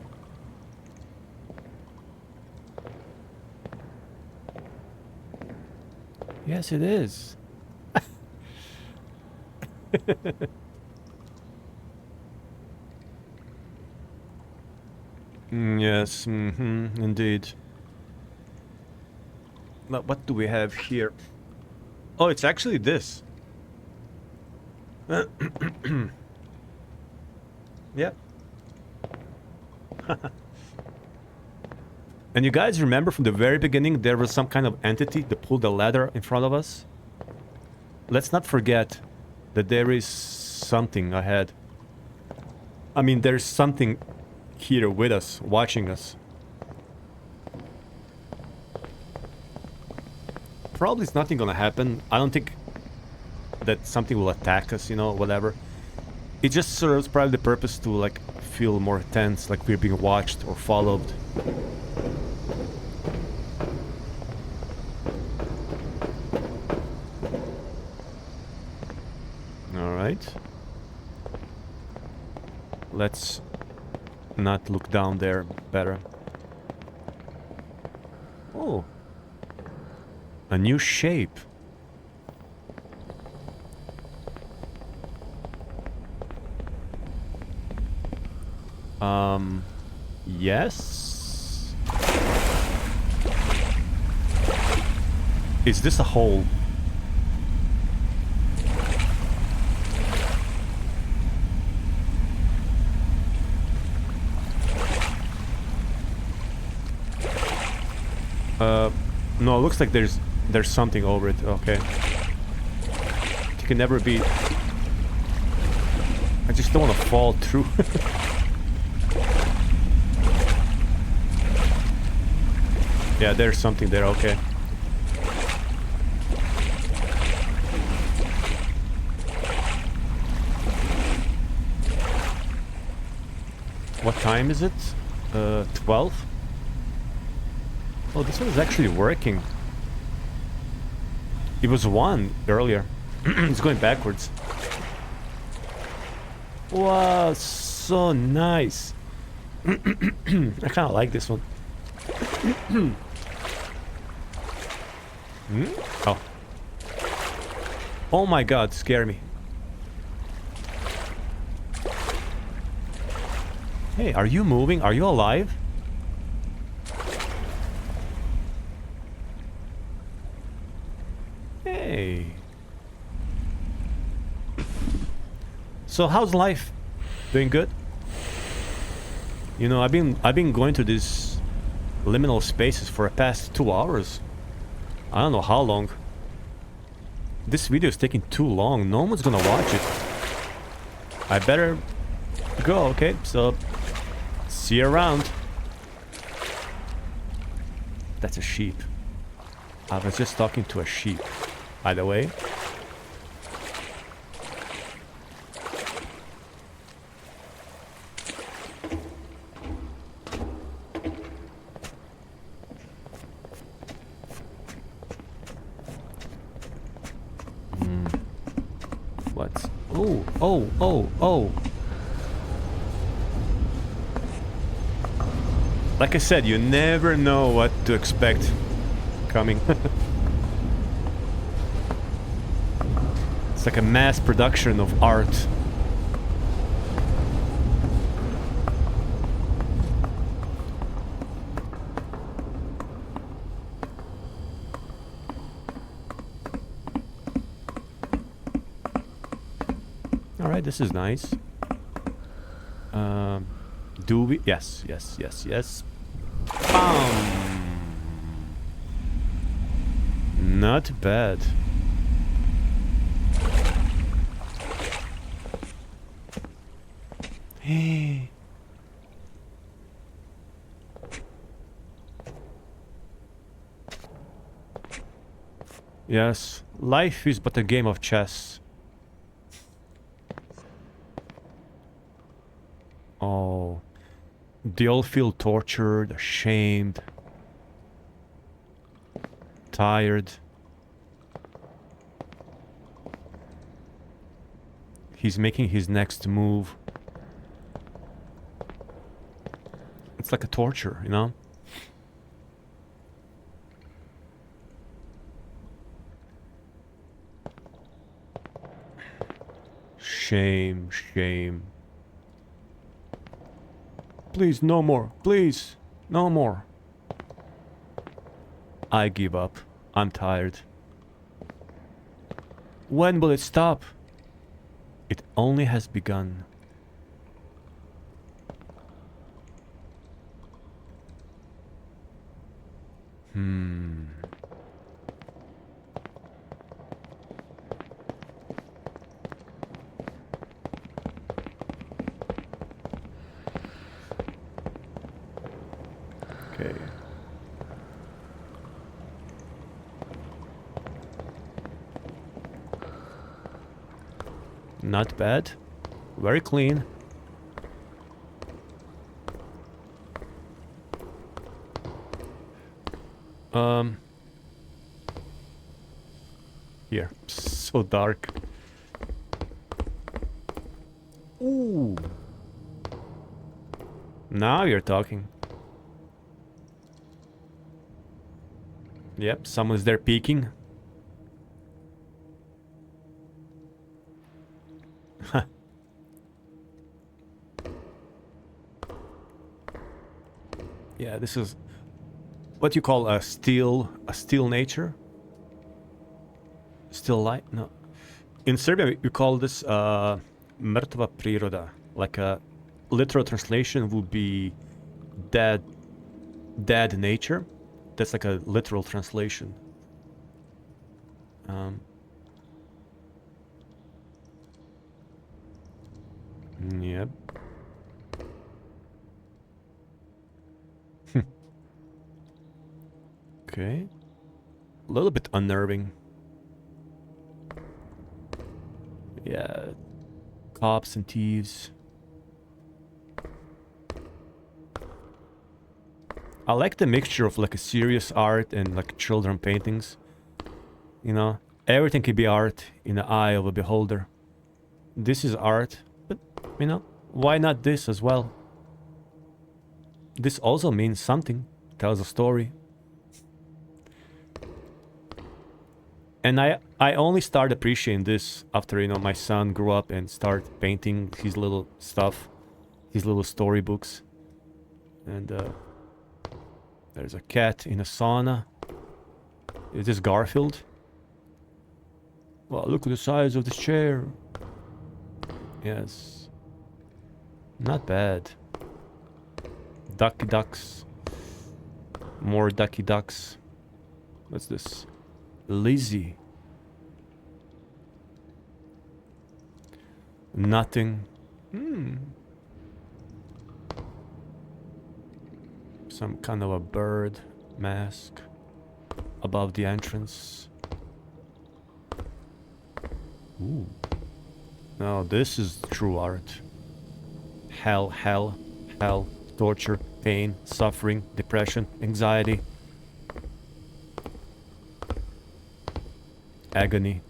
Yes, it is. Yes, indeed. Now, what do we have here? Oh, it's actually this. Yeah. And you guys remember from the very beginning there was some kind of entity that pulled the ladder in front of us? Let's not forget that there is something ahead. I mean, there's something here with us, watching us. Probably it's nothing gonna happen. I don't think that something will attack us, you know, whatever. It just serves probably the purpose to like feel more tense, like we're being watched or followed. Alright. Let's not look down there, better. Oh. A new shape. Yes? Is this a hole? No, it looks like there's something over it. Okay. You can never be... I just don't want to fall through. Yeah, there's something there. Okay. What time is it? 12? Oh, this one is actually working. It was 1 earlier. It's going backwards. Wow, so nice. I kind of like this one. Oh. Oh my god, scare me. Hey, are you moving? Are you alive? Hey. So how's life? Doing good? You know, I've been going to these liminal spaces for the past 2 hours. I don't know how long. This video is taking too long. No one's gonna watch it. I better go, okay? So, see you around. That's a sheep. I was just talking to a sheep, by the way. What? Oh, oh, oh, oh. Like I said, you never know what to expect coming. It's like a mass production of art. Alright, this is nice. Do we? Yes, yes, yes, yes. Bam! Not bad. Hey. Yes, life is but a game of chess. Oh, they all feel tortured, ashamed, tired. He's making his next move. It's like a torture, you know? Shame, shame. Please, no more. Please, no more. I give up. I'm tired. When will it stop? It only has begun. Okay. Not bad. Very clean. Here. So dark. Ooh. Now you're talking. Yep, someone's there peeking. Yeah, this is what you call a still nature. Still light? No. In Serbia, we call this mrtva priroda. Like a literal translation would be dead nature. that's like a literal translation. Yep. Okay. A little bit unnerving. Yeah. Cops and thieves. I like the mixture of like a serious art and like children paintings. You know, everything can be art in the eye of a beholder. This is art, but you know, why not this as well? This also means something, tells a story. And I only started appreciating this after, you know, my son grew up and started painting his little stuff, his little storybooks. And there's a cat in a sauna. Is this Garfield? Well, look at the size of this chair. Yes. Not bad. Ducky Ducks. More Ducky Ducks. What's this? Lizzie. Nothing. Some kind of a bird mask above the entrance. Ooh. No, this is true art. Hell, hell, hell, torture, pain, suffering, depression, anxiety. Agony.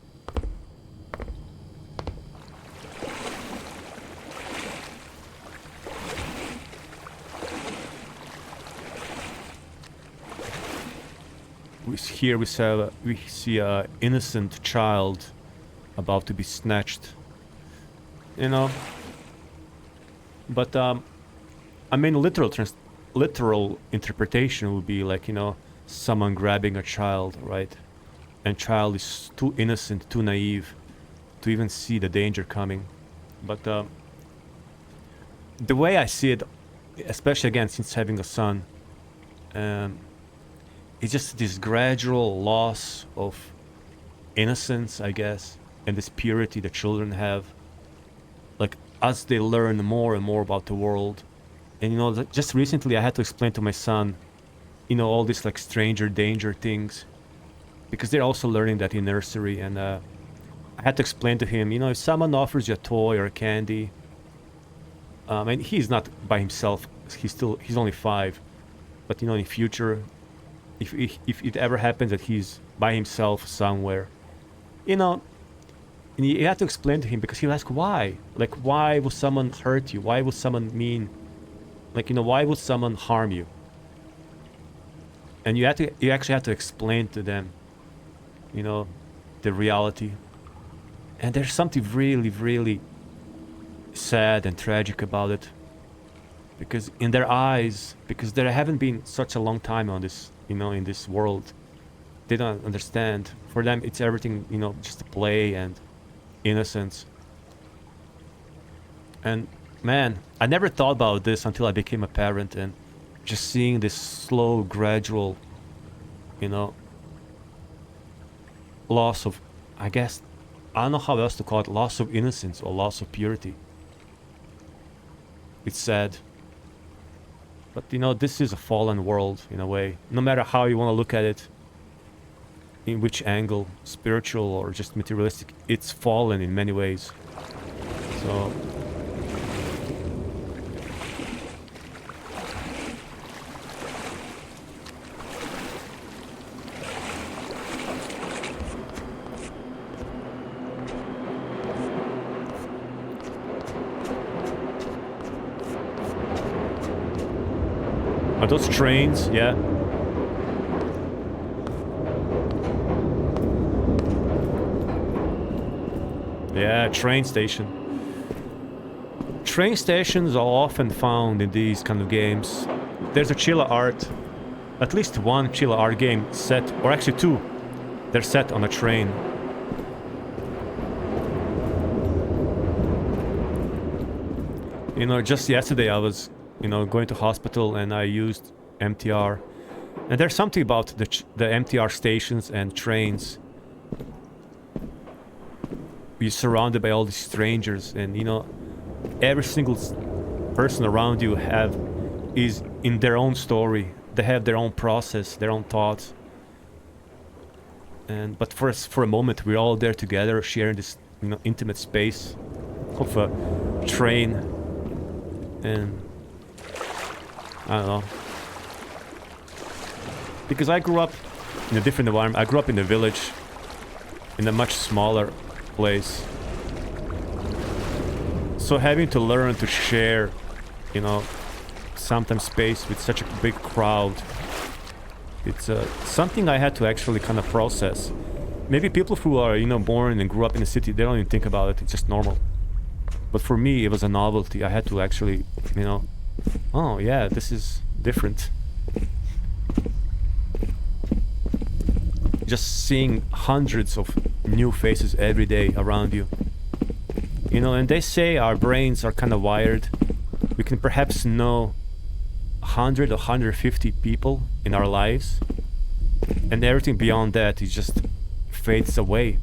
Here we see a innocent child about to be snatched. You know. But I mean, literal interpretation would be like, you know, someone grabbing a child, right? And child is too innocent, too naive to even see the danger coming. But the way I see it, especially again since having a son, it's just this gradual loss of innocence, I guess, and this purity that children have. Like, as they learn more and more about the world. And, you know, just recently I had to explain to my son, you know, all these, like, stranger danger things. Because they're also learning that in nursery. And I had to explain to him, you know, if someone offers you a toy or a candy, and he's not by himself, he's only 5. But, you know, in future, if it ever happens that he's by himself somewhere, you know, and you have to explain to him, because he'll ask why. Like, why would someone hurt you? Why would someone mean, like, you know, why would someone harm you? And you actually have to explain to them, you know, the reality. And there's something really, really sad and tragic about it. Because in their eyes, because they haven't been such a long time on this, you know, in this world, they don't understand. For them, it's everything, you know, just a play and innocence. And man, I never thought about this until I became a parent, and just seeing this slow, gradual, you know, loss of, I guess, I don't know how else to call it, loss of innocence or loss of purity. It's sad. But, you know, this is a fallen world, in a way. No matter how you want to look at it, in which angle, spiritual or just materialistic, it's fallen in many ways. So... Are those trains? Yeah. Yeah, train station. Train stations are often found in these kind of games. There's a Chilla art, at least one Chilla art game set, or actually 2. They're set on a train. You know, just yesterday I was, you know, going to hospital and I used MTR. And there's something about the MTR stations and trains. You're surrounded by all these strangers, and you know, every single person around you is in their own story. They have their own process, their own thoughts. But for a moment, we're all there together, sharing this, you know, intimate space of a train. And I don't know. Because I grew up in a different environment. I grew up in a village, in a much smaller place. So having to learn to share, you know, sometimes space with such a big crowd, it's something I had to actually kind of process. Maybe people who are, you know, born and grew up in a city, they don't even think about it. It's just normal. But for me, it was a novelty. I had to actually, you know, oh yeah, this is different. Just seeing hundreds of new faces every day around you. You know, and they say our brains are kind of wired. We can perhaps know 100 or 150 people in our lives. And everything beyond that is just fades away.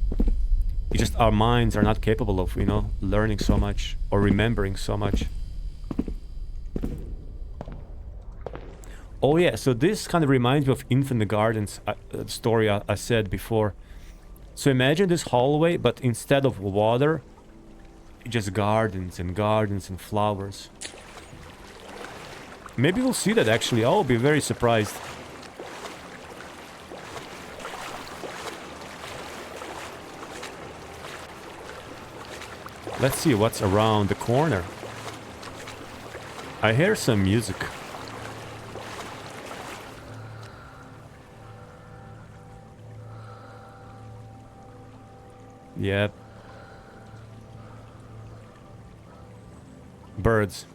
It's just our minds are not capable of, you know, learning so much or remembering so much. Oh yeah, so this kind of reminds me of Infinite Gardens story I said before. So imagine this hallway, but instead of water, just gardens and gardens and flowers. Maybe we'll see that actually. I'll be very surprised. Let's see what's around the corner. I hear some music. Yep. Birds.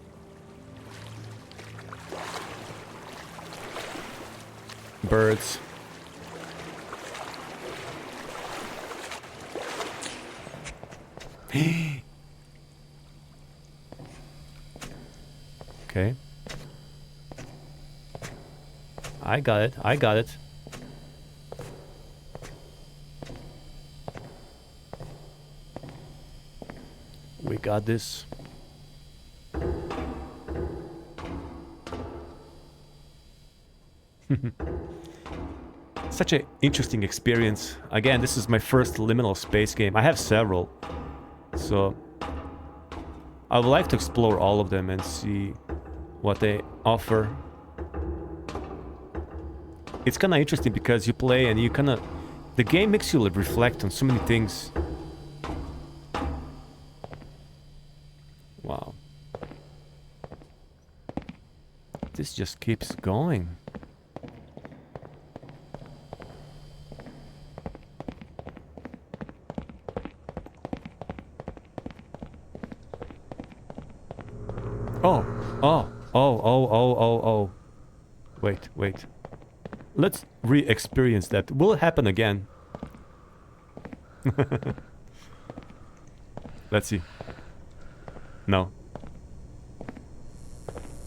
Birds. Okay. I got it. I got it. We got this. Such an interesting experience. Again, this is my first liminal space game. I have several. So I would like to explore all of them and see what they offer. It's kind of interesting because you play and you kind of... The game makes you reflect on so many things. Wow. This just keeps going. Oh. Wait. Let's re-experience that. Will it happen again? Let's see. No.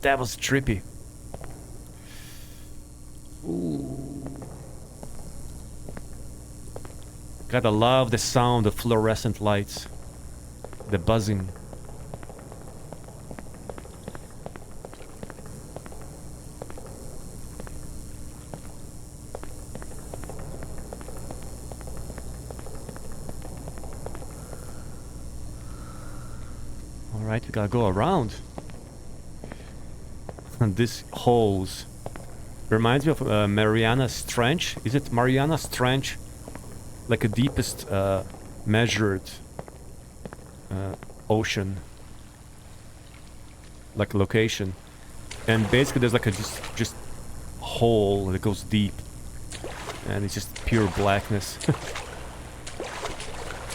That was trippy. Ooh. Gotta love the sound of fluorescent lights. The buzzing. Alright, we gotta go around. And this holes reminds me of Mariana's Trench. Is it Mariana's Trench? Like a deepest measured ocean, like location. And basically there's like a just hole that goes deep, and it's just pure blackness.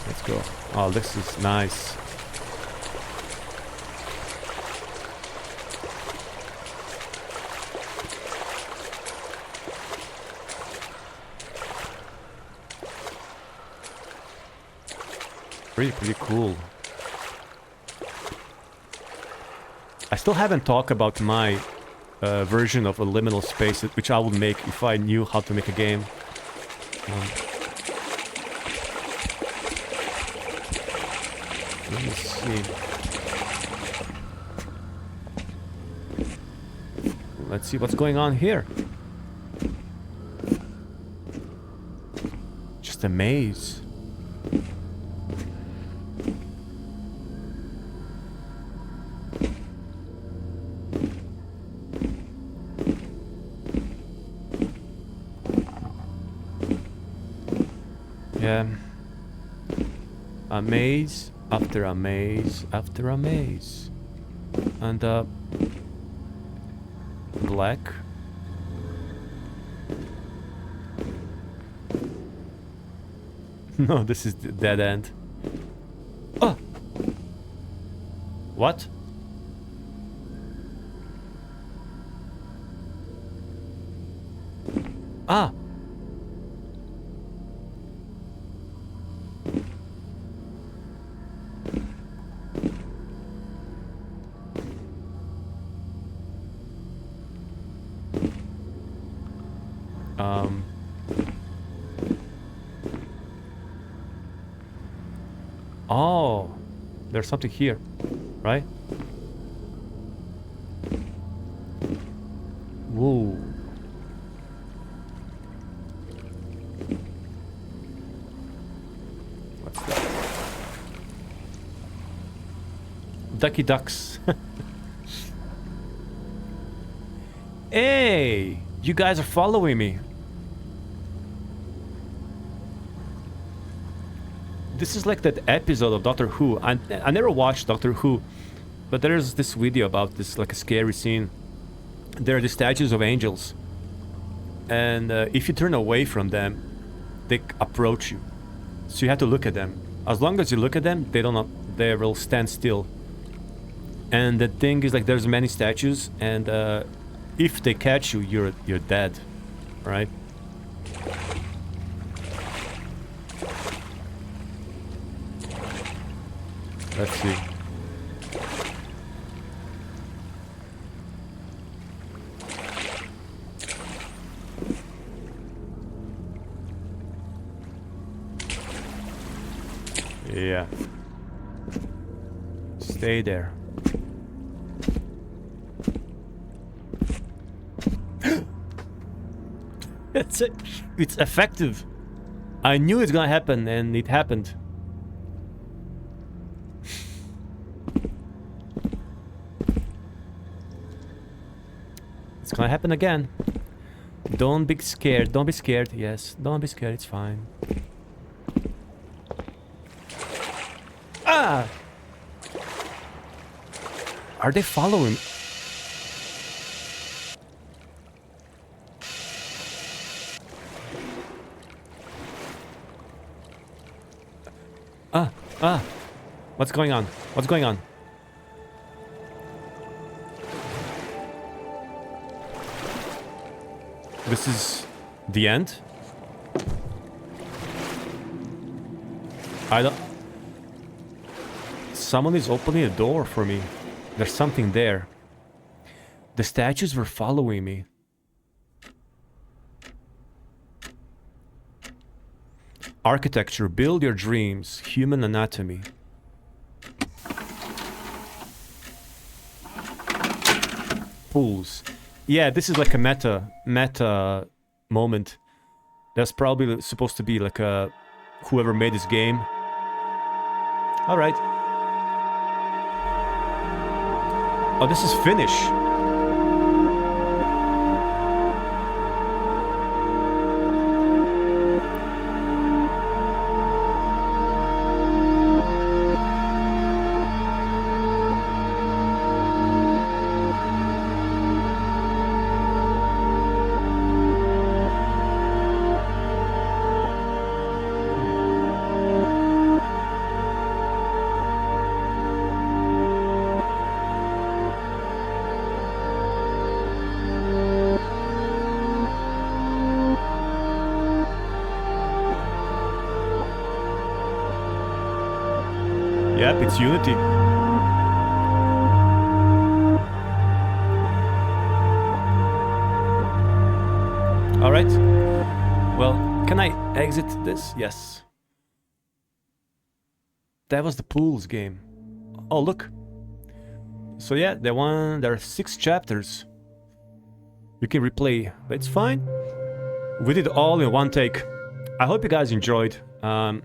Let's go. Oh, this is nice. Pretty cool. I still haven't talked about my version of a liminal space, which I would make if I knew how to make a game. Let me see. Let's see what's going on here. Just a maze. Yeah. A maze after a maze after a maze. And black. No, this is the dead end. Oh! What? Ah! Oh, there's something here, right? Whoa. What's that? Ducky Ducks. Hey, you guys are following me. This is like that episode of Doctor Who. I never watched Doctor Who, but there's this video about this, like a scary scene. There are the statues of angels, and if you turn away from them, they approach you. So you have to look at them. As long as you look at them, they will stand still. And the thing is, like, there's many statues, and if they catch you, you're dead, right? Let's see. Yeah. Stay there. It's effective. I knew it's gonna happen, and it happened. It's gonna happen again. Don't be scared. Don't be scared. Yes, don't be scared. It's fine. Ah! Are they following? What's going on? What's going on? This is the end? I don't... Someone is opening a door for me. There's something there. The statues were following me. Architecture, build your dreams. Human anatomy. Pools. Yeah, this is like a meta moment. That's probably supposed to be like a whoever made this game. All right. Oh, this is Finnish. Yep, it's Unity. All right. Well, can I exit this? Yes. That was the pools game. Oh, look. So yeah, there are 6 chapters. You can replay, but it's fine. We did it all in one take. I hope you guys enjoyed. Wow.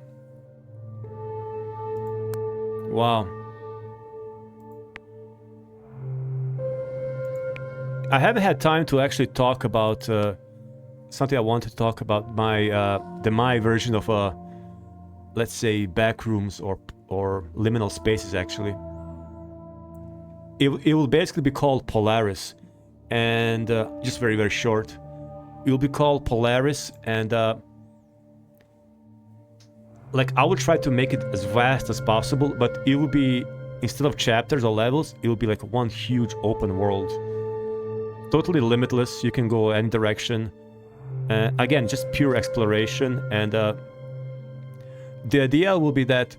I haven't had time to actually talk about something I wanted to talk about. My version of let's say Backrooms or Liminal Spaces. Actually, it will basically be called Polaris, and just very, very short. It will be called Polaris, and like I will try to make it as vast as possible, but it will be, instead of chapters or levels, it will be like one huge open world. Totally limitless, you can go any direction. Again, just pure exploration, and the idea will be that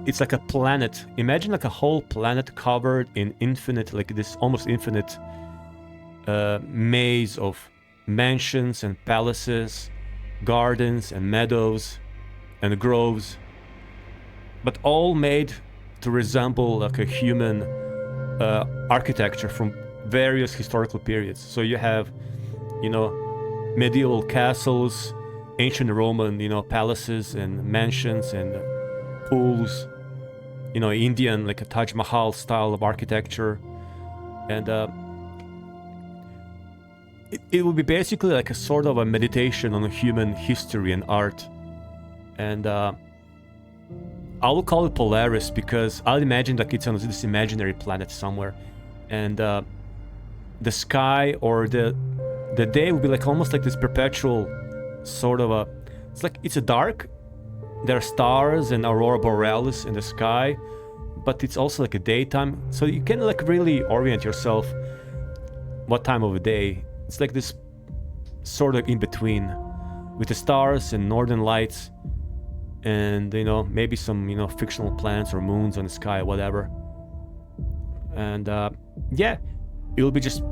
it's like a planet. Imagine like a whole planet covered in infinite, like this almost infinite maze of mansions and palaces, gardens and meadows and groves, but all made to resemble like a human architecture from various historical periods. So you have, you know, medieval castles, ancient Roman, you know, palaces and mansions and pools, you know, Indian, like a Taj Mahal style of architecture, and it will be basically like a sort of a meditation on human history and art. And I will call it Polaris because I'll imagine like it's on this imaginary planet somewhere, and the sky or the day will be like almost like this perpetual sort of a, it's a dark, there are stars and aurora borealis in the sky, but it's also like a daytime, so you can like really orient yourself what time of the day. It's like this sort of in between with the stars and northern lights, and you know, maybe some, you know, fictional planets or moons on the sky or whatever. And yeah, it'll be just,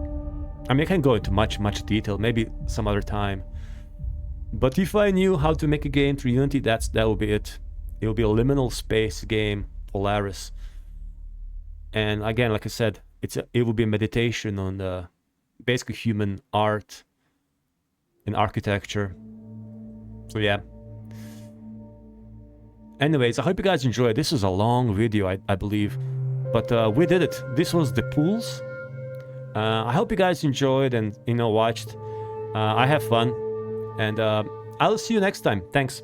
I mean, I can't go into much detail, maybe some other time. But if I knew how to make a game through Unity, that will be it. It will be a liminal space game, Polaris. And again, like I said, it will be a meditation on the basically human art and architecture. So yeah. Anyways, I hope you guys enjoyed. This was a long video, I believe, but we did it. This was the pools. I hope you guys enjoyed and, you know, watched. I have fun, and I'll see you next time. Thanks.